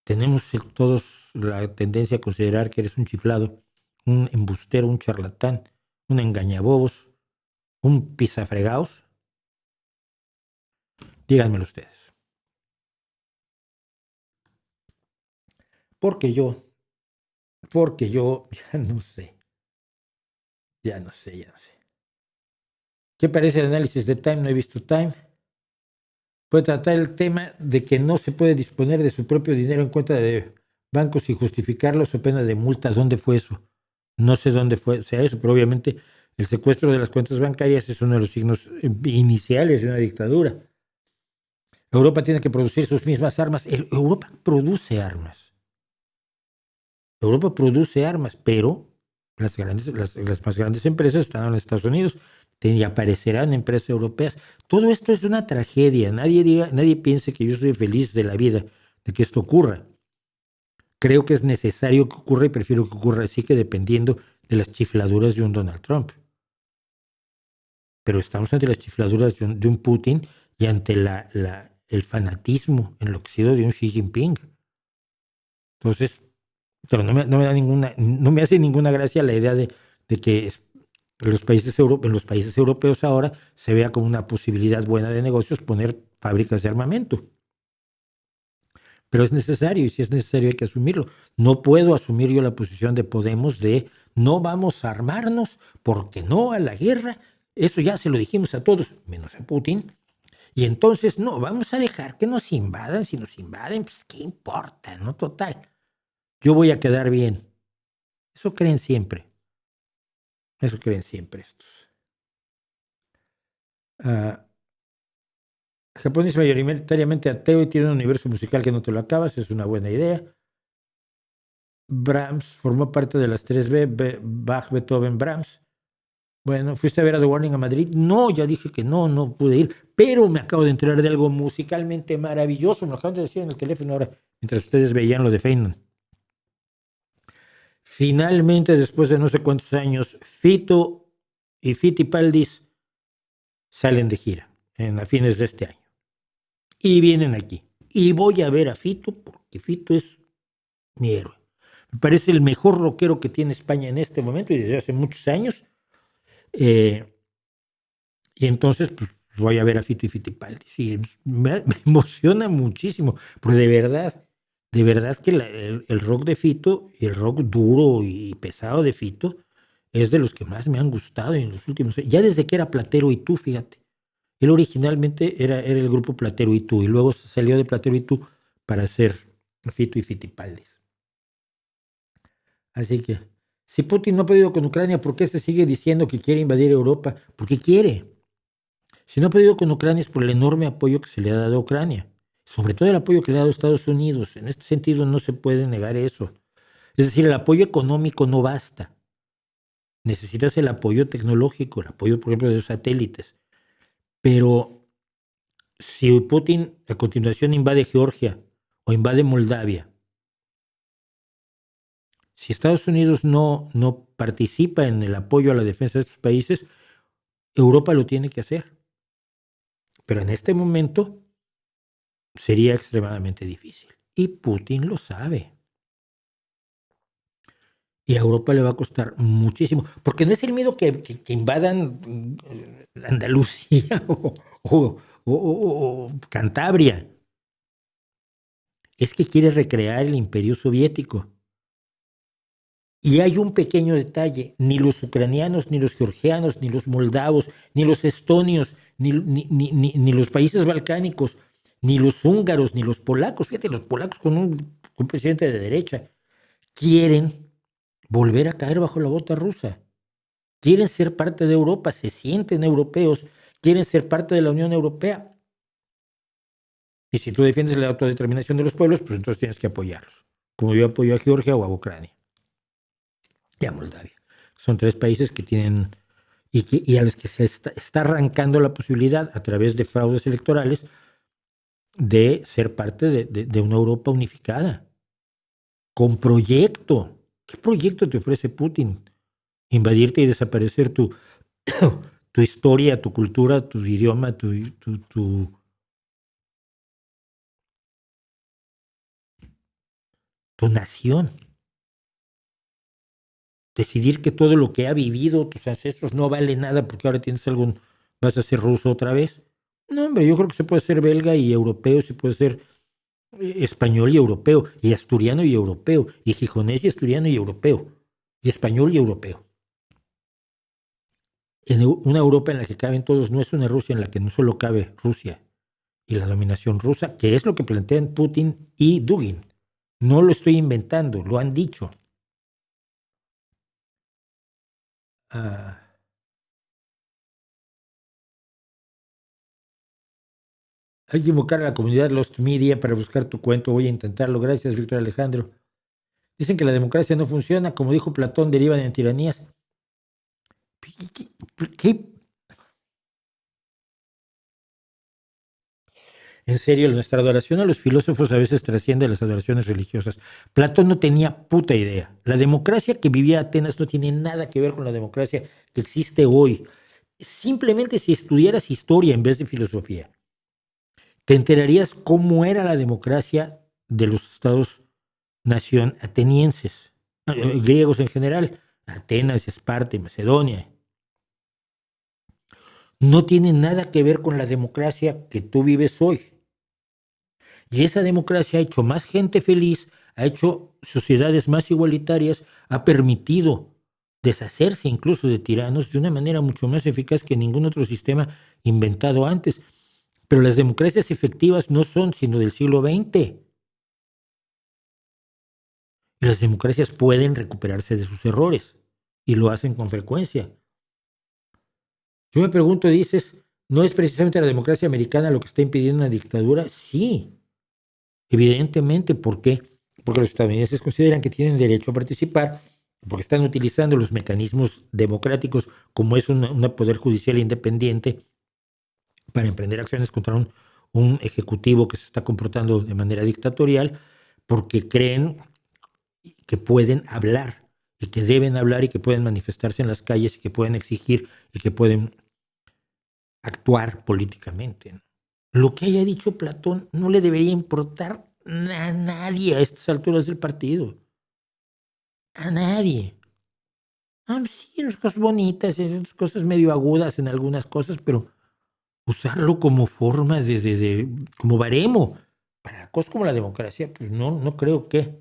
Speaker 1: tenemos todos la tendencia a considerar que eres un chiflado, un embustero, un charlatán, un engañabobos, un pisafregaos. Díganmelo ustedes. Porque yo ya no sé. ¿Qué parece el análisis de Time? No he visto Time. Puede tratar el tema de que no se puede disponer de su propio dinero en cuenta de bancos y justificarlo so pena de multas. ¿Dónde fue eso? No sé dónde sea eso, pero obviamente el secuestro de las cuentas bancarias es uno de los signos iniciales de una dictadura. Europa tiene que producir sus mismas armas. Europa produce armas. Pero las más grandes empresas están en Estados Unidos y aparecerán empresas europeas. Todo esto es una tragedia. Nadie piense que yo estoy feliz de la vida, de que esto ocurra. Creo que es necesario que ocurra y prefiero que ocurra así que dependiendo de las chifladuras de un Donald Trump. Pero estamos ante las chifladuras de un Putin y ante el fanatismo enloquecido de un Xi Jinping. Entonces, pero no me hace ninguna gracia la idea de que en los países europeos ahora se vea como una posibilidad buena de negocios poner fábricas de armamento. Pero es necesario, y si es necesario hay que asumirlo. No puedo asumir yo la posición de Podemos de no vamos a armarnos porque no a la guerra. Eso ya se lo dijimos a todos, menos a Putin. Y entonces no, vamos a dejar que nos invadan. Si nos invaden, pues qué importa, ¿no? Total. Yo voy a quedar bien. Eso creen siempre estos. Japón es mayoritariamente ateo y tiene un universo musical que no te lo acabas, es una buena idea. Brahms formó parte de las 3B, Bach, Beethoven, Brahms. Bueno, ¿fuiste a ver a The Warning a Madrid? No, ya dije que no pude ir, pero me acabo de enterar de algo musicalmente maravilloso, me lo acaban de decir en el teléfono ahora, mientras ustedes veían lo de Feynman. Finalmente, después de no sé cuántos años, Fito y Fitipaldis salen de gira a fines de este año. Y vienen aquí. Y voy a ver a Fito porque Fito es mi héroe. Me parece el mejor rockero que tiene España en este momento y desde hace muchos años. Y entonces pues, voy a ver a Fito y Fitipaldis. Y me emociona muchísimo, porque de verdad que el rock de Fito, el rock duro y pesado de Fito, es de los que más me han gustado en los últimos años. Ya desde que era Platero y Tú, fíjate. Él originalmente era el grupo Platero y Tú, y luego salió de Platero y Tú para hacer Fito y Fitipaldis. Así que, si Putin no ha podido con Ucrania, ¿por qué se sigue diciendo que quiere invadir Europa? Porque quiere. Si no ha podido con Ucrania es por el enorme apoyo que se le ha dado a Ucrania. Sobre todo el apoyo que le ha dado a Estados Unidos. En este sentido no se puede negar eso. Es decir, el apoyo económico no basta. Necesitas el apoyo tecnológico, el apoyo, por ejemplo, de los satélites. Pero si Putin a continuación invade Georgia o invade Moldavia, si Estados Unidos no participa en el apoyo a la defensa de estos países, Europa lo tiene que hacer. Pero en este momento sería extremadamente difícil. Y Putin lo sabe. Y a Europa le va a costar muchísimo. Porque no es el miedo que invadan Andalucía o Cantabria. Es que quiere recrear el imperio soviético. Y hay un pequeño detalle. Ni los ucranianos, ni los georgianos, ni los moldavos, ni los estonios, ni los países balcánicos ni los húngaros, ni los polacos, fíjate, los polacos con un presidente de derecha, quieren volver a caer bajo la bota rusa. Quieren ser parte de Europa, se sienten europeos, quieren ser parte de la Unión Europea. Y si tú defiendes la autodeterminación de los pueblos, pues entonces tienes que apoyarlos, como yo apoyo a Georgia o a Ucrania y a Moldavia. Son 3 países que tienen y a los que se está arrancando la posibilidad a través de fraudes electorales de ser parte de una Europa unificada, con proyecto. ¿Qué proyecto te ofrece Putin? Invadirte y desaparecer tu historia, tu cultura, tu idioma, tu nación. Decidir que todo lo que ha vivido tus ancestros no vale nada porque ahora tienes algo, vas a ser ruso otra vez. No, hombre, yo creo que se puede ser belga y europeo, se puede ser español y europeo, y asturiano y europeo, y gijonés y asturiano y europeo, y español y europeo. En una Europa en la que caben todos, no es una Rusia en la que no solo cabe Rusia y la dominación rusa, que es lo que plantean Putin y Dugin. No lo estoy inventando, lo han dicho. Hay que invocar a la comunidad Lost Media para buscar tu cuento. Voy a intentarlo. Gracias, Víctor Alejandro. Dicen que la democracia no funciona. Como dijo Platón, derivan en tiranías. ¿Qué? En serio, nuestra adoración a los filósofos a veces trasciende las adoraciones religiosas. Platón no tenía puta idea. La democracia que vivía Atenas no tiene nada que ver con la democracia que existe hoy. Simplemente si estudiaras historia en vez de filosofía, te enterarías cómo era la democracia de los estados-nación atenienses, griegos en general, Atenas, Esparta y Macedonia. No tiene nada que ver con la democracia que tú vives hoy. Y esa democracia ha hecho más gente feliz, ha hecho sociedades más igualitarias, ha permitido deshacerse incluso de tiranos de una manera mucho más eficaz que ningún otro sistema inventado antes. Pero las democracias efectivas no son sino del siglo XX. Y las democracias pueden recuperarse de sus errores y lo hacen con frecuencia. Yo me pregunto, dices, ¿no es precisamente la democracia americana lo que está impidiendo una dictadura? Sí, evidentemente. ¿Por qué? Porque los estadounidenses consideran que tienen derecho a participar, porque están utilizando los mecanismos democráticos como es un poder judicial independiente para emprender acciones contra un ejecutivo que se está comportando de manera dictatorial, porque creen que pueden hablar y que deben hablar y que pueden manifestarse en las calles y que pueden exigir y que pueden actuar políticamente. Lo que haya dicho Platón no le debería importar a nadie a estas alturas del partido. A nadie. Sí, unas cosas bonitas, unas cosas medio agudas en algunas cosas, pero usarlo como forma como baremo para cosas como la democracia, pues no creo que.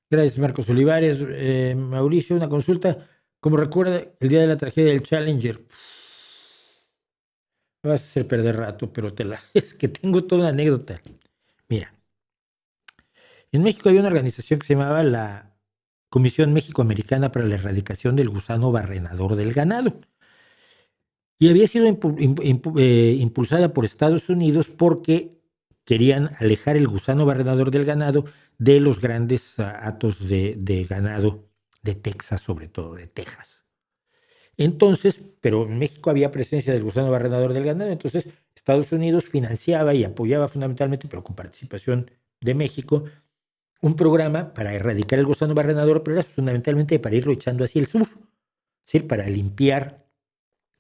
Speaker 1: Gracias, Marcos Olivares. Mauricio, una consulta. Como recuerda el día de la tragedia del Challenger, me vas a hacer perder rato, pero es que tengo toda una anécdota. Mira, en México había una organización que se llamaba la Comisión México-Americana para la Erradicación del Gusano Barrenador del Ganado. Y había sido impulsada por Estados Unidos porque querían alejar el gusano barrenador del ganado de los grandes hatos de ganado de Texas, sobre todo de Texas. Entonces, pero en México había presencia del gusano barrenador del ganado, entonces Estados Unidos financiaba y apoyaba fundamentalmente, pero con participación de México, un programa para erradicar el gusano barrenador, pero era fundamentalmente para irlo echando hacia el sur, es decir, para limpiar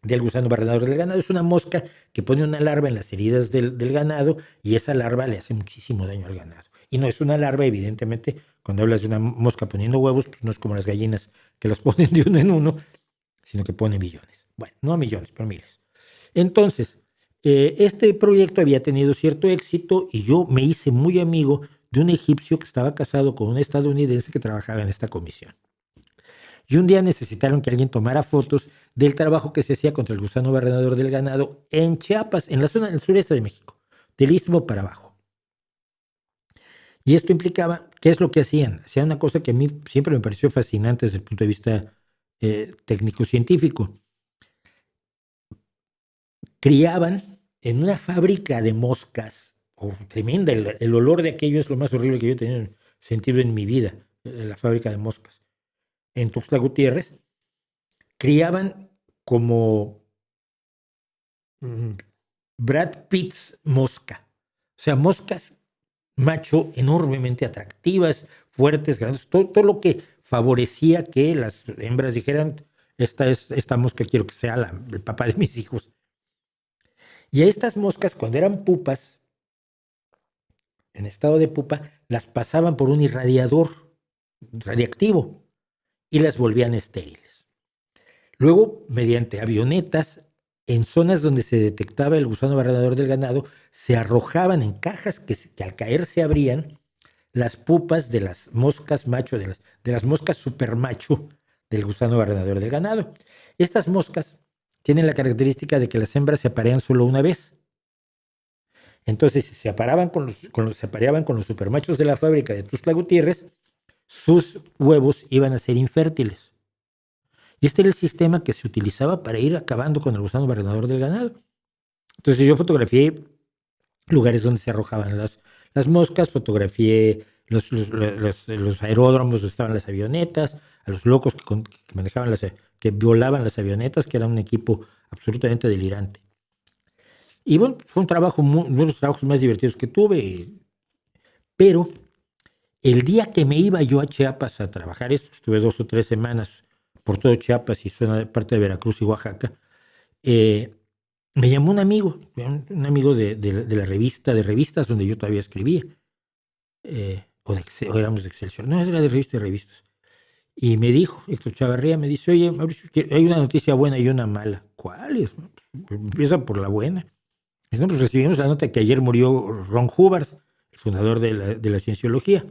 Speaker 1: del gusano barrenador del ganado. Es una mosca que pone una larva en las heridas del ganado y esa larva le hace muchísimo daño al ganado. Y no es una larva, evidentemente, cuando hablas de una mosca poniendo huevos, pues no es como las gallinas que los ponen de uno en uno, sino que pone millones. Bueno, no millones, pero miles. Entonces, este proyecto había tenido cierto éxito y yo me hice muy amigo de un egipcio que estaba casado con un estadounidense que trabajaba en esta comisión. Y un día necesitaron que alguien tomara fotos del trabajo que se hacía contra el gusano barrenador del ganado en Chiapas, en la zona del sureste de México, del Istmo para abajo. Y esto implicaba, ¿qué es lo que hacían? Hacían una cosa que a mí siempre me pareció fascinante desde el punto de vista técnico-científico. Criaban en una fábrica de moscas, tremenda, el olor de aquello es lo más horrible que yo he tenido sentido en mi vida, la fábrica de moscas. En Tuxtla Gutiérrez, criaban como Brad Pitt's mosca, o sea, moscas macho enormemente atractivas, fuertes, grandes, todo lo que favorecía que las hembras dijeran, esta mosca quiero que sea el papá de mis hijos. Y a estas moscas, cuando eran pupas, en estado de pupa, las pasaban por un irradiador radiactivo y las volvían estériles. Luego, mediante avionetas, en zonas donde se detectaba el gusano barrenador del ganado, se arrojaban en cajas que al caer se abrían las pupas de las moscas macho, de las moscas supermacho del gusano barrenador del ganado. Estas moscas tienen la característica de que las hembras se aparean solo una vez. Entonces, si se apareaban con los supermachos de la fábrica de Tuxtla Gutiérrez, sus huevos iban a ser infértiles. Y este era el sistema que se utilizaba para ir acabando con el gusano barrenador del ganado. Entonces yo fotografié lugares donde se arrojaban las moscas, fotografié los aeródromos donde estaban las avionetas, a los locos que manejaban que violaban las avionetas, que era un equipo absolutamente delirante. Y bueno, fue uno de los trabajos más divertidos que tuve. Pero el día que me iba yo a Chiapas a trabajar esto, estuve 2 o 3 semanas por todo Chiapas y parte de Veracruz y Oaxaca, me llamó un amigo de la revista, de revistas donde yo todavía escribía, o éramos de Excelsior, no, era de revistas. Y me dijo, Héctor Chavarría, me dice, oye, Mauricio, hay una noticia buena y una mala. ¿Cuál es? Empieza por la buena. No, pues recibimos la nota que ayer murió Ron Hubbard, el fundador de la cienciología.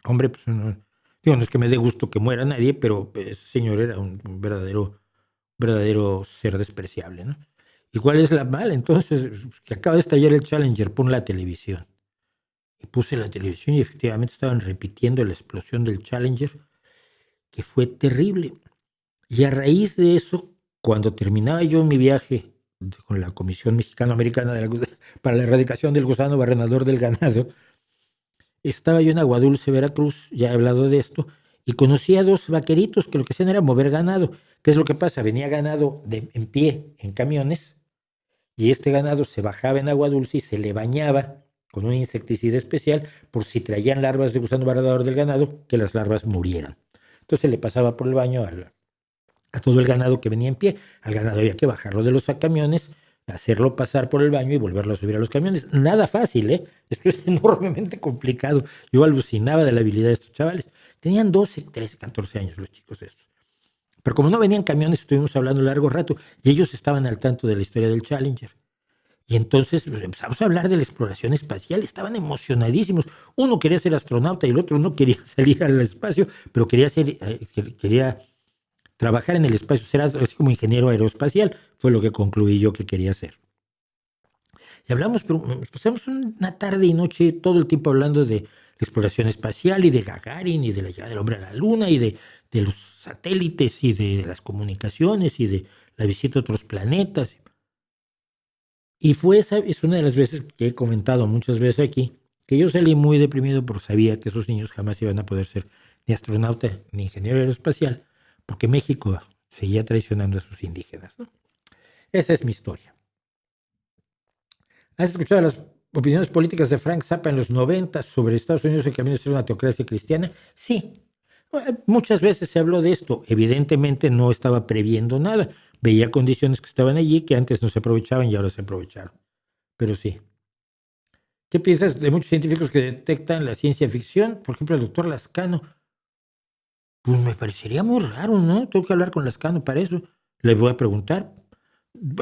Speaker 1: Hombre, pues no es que me dé gusto que muera nadie, pero ese señor era un verdadero ser despreciable, ¿no? ¿Y cuál es la mala? Entonces, que acaba de estallar el Challenger, pon la televisión. Y puse la televisión y efectivamente estaban repitiendo la explosión del Challenger, que fue terrible. Y a raíz de eso, cuando terminaba yo mi viaje con la Comisión Mexicano-Americana para la Erradicación del Gusano Barrenador del Ganado, estaba yo en Aguadulce, Veracruz, ya he hablado de esto, y conocí a 2 vaqueritos que lo que hacían era mover ganado. ¿Qué es lo que pasa? Venía ganado en pie en camiones, y este ganado se bajaba en Aguadulce y se le bañaba con un insecticida especial por si traían larvas de gusano barrenador del ganado, que las larvas murieran. Entonces le pasaba por el baño a todo el ganado que venía en pie. Al ganado había que bajarlo de los camiones, hacerlo pasar por el baño y volverlo a subir a los camiones. Nada fácil, ¿eh? Esto es enormemente complicado. Yo alucinaba de la habilidad de estos chavales. Tenían 12, 13, 14 años los chicos estos. Pero como no venían camiones, estuvimos hablando largo rato y ellos estaban al tanto de la historia del Challenger. Y entonces empezamos a hablar de la exploración espacial. Estaban emocionadísimos. Uno quería ser astronauta y el otro no quería salir al espacio, pero quería trabajar en el espacio, ser así como ingeniero aeroespacial. Fue lo que concluí yo que quería hacer. Y hablamos, pero pasamos una tarde y noche todo el tiempo hablando de la exploración espacial y de Gagarin y de la llegada del hombre a la luna y de los satélites y de las comunicaciones y de la visita a otros planetas. Y es una de las veces que he comentado muchas veces aquí, que yo salí muy deprimido porque sabía que esos niños jamás iban a poder ser ni astronauta ni ingeniero aeroespacial, porque México seguía traicionando a sus indígenas, ¿no? Esa es mi historia. ¿Has escuchado las opiniones políticas de Frank Zappa en los 90 sobre Estados Unidos en camino a ser una teocracia cristiana? Sí. Muchas veces se habló de esto. Evidentemente no estaba previendo nada. Veía condiciones que estaban allí que antes no se aprovechaban y ahora se aprovecharon. Pero sí. ¿Qué piensas de muchos científicos que detectan la ciencia ficción? Por ejemplo, el doctor Lascano. Pues me parecería muy raro, ¿no? Tengo que hablar con Lascano para eso. Le voy a preguntar.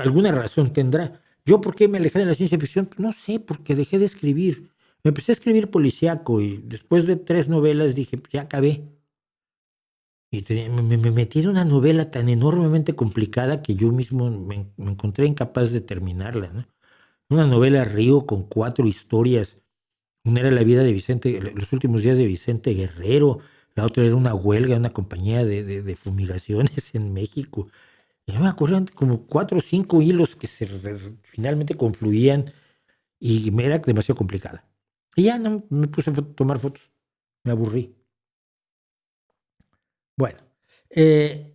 Speaker 1: Alguna razón tendrá. ¿Yo por qué me alejé de la ciencia ficción? No sé, porque dejé de escribir. Me empecé a escribir policíaco y después de 3 novelas dije, pues ya acabé. Y me metí en una novela tan enormemente complicada que yo mismo me encontré incapaz de terminarla, ¿no? Una novela río con 4 historias. Una era la vida de Vicente, los últimos días de Vicente Guerrero. La otra era una huelga, una compañía de fumigaciones en México. Y no me acuerdo, eran como 4 o 5 hilos que finalmente confluían y me era demasiado complicada. Y ya no me puse a tomar fotos. Me aburrí. Bueno, es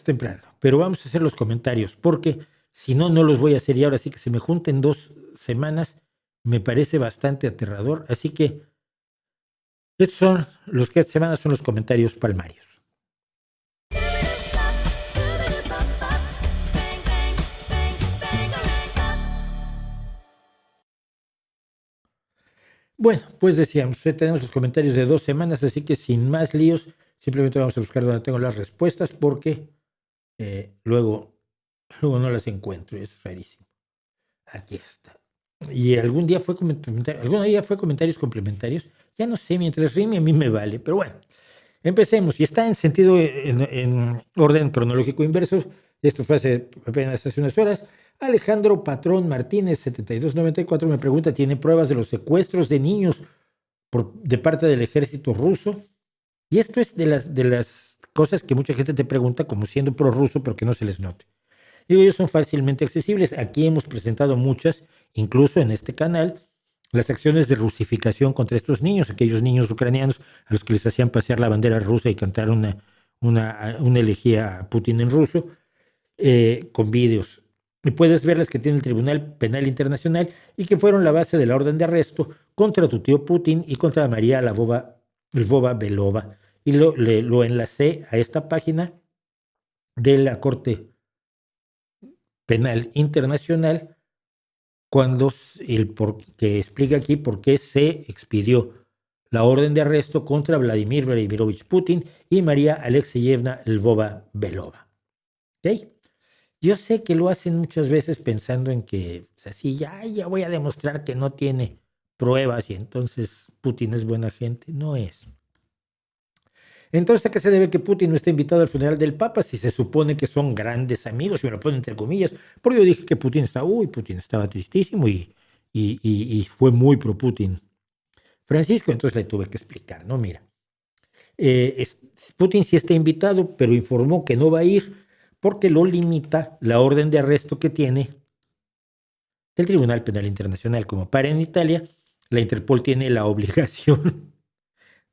Speaker 1: temprano, pero vamos a hacer los comentarios, porque si no, no los voy a hacer y ahora sí que se me junten 2 semanas, me parece bastante aterrador. Así que estos son los que esta semana son los comentarios palmarios. Bueno, pues decíamos, tenemos los comentarios de 2 semanas, así que sin más líos, simplemente vamos a buscar donde tengo las respuestas, porque luego no las encuentro, es rarísimo. Aquí está. Y algún día fue comentarios complementarios. Ya no sé, mientras rime a mí me vale, pero bueno, empecemos. Y está en sentido, en orden cronológico inverso. Esto fue apenas hace unas horas. Alejandro Patrón Martínez, 7294, me pregunta, ¿tiene pruebas de los secuestros de niños de parte del ejército ruso? Y esto es de las cosas que mucha gente te pregunta como siendo prorruso, pero que no se les note. Digo, ellos son fácilmente accesibles. Aquí hemos presentado muchas, incluso en este canal, las acciones de rusificación contra estos niños, aquellos niños ucranianos a los que les hacían pasear la bandera rusa y cantar una elegía a Putin en ruso, con vídeos. Y puedes ver las que tiene el Tribunal Penal Internacional y que fueron la base de la orden de arresto contra tu tío Putin y contra María Lvova Belova. Y lo enlacé a esta página de la Corte Penal Internacional que explica aquí por qué se expidió la orden de arresto contra Vladimir Vladimirovich Putin y María Alexeyevna Lvova Belova. ¿Okay? Yo sé que lo hacen muchas veces pensando en que así ya voy a demostrar que no tiene pruebas y entonces Putin es buena gente. No es. Entonces, ¿a qué se debe que Putin no esté invitado al funeral del Papa si se supone que son grandes amigos? Y me lo ponen entre comillas. Porque yo dije que Putin estaba tristísimo y fue muy pro Putin. Francisco, entonces le tuve que explicar, ¿no? Mira, Putin sí está invitado, pero informó que no va a ir porque lo limita la orden de arresto que tiene el Tribunal Penal Internacional. Como para en Italia, la Interpol tiene la obligación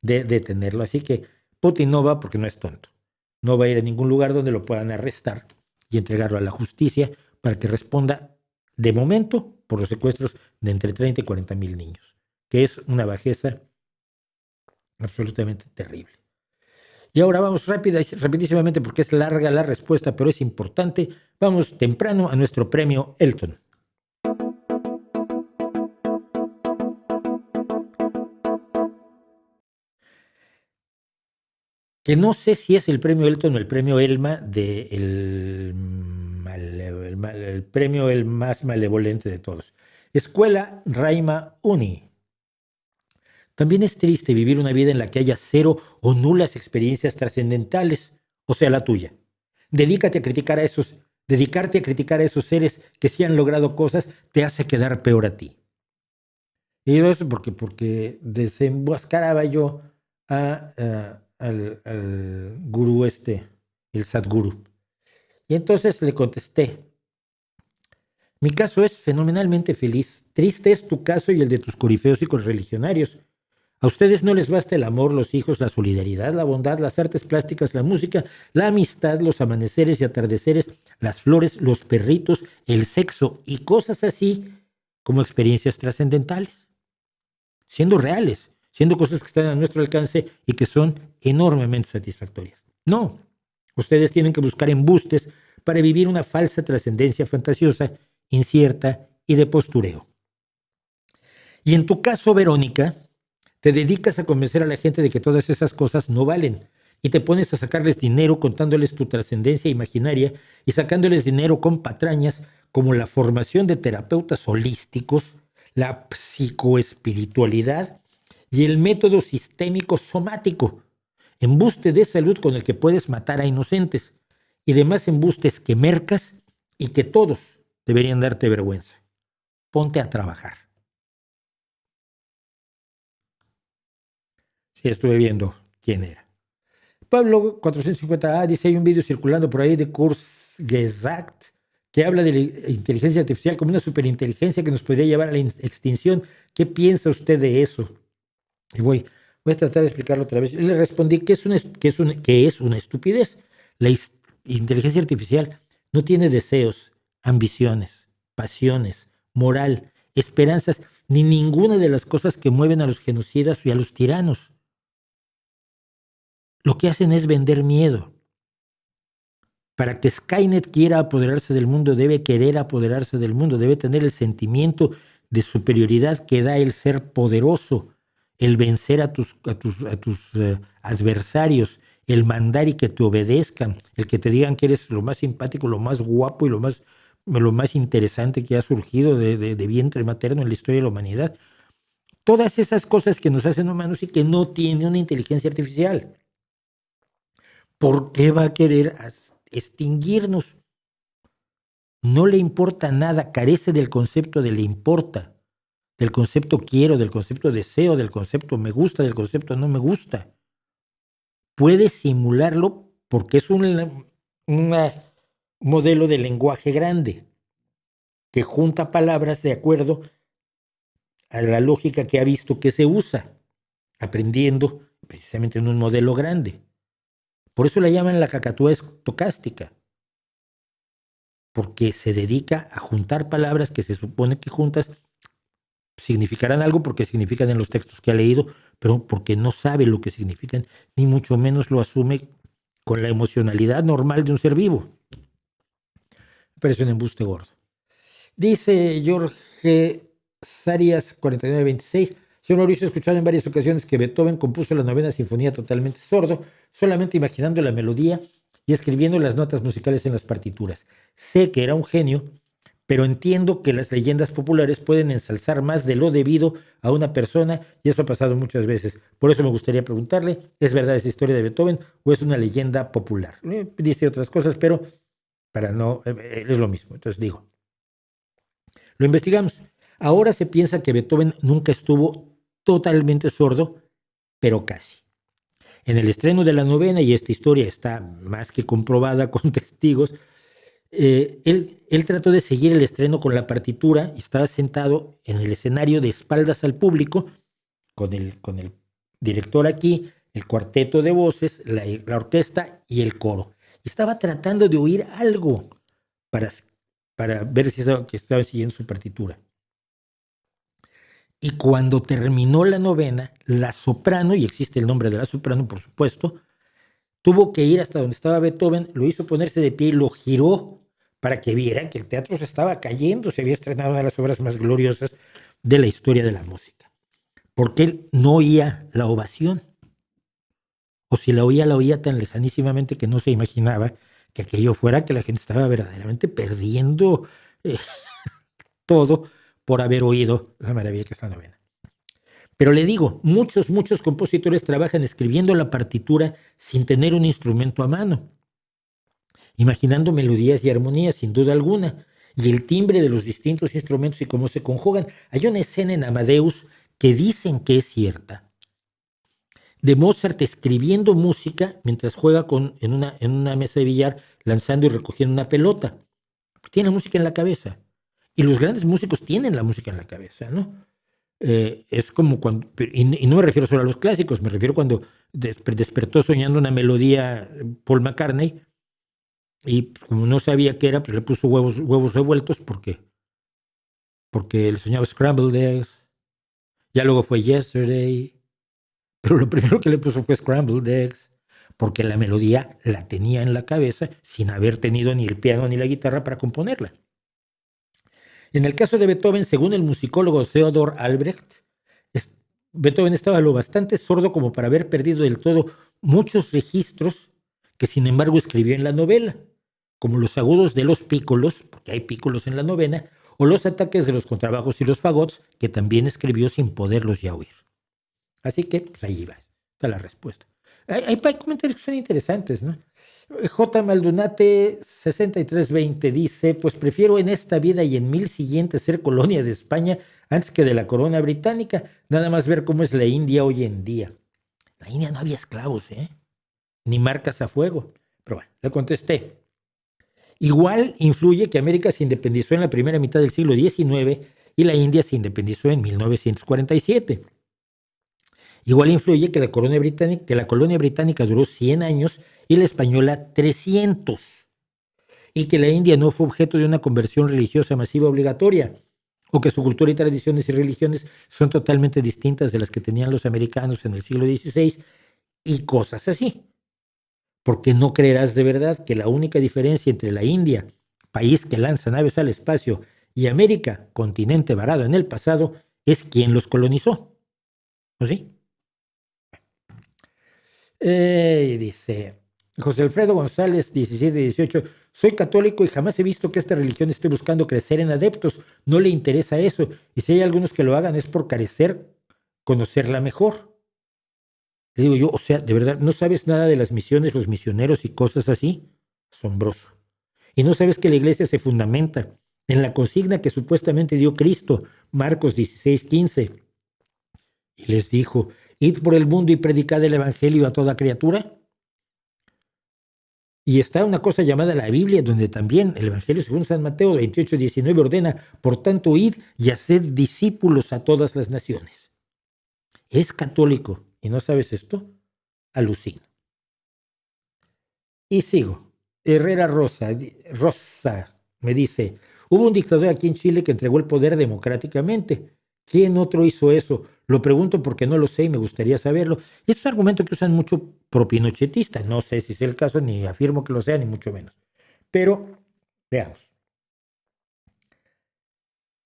Speaker 1: de detenerlo. Así que Putin no va porque no es tonto. No va a ir a ningún lugar donde lo puedan arrestar y entregarlo a la justicia para que responda de momento por los secuestros de entre 30 y 40 mil niños, que es una bajeza absolutamente terrible. Y ahora vamos rapidísimamente porque es larga la respuesta, pero es importante. Vamos temprano a nuestro premio Elton. Que no sé si es el premio Elton o el premio Elma el premio el más malevolente de todos. Escuela Raima Uni. También es triste vivir una vida en la que haya 0 o nulas experiencias trascendentales, o sea, la tuya. Dedicarte a criticar a esos seres que sí han logrado cosas te hace quedar peor a ti. Y digo eso porque desenmascaraba yo al gurú el Sadhguru. Y entonces le contesté, mi caso es fenomenalmente feliz. Triste es tu caso y el de tus corifeos y correligionarios. A ustedes no les basta el amor, los hijos, la solidaridad, la bondad, las artes plásticas, la música, la amistad, los amaneceres y atardeceres, las flores, los perritos, el sexo y cosas así como experiencias trascendentales. Siendo reales, siendo cosas que están a nuestro alcance y que son enormemente satisfactorias. No, ustedes tienen que buscar embustes para vivir una falsa trascendencia fantasiosa, incierta y de postureo. Y en tu caso, Verónica, te dedicas a convencer a la gente de que todas esas cosas no valen y te pones a sacarles dinero contándoles tu trascendencia imaginaria y sacándoles dinero con patrañas como la formación de terapeutas holísticos, la psicoespiritualidad y el método sistémico somático, embuste de salud con el que puedes matar a inocentes, y demás embustes que mercas y que todos deberían darte vergüenza. Ponte a trabajar. Sí, estuve viendo quién era. Pablo 450A dice, hay un vídeo circulando por ahí de Kurzgesagt que habla de la inteligencia artificial como una superinteligencia que nos podría llevar a la extinción. ¿Qué piensa usted de eso? Y voy a tratar de explicarlo otra vez. Le respondí que es una estupidez. La inteligencia artificial no tiene deseos, ambiciones, pasiones, moral, esperanzas, ni ninguna de las cosas que mueven a los genocidas y a los tiranos. Lo que hacen es vender miedo. Para que Skynet quiera apoderarse del mundo, debe querer apoderarse del mundo, debe tener el sentimiento de superioridad que da el ser poderoso, el vencer a tus adversarios, el mandar y que te obedezcan, el que te digan que eres lo más simpático, lo más guapo y lo más interesante que ha surgido de vientre materno en la historia de la humanidad. Todas esas cosas que nos hacen humanos y que no tienen una inteligencia artificial. ¿Por qué va a querer extinguirnos? No le importa nada, carece del concepto de le importa, del concepto quiero, del concepto deseo, del concepto me gusta, del concepto no me gusta. Puede simularlo porque es un modelo de lenguaje grande que junta palabras de acuerdo a la lógica que ha visto que se usa, aprendiendo precisamente en un modelo grande. Por eso la llaman la cacatúa estocástica, porque se dedica a juntar palabras que se supone que juntas significarán algo porque significan en los textos que ha leído, pero porque no sabe lo que significan, ni mucho menos lo asume con la emocionalidad normal de un ser vivo. Me parece un embuste gordo. Dice Jorge Sarias 4926, señor Mauricio, he escuchado en varias ocasiones que Beethoven compuso la novena sinfonía totalmente sordo, solamente imaginando la melodía y escribiendo las notas musicales en las partituras. Sé que era un genio, pero entiendo que las leyendas populares pueden ensalzar más de lo debido a una persona y eso ha pasado muchas veces. Por eso me gustaría preguntarle, ¿es verdad esa historia de Beethoven o es una leyenda popular? Dice otras cosas, pero para no, es lo mismo. Entonces digo, lo investigamos. Ahora se piensa que Beethoven nunca estuvo totalmente sordo, pero casi. En el estreno de la novena, y esta historia está más que comprobada con testigos, él trató de seguir el estreno con la partitura y estaba sentado en el escenario de espaldas al público, con el director aquí, el cuarteto de voces, la orquesta y el coro. Y estaba tratando de oír algo para ver si estaba siguiendo su partitura. Y cuando terminó la novena, la soprano, y existe el nombre de la soprano, por supuesto, tuvo que ir hasta donde estaba Beethoven, lo hizo ponerse de pie y lo giró para que viera que el teatro se estaba cayendo, se había estrenado una de las obras más gloriosas de la historia de la música. Porque él no oía la ovación. O si la oía tan lejanísimamente que no se imaginaba que aquello fuera que la gente estaba verdaderamente perdiendo todo por haber oído la maravilla que es la novena. Pero le digo, muchos compositores trabajan escribiendo la partitura sin tener un instrumento a mano, imaginando melodías y armonías sin duda alguna, y el timbre de los distintos instrumentos y cómo se conjugan. Hay una escena en Amadeus que dicen que es cierta, de Mozart escribiendo música mientras juega en una mesa de billar, lanzando y recogiendo una pelota. Tiene música en la cabeza. Y los grandes músicos tienen la música en la cabeza, ¿no? Es como cuando, y no me refiero solo a los clásicos, me refiero cuando despertó soñando una melodía Paul McCartney y como no sabía qué era, pues le puso huevos revueltos porque él soñaba Scrambled Eggs, ya luego fue Yesterday, pero lo primero que le puso fue Scrambled Eggs porque la melodía la tenía en la cabeza sin haber tenido ni el piano ni la guitarra para componerla. En el caso de Beethoven, según el musicólogo Theodor Albrecht, Beethoven estaba lo bastante sordo como para haber perdido del todo muchos registros que sin embargo escribió en la novela, como los agudos de los pícolos, porque hay pícolos en la novena, o los ataques de los contrabajos y los fagots, que también escribió sin poderlos ya oír. Así que, pues ahí va. Está la respuesta. Hay comentarios que son interesantes, ¿no? J. Maldonate 6320 dice, pues prefiero en esta vida y en 1000 siguientes ser colonia de España antes que de la corona británica. Nada más ver cómo es la India hoy en día. La India no había esclavos, ni marcas a fuego. Pero bueno, le contesté. Igual influye que América se independizó en la primera mitad del siglo XIX y la India se independizó en 1947. Igual influye que la colonia británica duró 100 años y la española 300. Y que la India no fue objeto de una conversión religiosa masiva obligatoria. O que su cultura y tradiciones y religiones son totalmente distintas de las que tenían los americanos en el siglo XVI y cosas así. Porque no creerás de verdad que la única diferencia entre la India, país que lanza naves al espacio, y América, continente varado en el pasado, es quien los colonizó. ¿O sí? Dice José Alfredo González, 17-18, soy católico y jamás he visto que esta religión esté buscando crecer en adeptos. No le interesa eso. Y si hay algunos que lo hagan es por conocerla mejor. Le digo yo, o sea, ¿de verdad no sabes nada de las misiones, los misioneros y cosas así? Asombroso. Y no sabes que la iglesia se fundamenta en la consigna que supuestamente dio Cristo, Marcos 16:15. Y les dijo, id por el mundo y predicad el evangelio a toda criatura. Y está una cosa llamada la Biblia, donde también el evangelio según San Mateo 28:19 ordena, por tanto, id y haced discípulos a todas las naciones. ¿Eres católico y no sabes esto? Alucino. Y sigo. Herrera Rosa me dice, hubo un dictador aquí en Chile que entregó el poder democráticamente. ¿Quién otro hizo eso? Lo pregunto porque no lo sé y me gustaría saberlo. Y es un argumento que usan mucho pro-pinochetistas. No sé si es el caso, ni afirmo que lo sea, ni mucho menos. Pero, veamos.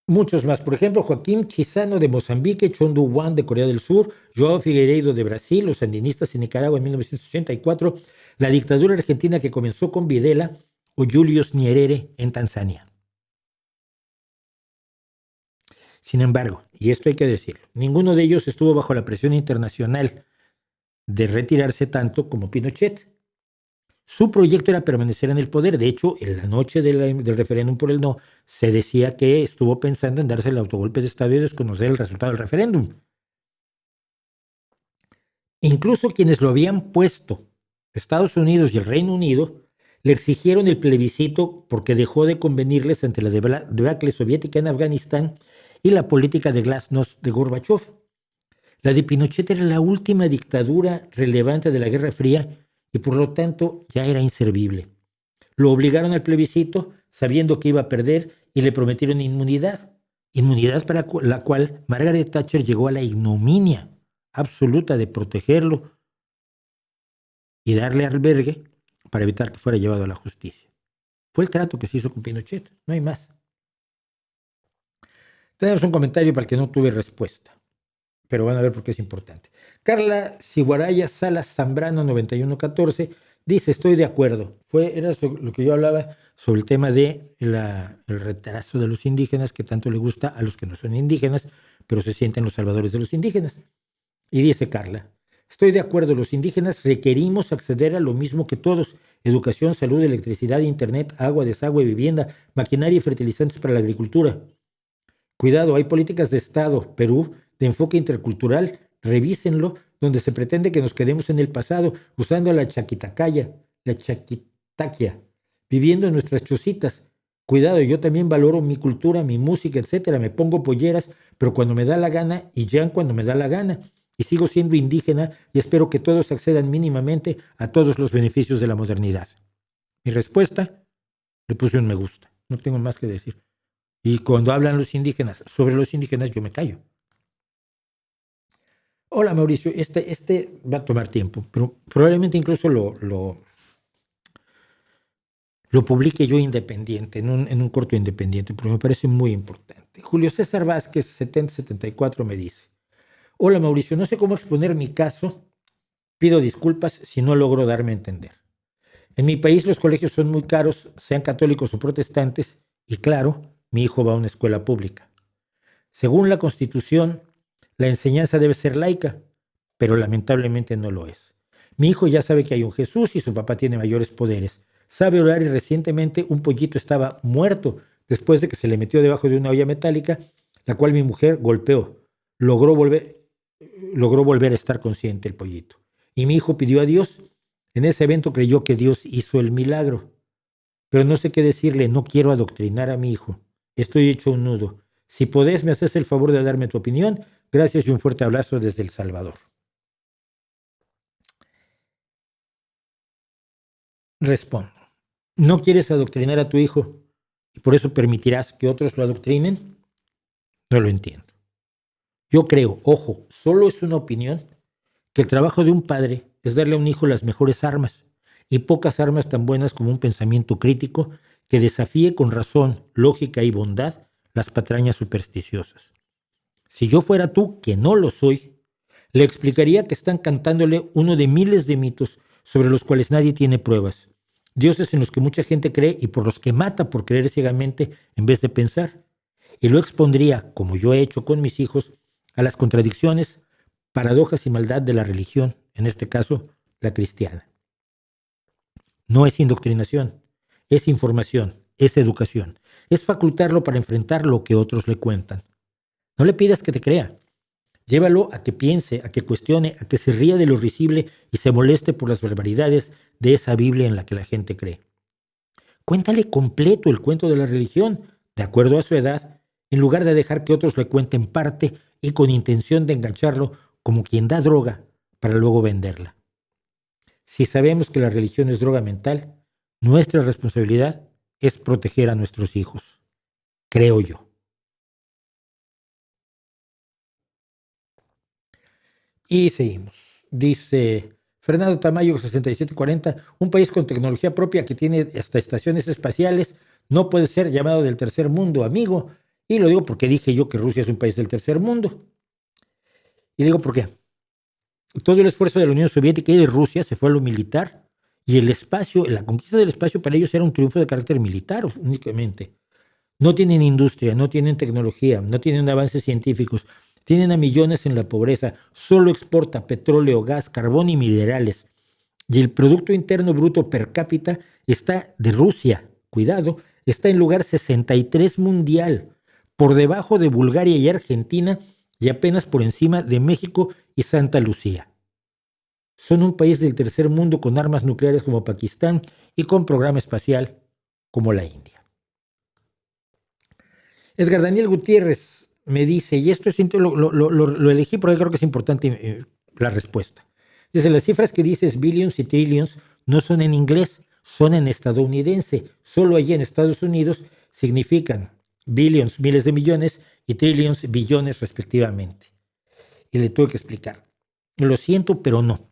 Speaker 1: Muchos más. Por ejemplo, Joaquín Chissano de Mozambique, Chondu Wan de Corea del Sur, Joao Figueiredo de Brasil, los sandinistas en Nicaragua en 1984, la dictadura argentina que comenzó con Videla o Julius Nyerere en Tanzania. Sin embargo, y esto hay que decirlo, ninguno de ellos estuvo bajo la presión internacional de retirarse tanto como Pinochet. Su proyecto era permanecer en el poder. De hecho, en la noche del referéndum por el no, se decía que estuvo pensando en darse el autogolpe de Estado y desconocer el resultado del referéndum. Incluso quienes lo habían puesto, Estados Unidos y el Reino Unido, le exigieron el plebiscito porque dejó de convenirles ante la debacle soviética en Afganistán y la política de glasnost de Gorbachev. La de Pinochet era la última dictadura relevante de la Guerra Fría y por lo tanto ya era inservible. Lo obligaron al plebiscito sabiendo que iba a perder y le prometieron inmunidad para la cual Margaret Thatcher llegó a la ignominia absoluta de protegerlo y darle albergue para evitar que fuera llevado a la justicia. Fue el trato que se hizo con Pinochet, no hay más. Tenemos un comentario para el que no tuve respuesta, pero van a ver por qué es importante. Carla Siguaraya Salas Zambrano 9114 dice, estoy de acuerdo. Era lo que yo hablaba sobre el tema de el retraso de los indígenas que tanto le gusta a los que no son indígenas, pero se sienten los salvadores de los indígenas. Y dice Carla, estoy de acuerdo, los indígenas requerimos acceder a lo mismo que todos, educación, salud, electricidad, internet, agua, desagüe, vivienda, maquinaria y fertilizantes para la agricultura. Cuidado, hay políticas de Estado, Perú, de enfoque intercultural, revísenlo, donde se pretende que nos quedemos en el pasado, usando la chaquitaquia, viviendo en nuestras chocitas. Cuidado, yo también valoro mi cultura, mi música, etcétera, me pongo polleras, pero cuando me da la gana y ya cuando me da la gana. Y sigo siendo indígena y espero que todos accedan mínimamente a todos los beneficios de la modernidad. Mi respuesta, le puse un me gusta, no tengo más que decir. Y cuando hablan los indígenas sobre los indígenas, yo me callo. Hola Mauricio, este va a tomar tiempo, pero probablemente incluso lo publique yo independiente, en un corto independiente, porque me parece muy importante. Julio César Vázquez, 7074, me dice, hola Mauricio, no sé cómo exponer mi caso, pido disculpas si no logro darme a entender. En mi país los colegios son muy caros, sean católicos o protestantes, y claro, mi hijo va a una escuela pública. Según la Constitución, la enseñanza debe ser laica, pero lamentablemente no lo es. Mi hijo ya sabe que hay un Jesús y su papá tiene mayores poderes. Sabe orar y recientemente un pollito estaba muerto después de que se le metió debajo de una olla metálica, la cual mi mujer golpeó. Logró volver a estar consciente el pollito. Y mi hijo pidió a Dios. En ese evento creyó que Dios hizo el milagro. Pero no sé qué decirle, no quiero adoctrinar a mi hijo. Estoy hecho un nudo. Si podés, me haces el favor de darme tu opinión. Gracias y un fuerte abrazo desde El Salvador. Respondo. ¿No quieres adoctrinar a tu hijo y por eso permitirás que otros lo adoctrinen? No lo entiendo. Yo creo, ojo, solo es una opinión, que el trabajo de un padre es darle a un hijo las mejores armas, y pocas armas tan buenas como un pensamiento crítico que desafíe con razón, lógica y bondad las patrañas supersticiosas. Si yo fuera tú, que no lo soy, le explicaría que están cantándole uno de miles de mitos sobre los cuales nadie tiene pruebas, dioses en los que mucha gente cree y por los que mata por creer ciegamente en vez de pensar. Y lo expondría, como yo he hecho con mis hijos, a las contradicciones, paradojas y maldad de la religión, en este caso, la cristiana. No es indoctrinación, es información, es educación, es facultarlo para enfrentar lo que otros le cuentan. No le pidas que te crea. Llévalo a que piense, a que cuestione, a que se ría de lo risible y se moleste por las barbaridades de esa Biblia en la que la gente cree. Cuéntale completo el cuento de la religión, de acuerdo a su edad, en lugar de dejar que otros le cuenten parte y con intención de engancharlo como quien da droga para luego venderla. Si sabemos que la religión es droga mental, nuestra responsabilidad es proteger a nuestros hijos, creo yo. Y seguimos. Dice Fernando Tamayo, 6740, un país con tecnología propia que tiene hasta estaciones espaciales no puede ser llamado del tercer mundo, amigo. Y lo digo porque dije yo que Rusia es un país del tercer mundo. Y digo por qué. Todo el esfuerzo de la Unión Soviética y de Rusia se fue a lo militar, y el espacio, la conquista del espacio para ellos era un triunfo de carácter militar únicamente. No tienen industria, no tienen tecnología, no tienen avances científicos, tienen a millones en la pobreza, solo exporta petróleo, gas, carbón y minerales. Y el Producto Interno Bruto per cápita está de Rusia, cuidado, está en lugar 63 mundial, por debajo de Bulgaria y Argentina y apenas por encima de México y Santa Lucía. Son un país del tercer mundo con armas nucleares como Pakistán y con programa espacial como la India. Edgar Daniel Gutiérrez me dice, y esto es, lo elegí porque creo que es importante la respuesta. Dice, las cifras que dices billions y trillions no son en inglés, son en estadounidense. Solo allí en Estados Unidos significan billions, miles de millones, y trillions, billones respectivamente. Y le tuve que explicar. Lo siento, pero no.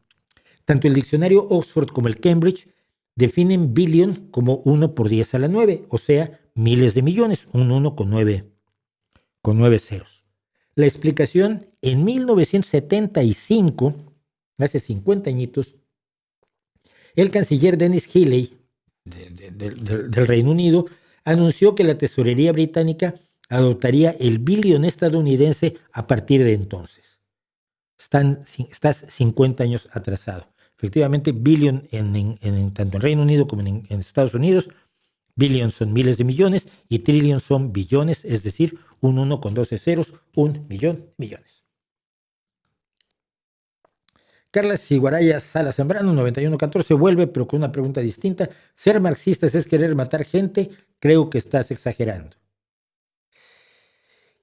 Speaker 1: Tanto el diccionario Oxford como el Cambridge definen billion como 1 por 10 a la 9, o sea, miles de millones, un 1 con 9 ceros. La explicación, en 1975, hace 50 añitos, el canciller Dennis Healey del Reino Unido anunció que la tesorería británica adoptaría el billion estadounidense a partir de entonces. Estás 50 años atrasado. Efectivamente, billion tanto en Reino Unido como en Estados Unidos, billion son miles de millones y trillion son billones, es decir, un 1 con 12 ceros, 1 millón de millones. Carla Siguaraya Sala Zambrano, 9114, vuelve, pero con una pregunta distinta. ¿Ser marxistas es querer matar gente? Creo que estás exagerando.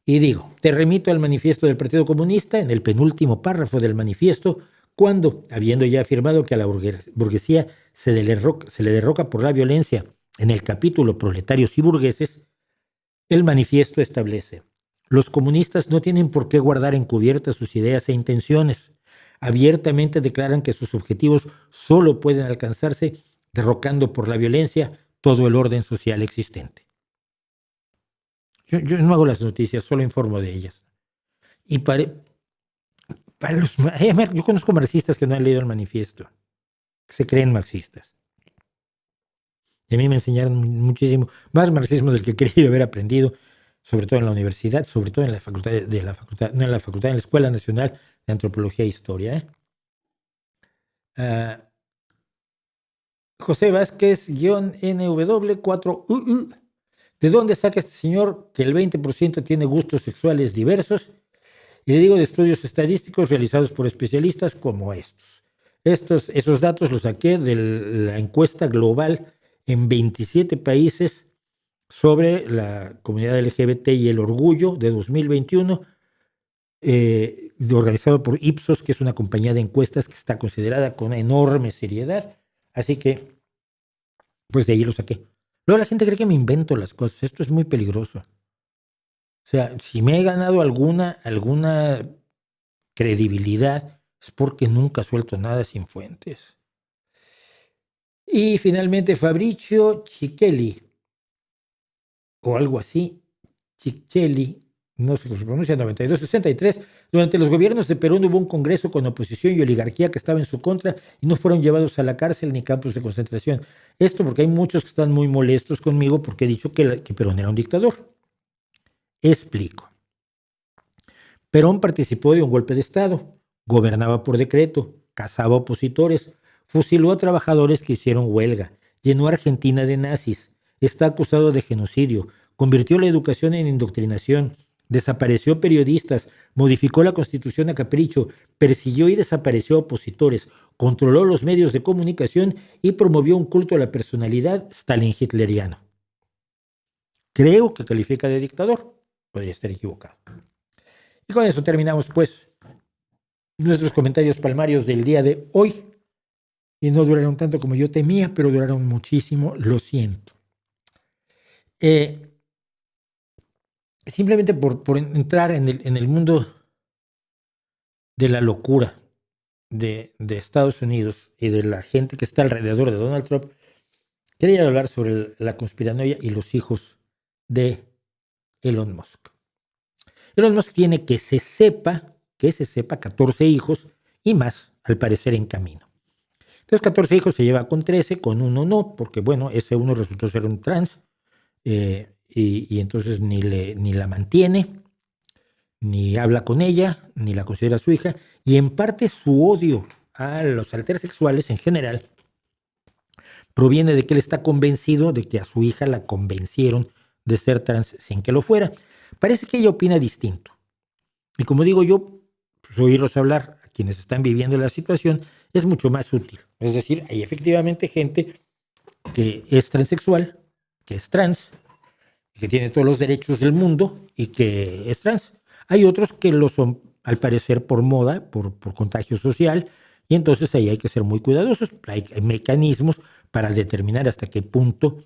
Speaker 1: Y digo, te remito al manifiesto del Partido Comunista, en el penúltimo párrafo del manifiesto, cuando, habiendo ya afirmado que a la burguesía se le derroca por la violencia en el capítulo Proletarios y Burgueses, el manifiesto establece: los comunistas no tienen por qué guardar encubiertas sus ideas e intenciones. Abiertamente declaran que sus objetivos solo pueden alcanzarse derrocando por la violencia todo el orden social existente. Yo no hago las noticias, solo informo de ellas. Y yo conozco marxistas que no han leído el manifiesto, que se creen marxistas. Y a mí me enseñaron muchísimo, más marxismo del que quería haber aprendido, sobre todo en la universidad, sobre todo en la facultad, en la Escuela Nacional de antropología e historia. José Vázquez, NW4UU. ¿De dónde saca este señor que el 20% tiene gustos sexuales diversos? Y le digo de estudios estadísticos realizados por especialistas como estos. Esos datos los saqué de la encuesta global en 27 países sobre la comunidad LGBT y el orgullo de 2021, organizado por Ipsos, que es una compañía de encuestas que está considerada con enorme seriedad. Así que, pues de ahí lo saqué. Luego la gente cree que me invento las cosas. Esto es muy peligroso. O sea, si me he ganado alguna credibilidad, es porque nunca suelto nada sin fuentes. Y finalmente Fabricio Cichelli, o algo así, Cichelli, no sé cómo se pronuncia, 92-63. Durante los gobiernos de Perón hubo un congreso con oposición y oligarquía que estaba en su contra y no fueron llevados a la cárcel ni campos de concentración. Esto porque hay muchos que están muy molestos conmigo porque he dicho que Perón era un dictador. Explico. Perón participó de un golpe de Estado, gobernaba por decreto, cazaba opositores, fusiló a trabajadores que hicieron huelga, llenó a Argentina de nazis, está acusado de genocidio, convirtió la educación en indoctrinación, desapareció periodistas, modificó la Constitución a capricho, persiguió y desapareció opositores, controló los medios de comunicación y promovió un culto a la personalidad stalin-hitleriano. Creo que califica de dictador, podría estar equivocado. Y con eso terminamos, pues, nuestros comentarios palmarios del día de hoy. Y no duraron tanto como yo temía, pero duraron muchísimo, lo siento. Simplemente por entrar en el mundo de la locura de Estados Unidos y de la gente que está alrededor de Donald Trump, quería hablar sobre la conspiranoia y los hijos de Elon Musk. Elon Musk tiene que se sepa 14 hijos y más, al parecer, en camino. Entonces, 14 hijos se lleva con 13, con uno no, porque bueno, ese uno resultó ser un trans, y entonces ni la mantiene, ni habla con ella, ni la considera su hija, y en parte su odio a los altersexuales en general proviene de que él está convencido de que a su hija la convencieron de ser trans sin que lo fuera. Parece que ella opina distinto. Y como digo yo, pues oírlos hablar a quienes están viviendo la situación es mucho más útil. Es decir, hay efectivamente gente que es transexual, que es trans, que tiene todos los derechos del mundo y que es trans. Hay otros que lo son, al parecer, por moda, por contagio social, y entonces ahí hay que ser muy cuidadosos. Hay mecanismos para determinar hasta qué punto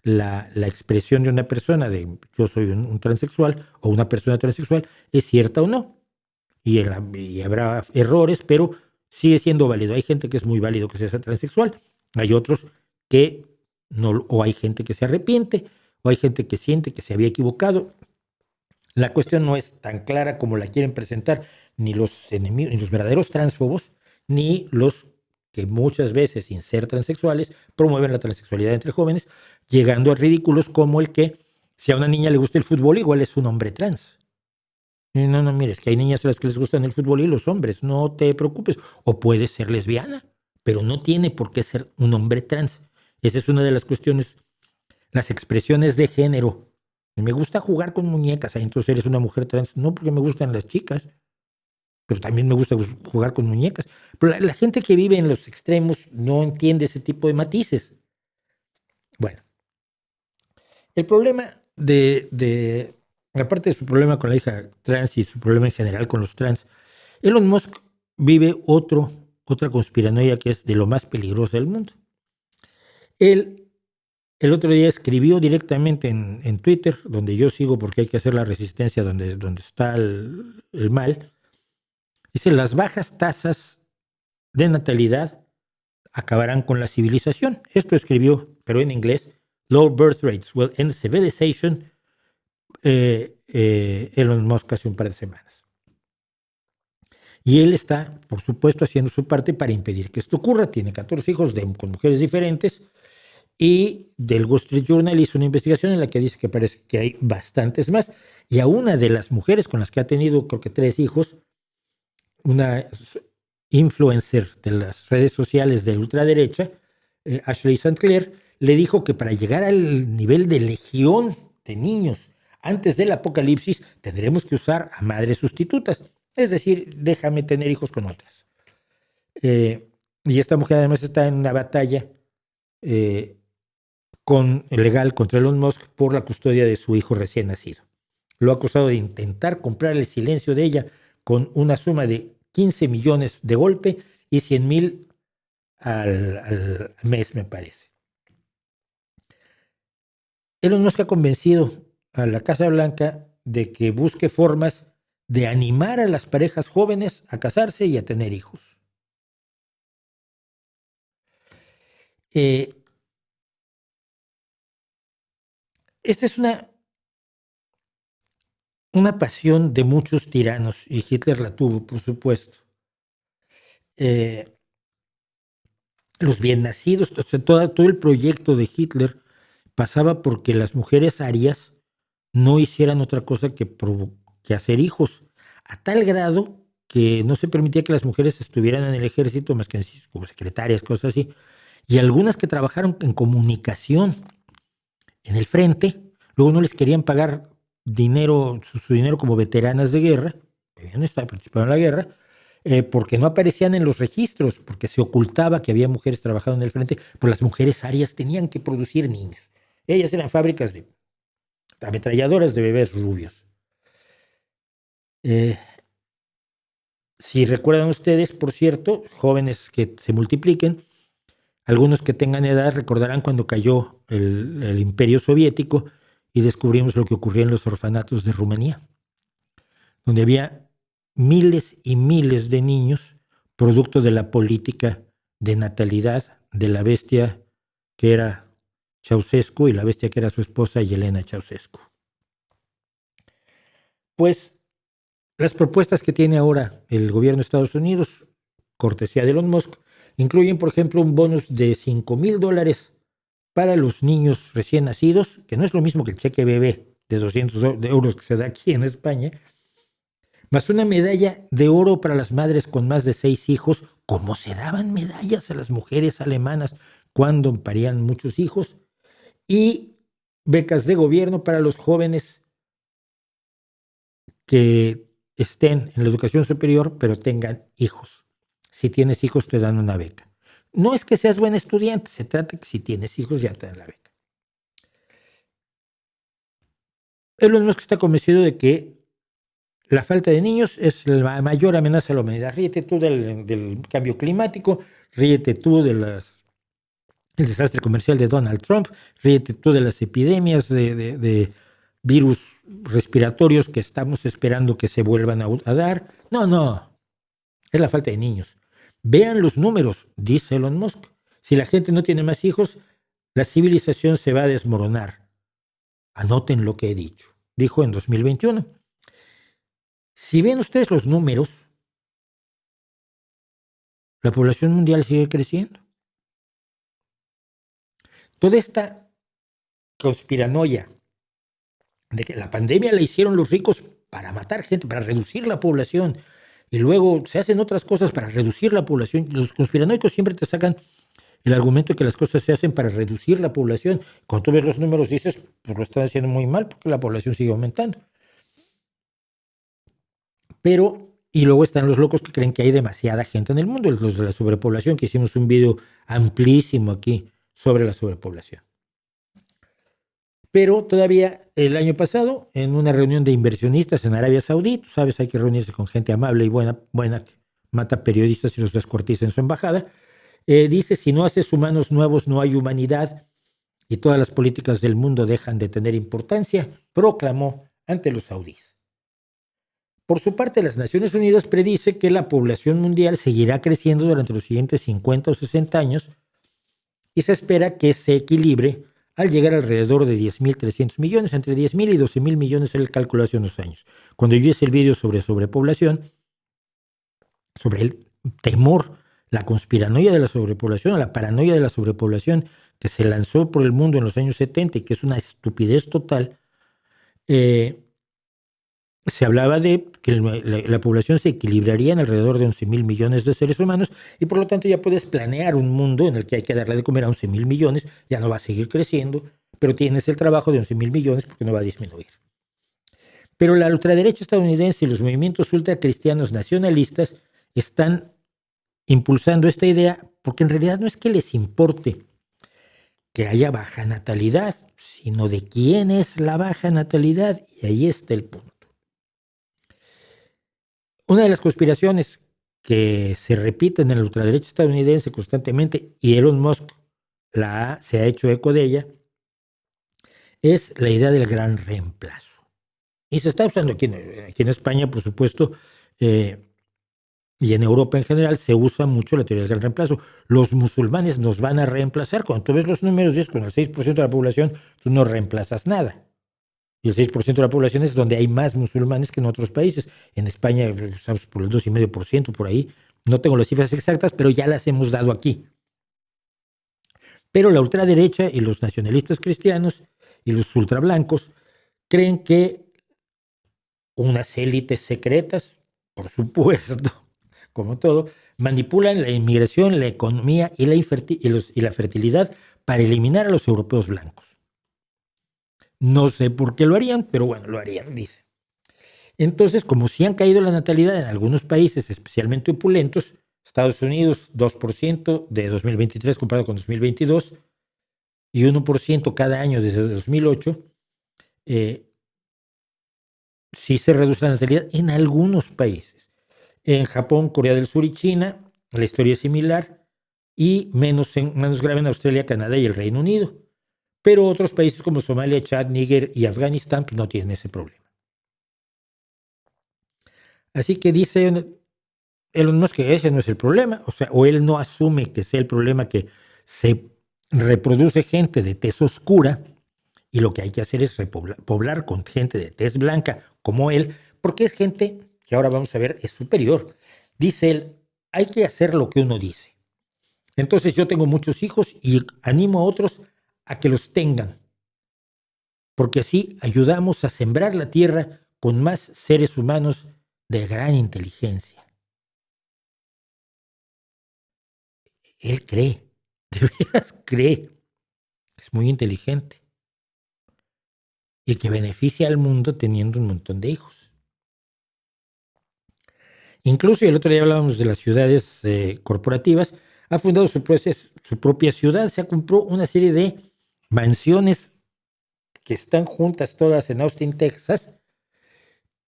Speaker 1: la expresión de una persona de yo soy un transexual o una persona transexual es cierta o no. Y habrá errores, pero sigue siendo válido. Hay gente que es muy válido que sea transexual. Hay otros que no, o hay gente que se arrepiente, o hay gente que siente que se había equivocado. La cuestión no es tan clara como la quieren presentar ni los enemigos, ni los verdaderos transfobos, ni los que muchas veces, sin ser transexuales, promueven la transexualidad entre jóvenes, llegando a ridículos como el que si a una niña le gusta el fútbol, igual es un hombre trans. No, mire, es que hay niñas a las que les gustan el fútbol y los hombres, no te preocupes. O puede ser lesbiana, pero no tiene por qué ser un hombre trans. Esa es una de las cuestiones, las expresiones de género. Me gusta jugar con muñecas, entonces eres una mujer trans. No, porque me gustan las chicas, pero también me gusta jugar con muñecas. Pero la gente que vive en los extremos no entiende ese tipo de matices. Bueno, el problema aparte de su problema con la hija trans y su problema en general con los trans, Elon Musk vive otra conspiranoia que es de lo más peligroso del mundo. Él el otro día escribió directamente en Twitter, donde yo sigo porque hay que hacer la resistencia donde está el mal. Dice, las bajas tasas de natalidad acabarán con la civilización. Esto escribió, pero en inglés, low birth rates will end civilization, Elon Musk hace un par de semanas. Y él está, por supuesto, haciendo su parte para impedir que esto ocurra. Tiene 14 hijos con mujeres diferentes. Y del Wall Street Journal hizo una investigación en la que dice que parece que hay bastantes más. Y a una de las mujeres con las que ha tenido, creo que 3 hijos, una influencer de las redes sociales de la ultraderecha, Ashley St. Clair, le dijo que para llegar al nivel de legión de niños antes del apocalipsis tendremos que usar a madres sustitutas. Es decir, déjame tener hijos con otras. Y esta mujer además está en una batalla legal contra Elon Musk por la custodia de su hijo recién nacido. Lo ha acusado de intentar comprar el silencio de ella con una suma de 15 millones de golpe y 100,000 al mes, me parece. Elon Musk ha convencido a la Casa Blanca de que busque formas de animar a las parejas jóvenes a casarse y a tener hijos. Esta es una pasión de muchos tiranos, y Hitler la tuvo, por supuesto. Los bien nacidos, o sea, todo el proyecto de Hitler pasaba porque las mujeres arias no hicieran otra cosa que hacer hijos, a tal grado que no se permitía que las mujeres estuvieran en el ejército más que como secretarias, cosas así, y algunas que trabajaron en comunicación en el frente, luego no les querían pagar dinero, su dinero como veteranas de guerra, habían participado en la guerra, porque no aparecían en los registros, porque se ocultaba que había mujeres trabajando en el frente, pues las mujeres arias tenían que producir niños. Ellas eran fábricas de ametralladoras de bebés rubios. Si recuerdan ustedes, por cierto, jóvenes que se multipliquen, algunos que tengan edad recordarán cuando cayó el Imperio Soviético y descubrimos lo que ocurría en los orfanatos de Rumanía, donde había miles y miles de niños producto de la política de natalidad de la bestia que era Ceausescu y la bestia que era su esposa Yelena Ceausescu. Pues las propuestas que tiene ahora el gobierno de Estados Unidos, cortesía de Elon Musk, incluyen, por ejemplo, un bonus de $5,000 para los niños recién nacidos, que no es lo mismo que el cheque bebé de 200 euros que se da aquí en España, más una medalla de oro para las madres con más de 6 hijos, como se daban medallas a las mujeres alemanas cuando parían muchos hijos, y becas de gobierno para los jóvenes que estén en la educación superior, pero tengan hijos. Si tienes hijos, te dan una beca. No es que seas buen estudiante, se trata que si tienes hijos, ya te dan la beca. Elon Musk está convencido de que la falta de niños es la mayor amenaza a la humanidad. Ríete tú del cambio climático, ríete tú del desastre comercial de Donald Trump, ríete tú de las epidemias de virus respiratorios que estamos esperando que se vuelvan a dar. No, es la falta de niños. Vean los números, dice Elon Musk. Si la gente no tiene más hijos, la civilización se va a desmoronar. Anoten lo que he dicho. Dijo en 2021. Si ven ustedes los números, la población mundial sigue creciendo. Toda esta conspiranoia de que la pandemia la hicieron los ricos para matar gente, para reducir la población, y luego se hacen otras cosas para reducir la población. Los conspiranoicos siempre te sacan el argumento de que las cosas se hacen para reducir la población. Cuando tú ves los números dices, pues lo están haciendo muy mal porque la población sigue aumentando. Y luego están los locos que creen que hay demasiada gente en el mundo, los de la sobrepoblación, que hicimos un video amplísimo aquí sobre la sobrepoblación. Pero todavía el año pasado, en una reunión de inversionistas en Arabia Saudí, tú sabes, hay que reunirse con gente amable y buena que mata periodistas y los descuartiza en su embajada, dice, si no haces humanos nuevos no hay humanidad y todas las políticas del mundo dejan de tener importancia, proclamó ante los saudíes. Por su parte, las Naciones Unidas predice que la población mundial seguirá creciendo durante los siguientes 50 o 60 años y se espera que se equilibre al llegar alrededor de 10.300 millones, entre 10.000 y 12.000 millones es el cálculo hace unos años. Cuando yo hice el video sobre sobrepoblación, sobre el temor, la conspiranoia de la sobrepoblación, la paranoia de la sobrepoblación que se lanzó por el mundo en los años 70 y que es una estupidez total, se hablaba de que la población se equilibraría en alrededor de 11.000 millones de seres humanos y por lo tanto ya puedes planear un mundo en el que hay que darle de comer a 11.000 millones, ya no va a seguir creciendo, pero tienes el trabajo de 11.000 millones porque no va a disminuir. Pero la ultraderecha estadounidense y los movimientos ultracristianos nacionalistas están impulsando esta idea porque en realidad no es que les importe que haya baja natalidad, sino de quién es la baja natalidad, y ahí está el punto. Una de las conspiraciones que se repiten en la ultraderecha estadounidense constantemente, y Elon Musk se ha hecho eco de ella, es la idea del gran reemplazo. Y se está usando aquí en España, por supuesto, y en Europa en general se usa mucho la teoría del gran reemplazo. Los musulmanes nos van a reemplazar. Cuando tú ves los números, es con el 6% de la población, tú no reemplazas nada. Y el 6% de la población es donde hay más musulmanes que en otros países. En España estamos por el 2,5% por ahí. No tengo las cifras exactas, pero ya las hemos dado aquí. Pero la ultraderecha y los nacionalistas cristianos y los ultrablancos creen que unas élites secretas, por supuesto, como todo, manipulan la inmigración, la economía y la fertilidad para eliminar a los europeos blancos. No sé por qué lo harían, pero bueno, lo harían, dice. Entonces, como si han caído la natalidad en algunos países especialmente opulentos, Estados Unidos 2% de 2023 comparado con 2022 y 1% cada año desde 2008, sí se reduce la natalidad en algunos países. En Japón, Corea del Sur y China, la historia es similar y menos grave en Australia, Canadá y el Reino Unido. Pero otros países como Somalia, Chad, Níger y Afganistán no tienen ese problema. Así que dice Elon Musk que ese no es el problema, o él no asume que sea el problema que se reproduce gente de tez oscura y lo que hay que hacer es poblar con gente de tez blanca como él, porque es gente que ahora vamos a ver es superior. Dice él, hay que hacer lo que uno dice. Entonces yo tengo muchos hijos y animo a otros a que los tengan, porque así ayudamos a sembrar la tierra con más seres humanos de gran inteligencia. Él cree, de veras cree, es muy inteligente y que beneficia al mundo teniendo un montón de hijos. Incluso el otro día hablábamos de las ciudades corporativas, ha fundado su propia ciudad, se ha comprado una serie de mansiones que están juntas todas en Austin, Texas,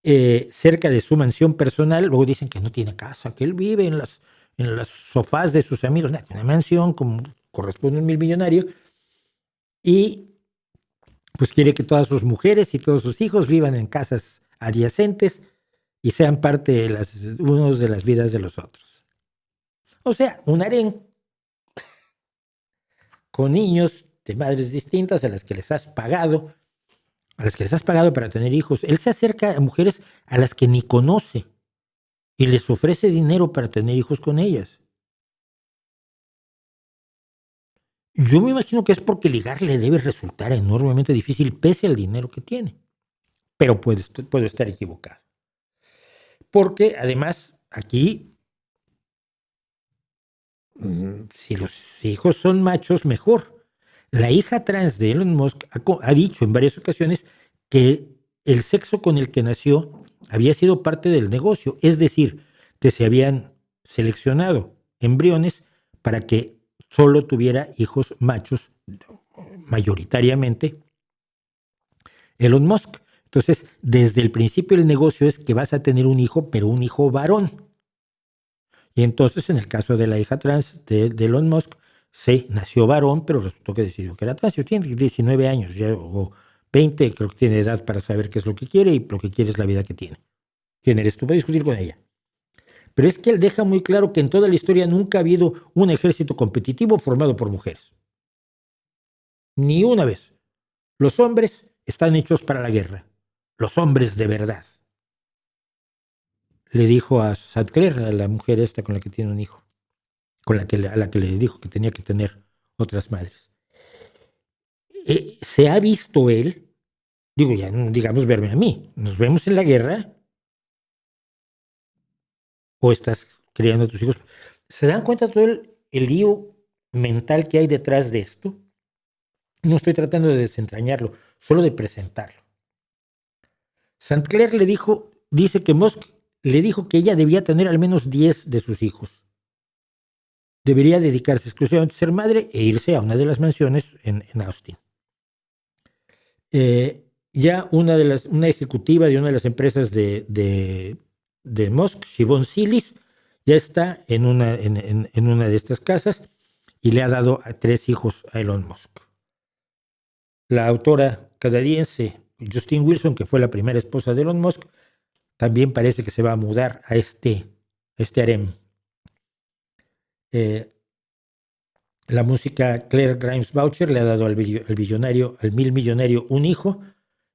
Speaker 1: cerca de su mansión personal. Luego dicen que no tiene casa, que él vive en los sofás de sus amigos. Una mansión como corresponde a un millonario y pues quiere que todas sus mujeres y todos sus hijos vivan en casas adyacentes y sean parte de unos de las vidas de los otros. O sea, un harén con niños de madres distintas a las que les has pagado para tener hijos. Él se acerca a mujeres a las que ni conoce y les ofrece dinero para tener hijos con ellas. Yo me imagino que es porque ligar le debe resultar enormemente difícil pese al dinero que tiene. Pero puedo estar equivocado. Porque además aquí, si los hijos son machos, mejor. La hija trans de Elon Musk ha dicho en varias ocasiones que el sexo con el que nació había sido parte del negocio, es decir, que se habían seleccionado embriones para que solo tuviera hijos machos, mayoritariamente Elon Musk. Entonces, desde el principio el negocio es que vas a tener un hijo, pero un hijo varón. Y entonces, en el caso de la hija trans de Elon Musk, nació varón, pero resultó que decidió que era trans. Tiene 19 años ya, o 20, creo que tiene edad para saber qué es lo que quiere y lo que quiere es la vida que tiene. ¿Quién eres tú? Voy a discutir con ella. Pero es que él deja muy claro que en toda la historia nunca ha habido un ejército competitivo formado por mujeres. Ni una vez. Los hombres están hechos para la guerra. Los hombres de verdad. Le dijo a Sadler, a la mujer esta con la que tiene un hijo, a la que le dijo que tenía que tener otras madres. Se ha visto él Digo, ya no digamos verme a mí. ¿Nos vemos en la guerra? ¿O estás criando a tus hijos? ¿Se dan cuenta todo el lío mental que hay detrás de esto? No estoy tratando de desentrañarlo, solo de presentarlo. St. Clair dice que Musk le dijo que ella debía tener al menos 10 de sus hijos. Debería dedicarse exclusivamente a ser madre e irse a una de las mansiones en Austin. Ya una ejecutiva de una de las empresas de Musk, Siobhan Silis, ya está en una de estas casas y le ha dado a 3 hijos a Elon Musk. La autora canadiense Justine Wilson, que fue la primera esposa de Elon Musk, también parece que se va a mudar a este harem. La música Claire Grimes Boucher le ha dado al mil millonario un hijo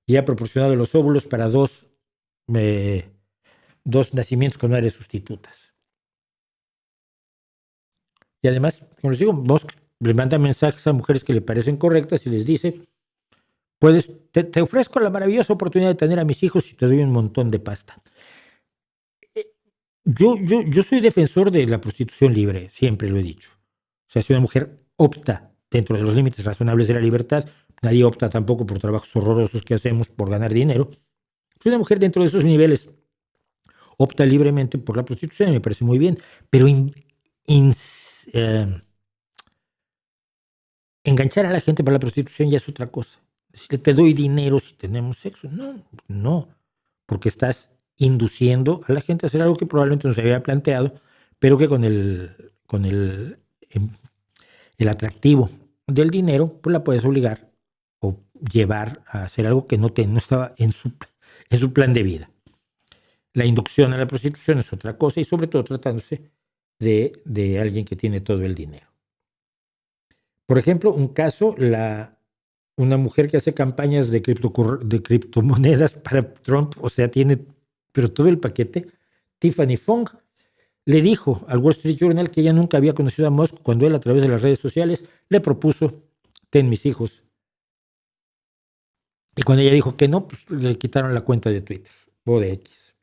Speaker 1: y ha proporcionado los óvulos para dos nacimientos con madres sustitutas. Y además, como les digo, Musk le manda mensajes a mujeres que le parecen correctas y les dice: te ofrezco la maravillosa oportunidad de tener a mis hijos y te doy un montón de pasta. Yo soy defensor de la prostitución libre, siempre lo he dicho. O sea, si una mujer opta dentro de los límites razonables de la libertad, nadie opta tampoco por trabajos horrorosos que hacemos por ganar dinero. Si una mujer dentro de esos niveles opta libremente por la prostitución, me parece muy bien, pero enganchar a la gente para la prostitución ya es otra cosa. Decirle, te doy dinero si tenemos sexo. No, porque estás induciendo a la gente a hacer algo que probablemente no se había planteado, pero que con el atractivo del dinero, pues la puedes obligar o llevar a hacer algo que no estaba en su plan de vida. La inducción a la prostitución es otra cosa, y sobre todo tratándose de alguien que tiene todo el dinero. Por ejemplo, un caso, una mujer que hace campañas de criptomonedas para Trump, o sea, tiene pero todo el paquete. Tiffany Fong le dijo al Wall Street Journal que ella nunca había conocido a Musk cuando él, a través de las redes sociales, le propuso: ten mis hijos. Y cuando ella dijo que no, pues le quitaron la cuenta de Twitter o de X.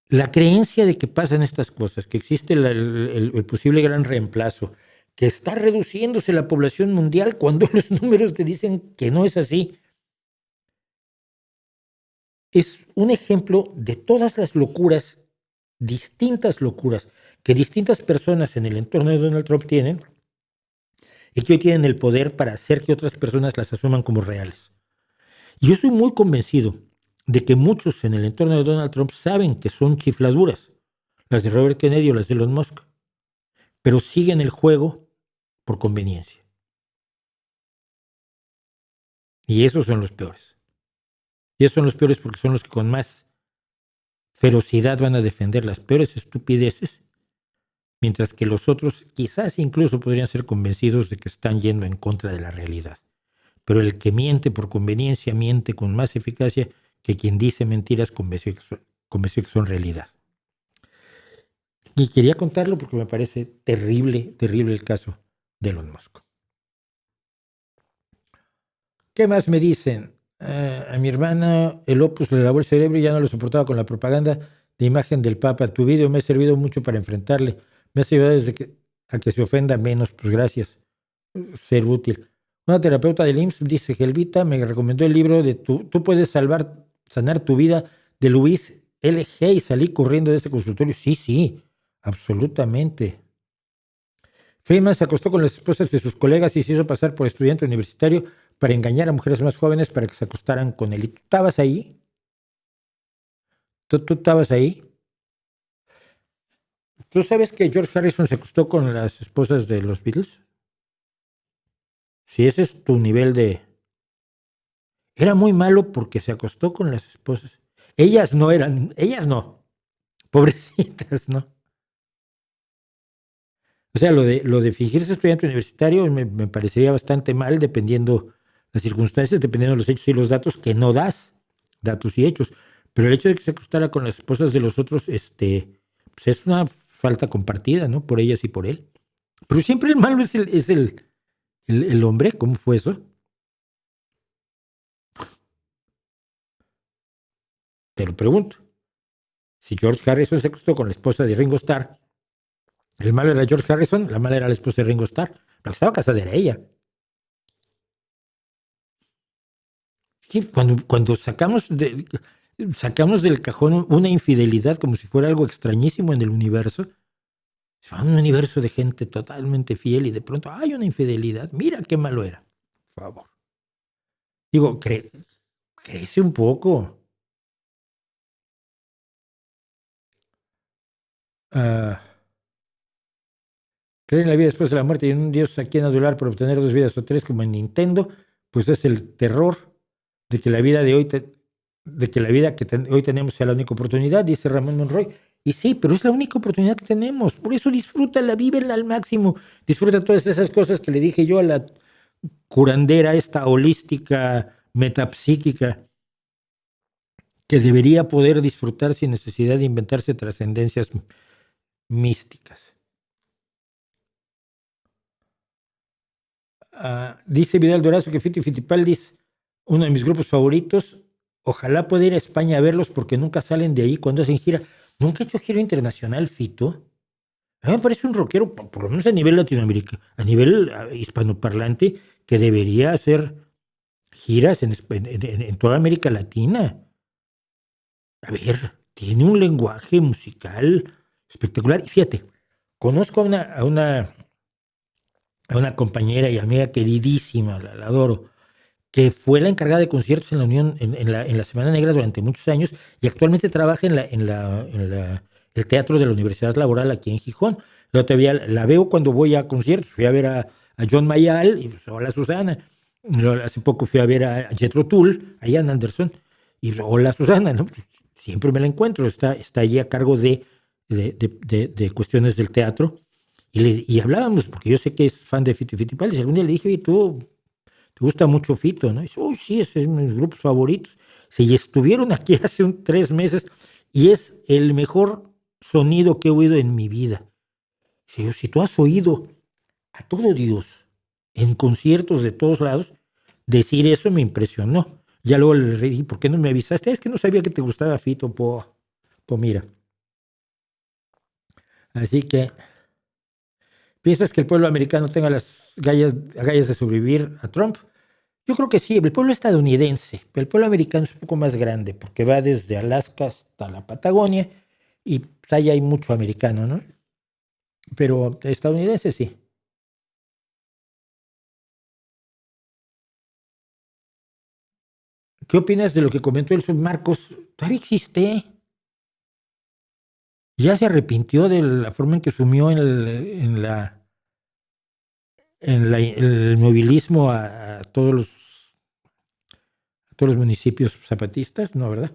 Speaker 1: La creencia de que pasan estas cosas, que existe el posible gran reemplazo, que está reduciéndose la población mundial cuando los números te dicen que no es así, es un ejemplo de todas las locuras, distintas locuras, que distintas personas en el entorno de Donald Trump tienen y que hoy tienen el poder para hacer que otras personas las asuman como reales. Y yo estoy muy convencido de que muchos en el entorno de Donald Trump saben que son chifladuras, las de Robert Kennedy o las de Elon Musk, pero siguen el juego por conveniencia. Y esos son los peores. Y esos son los peores porque son los que con más ferocidad van a defender las peores estupideces, mientras que los otros quizás incluso podrían ser convencidos de que están yendo en contra de la realidad. Pero el que miente por conveniencia miente con más eficacia que quien dice mentiras convenció que son realidad. Y quería contarlo porque me parece terrible el caso de Elon Musk. ¿Qué más me dicen? A mi hermana el Opus le lavó el cerebro y ya no lo soportaba con la propaganda de imagen del Papa. Tu video me ha servido mucho para enfrentarle. Me ha ayudado a que se ofenda menos. Pues gracias. Ser útil. Una terapeuta del IMSS, dice Gelvita, me recomendó el libro de Tú puedes sanar tu vida, de Luis L.G. y salí corriendo de ese consultorio. Sí, absolutamente. Feynman se acostó con las esposas de sus colegas y se hizo pasar por estudiante universitario para engañar a mujeres más jóvenes para que se acostaran con él. ¿Y tú estabas ahí? ¿Tú estabas ahí? ¿Tú sabes que George Harrison se acostó con las esposas de los Beatles? Si ese es tu nivel de... Era muy malo porque se acostó con las esposas. Ellas no. Pobrecitas, ¿no? O sea, lo de fingirse estudiante universitario me parecería bastante mal, dependiendo las circunstancias, dependiendo de los hechos y los datos, que no das, datos y hechos. Pero el hecho de que se acostara con las esposas de los otros, pues es una falta compartida, ¿no? Por ellas y por él. Pero siempre el malo es el hombre. ¿Cómo fue eso? Te lo pregunto. Si George Harrison se acostó con la esposa de Ringo Starr, el malo era George Harrison, la mala era la esposa de Ringo Starr. La que estaba casada era ella. Sí, cuando sacamos del cajón una infidelidad como si fuera algo extrañísimo en el universo, un universo de gente totalmente fiel y de pronto hay una infidelidad. Mira qué malo era. Por favor. Digo, crece un poco. Creer en la vida después de la muerte y en un Dios a quien adorar por obtener 2 vidas o 3 como en Nintendo, pues es el terror de que la vida de hoy, hoy tenemos sea la única oportunidad, dice Ramón Monroy. Y sí, pero es la única oportunidad que tenemos. Por eso disfrútala, vívela al máximo. Disfruta todas esas cosas que le dije yo a la curandera esta holística, metapsíquica, que debería poder disfrutar sin necesidad de inventarse trascendencias místicas. Dice Vidal Dorazo que Fito y Fitipaldis, uno de mis grupos favoritos, ojalá pueda ir a España a verlos porque nunca salen de ahí cuando hacen gira. Nunca he hecho gira internacional, Fito. A mí me parece un rockero, por lo menos a nivel latinoamericano, a nivel hispanoparlante, que debería hacer giras en toda América Latina. A ver, tiene un lenguaje musical espectacular. Y fíjate, conozco a una compañera y amiga queridísima, la adoro, que fue la encargada de conciertos en la Unión, en la Semana Negra durante muchos años y actualmente trabaja en el Teatro de la Universidad Laboral aquí en Gijón. Yo todavía la veo cuando voy a conciertos. Fui a ver a John Mayall y pues, hola Susana. Hace poco fui a ver a Jethro Tull, a Ian Anderson, y pues, hola Susana, ¿no? Siempre me la encuentro, está allí a cargo de cuestiones del teatro. Y hablábamos, porque yo sé que es fan de Fito y Fitipaldis. Algún día le dije, oye, tú te gusta mucho Fito, ¿no? Y dice, uy, sí, ese es uno de mis grupos favoritos. Sí, y estuvieron aquí hace 3 meses y es el mejor sonido que he oído en mi vida. Sí, si tú has oído a todo Dios en conciertos de todos lados, decir eso me impresionó. Ya luego le dije, ¿por qué no me avisaste? Es que no sabía que te gustaba Fito, mira. Así que, ¿piensas que el pueblo americano tenga las agallas de sobrevivir a Trump? Yo creo que sí, el pueblo estadounidense, pero el pueblo americano es un poco más grande, porque va desde Alaska hasta la Patagonia, y pues, ahí hay mucho americano, ¿no? Pero estadounidense sí. ¿Qué opinas de lo que comentó el Marcos? Todavía existe. Ya se arrepintió de la forma en que sumió en el movilismo a todos los municipios zapatistas, ¿no, verdad?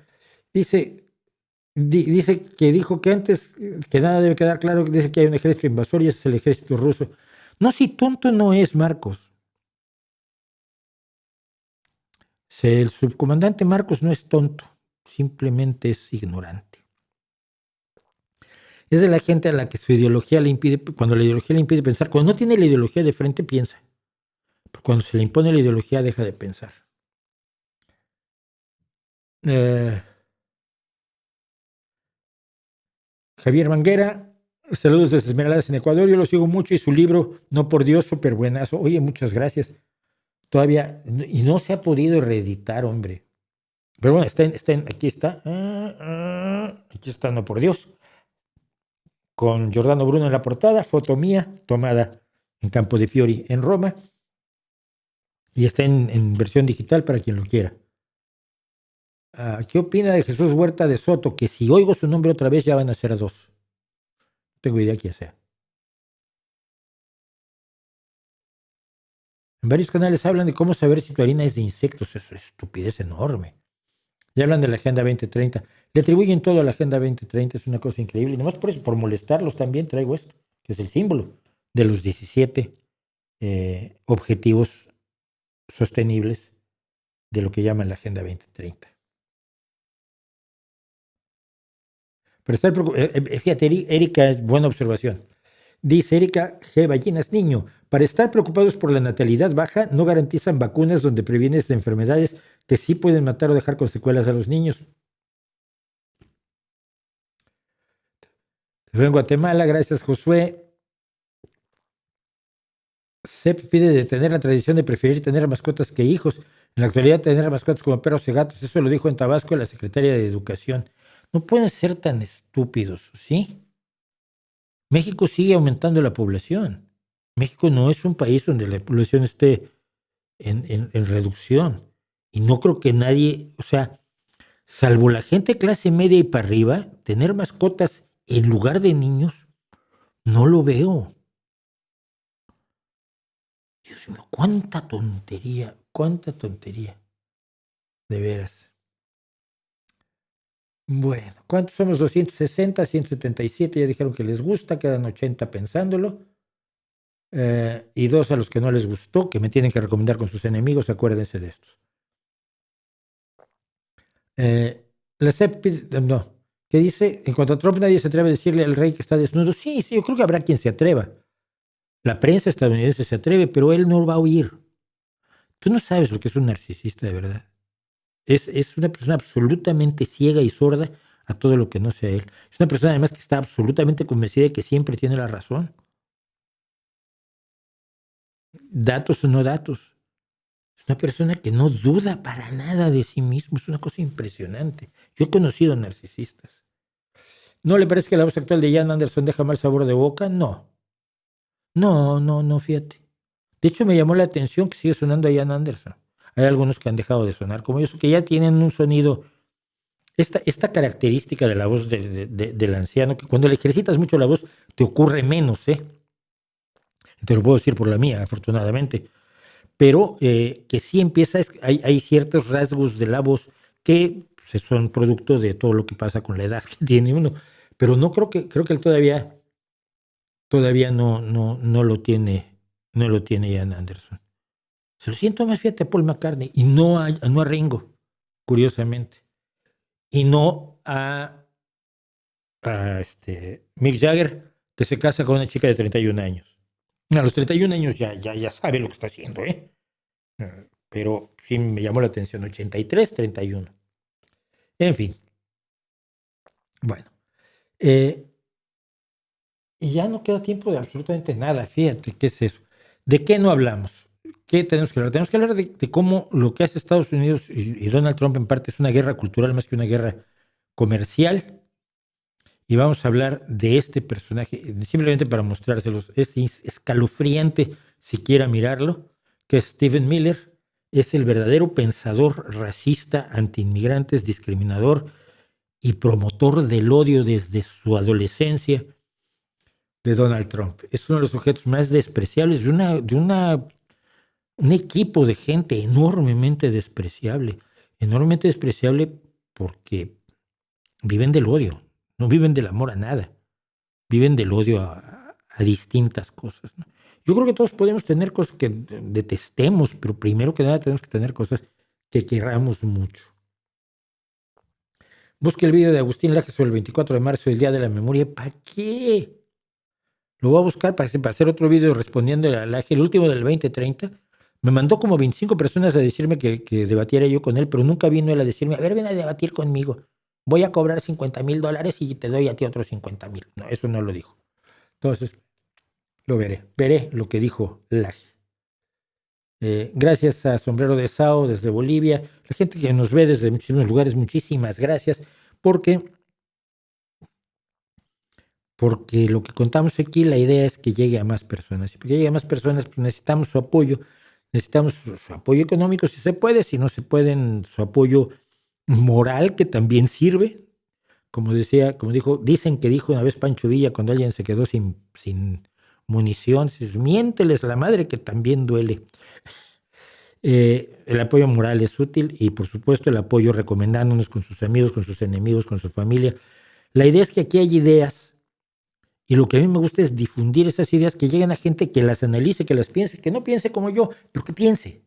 Speaker 1: Dice que dijo que antes que nada debe quedar claro, dice que hay un ejército invasor y ese es el ejército ruso. No, si tonto no es Marcos. El subcomandante Marcos no es tonto, simplemente es ignorante. Es de la gente a la que su ideología le impide, cuando la ideología le impide pensar, cuando no tiene la ideología de frente piensa, pero cuando se le impone la ideología deja de pensar. Javier Manguera, saludos desde Esmeraldas en Ecuador, yo lo sigo mucho y su libro, No por Dios, súper buenazo. Oye, muchas gracias. Todavía, y no se ha podido reeditar, hombre. Pero bueno, aquí está. Aquí está, No por Dios. Con Giordano Bruno en la portada, foto mía, tomada en Campo de Fiori, en Roma. Y está en versión digital para quien lo quiera. ¿Qué opina de Jesús Huerta de Soto? Que si oigo su nombre otra vez ya van a ser 2. No tengo idea quién sea. En varios canales hablan de cómo saber si tu harina es de insectos. Eso es estupidez enorme. Ya hablan de la Agenda 2030. Le atribuyen todo a la Agenda 2030. Es una cosa increíble. Y nomás por eso, por molestarlos también traigo esto, que es el símbolo de los 17 objetivos sostenibles de lo que llaman la Agenda 2030. Pero fíjate, Erika, es buena observación. Dice Erika G. Ballinas Niño, para estar preocupados por la natalidad baja, no garantizan vacunas donde previenes de enfermedades que sí pueden matar o dejar con secuelas a los niños. En Guatemala, gracias Josué. CEP pide detener la tradición de preferir tener mascotas que hijos. En la actualidad, tener mascotas como perros y gatos, eso lo dijo en Tabasco la secretaria de Educación. No pueden ser tan estúpidos, ¿sí? México sigue aumentando la población. México no es un país donde la población esté en reducción. Y no creo que nadie, o sea, salvo la gente clase media y para arriba, tener mascotas en lugar de niños, no lo veo. Dios mío, cuánta tontería, de veras. Bueno, ¿cuántos somos? 260, 177, ya dijeron que les gusta, quedan 80 pensándolo. Y 2 a los que no les gustó, que me tienen que recomendar con sus enemigos, acuérdense de estos. La CEP, no, que dice, en cuanto a Trump nadie se atreve a decirle al rey que está desnudo. Sí, yo creo que habrá quien se atreva. La prensa estadounidense se atreve, pero él no va a oír. Tú no sabes lo que es un narcisista de verdad. Es una persona absolutamente ciega y sorda a todo lo que no sea él. Es una persona además que está absolutamente convencida de que siempre tiene la razón. Datos o no datos. Es una persona que no duda para nada de sí mismo. Es una cosa impresionante. Yo he conocido narcisistas. ¿No le parece que la voz actual de Ian Anderson deja mal sabor de boca? No. No, fíjate. De hecho, me llamó la atención que sigue sonando a Ian Anderson. Hay algunos que han dejado de sonar como ellos, que ya tienen un sonido. Esta característica de la voz del anciano, que cuando le ejercitas mucho la voz, te ocurre menos, ¿eh? Te lo puedo decir por la mía, afortunadamente. Pero que sí empieza, hay ciertos rasgos de la voz que son producto de todo lo que pasa con la edad que tiene uno. Pero no creo que él todavía no lo tiene Ian Anderson. Se lo siento más, fíjate, a Paul McCartney y no a Ringo, curiosamente. Y no a Mick Jagger, que se casa con una chica de 31 años. A los 31 años ya sabe lo que está haciendo, ¿eh? Pero sí me llamó la atención, 83, 31. En fin. Bueno. Y ya no queda tiempo de absolutamente nada, fíjate, ¿qué es eso? ¿De qué no hablamos? ¿Qué tenemos que hablar? Tenemos que hablar de cómo lo que hace Estados Unidos y Donald Trump en parte es una guerra cultural más que una guerra comercial. Y vamos a hablar de este personaje, simplemente para mostrárselos. Es escalofriante siquiera mirarlo, que es Stephen Miller. Es el verdadero pensador racista, antiinmigrantes, discriminador y promotor del odio desde su adolescencia de Donald Trump. Es uno de los sujetos más despreciables de un equipo de gente enormemente despreciable porque viven del odio, no viven del amor a nada, viven del odio a distintas cosas, ¿no? Yo creo que todos podemos tener cosas que detestemos, pero primero que nada tenemos que tener cosas que queramos mucho. Busque el video de Agustín Laje sobre el 24 de marzo, el Día de la Memoria. ¿Para qué? Lo voy a buscar para hacer otro video respondiendo a Laje, el último del 2030. Me mandó como 25 personas a decirme que debatiera yo con él, pero nunca vino él a decirme, a ver, ven a debatir conmigo. Voy a cobrar $50,000 y te doy a ti otros 50,000. No, eso no lo dijo. Entonces, lo veré lo que dijo Laje. Gracias a Sombrero de Sao desde Bolivia, la gente que nos ve desde muchísimos lugares, muchísimas gracias, porque lo que contamos aquí, la idea es que llegue a más personas. Y para que llegue a más personas, pues necesitamos su apoyo económico si se puede, si no se puede, su apoyo moral, que también sirve. Como dicen que dijo una vez Pancho Villa cuando alguien se quedó sin munición, miénteles la madre que también duele. El apoyo moral es útil y por supuesto el apoyo recomendándonos con sus amigos, con sus enemigos, con su familia. La idea es que aquí hay ideas y lo que a mí me gusta es difundir esas ideas, que lleguen a gente que las analice, que las piense, que no piense como yo, pero que piense.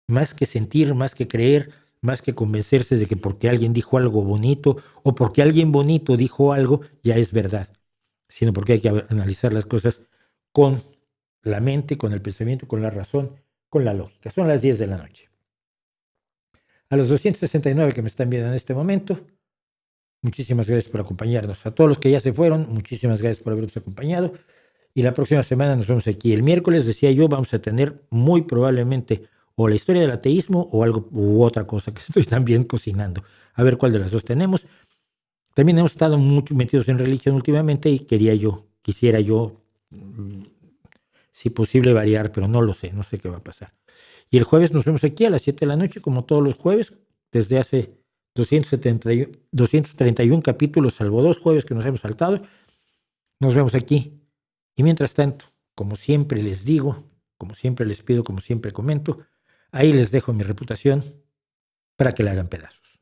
Speaker 1: Más que sentir, más que creer, más que convencerse de que porque alguien dijo algo bonito o porque alguien bonito dijo algo, ya es verdad, sino porque hay que analizar las cosas con la mente, con el pensamiento, con la razón, con la lógica. Son las 10 de la noche. A los 269 que me están viendo en este momento, muchísimas gracias por acompañarnos. A todos los que ya se fueron, muchísimas gracias por habernos acompañado. Y la próxima semana nos vemos aquí. El miércoles, decía yo, vamos a tener muy probablemente o la historia del ateísmo o algo u otra cosa que estoy también cocinando. A ver cuál de las dos tenemos. También hemos estado mucho metidos en religión últimamente y quisiera yo, si posible, variar, pero no lo sé, no sé qué va a pasar. Y el jueves nos vemos aquí a las 7 de la noche, como todos los jueves, desde hace 231 capítulos, salvo 2 jueves que nos hemos saltado. Nos vemos aquí. Y mientras tanto, como siempre les digo, como siempre les pido, como siempre comento, ahí les dejo mi reputación para que la hagan pedazos.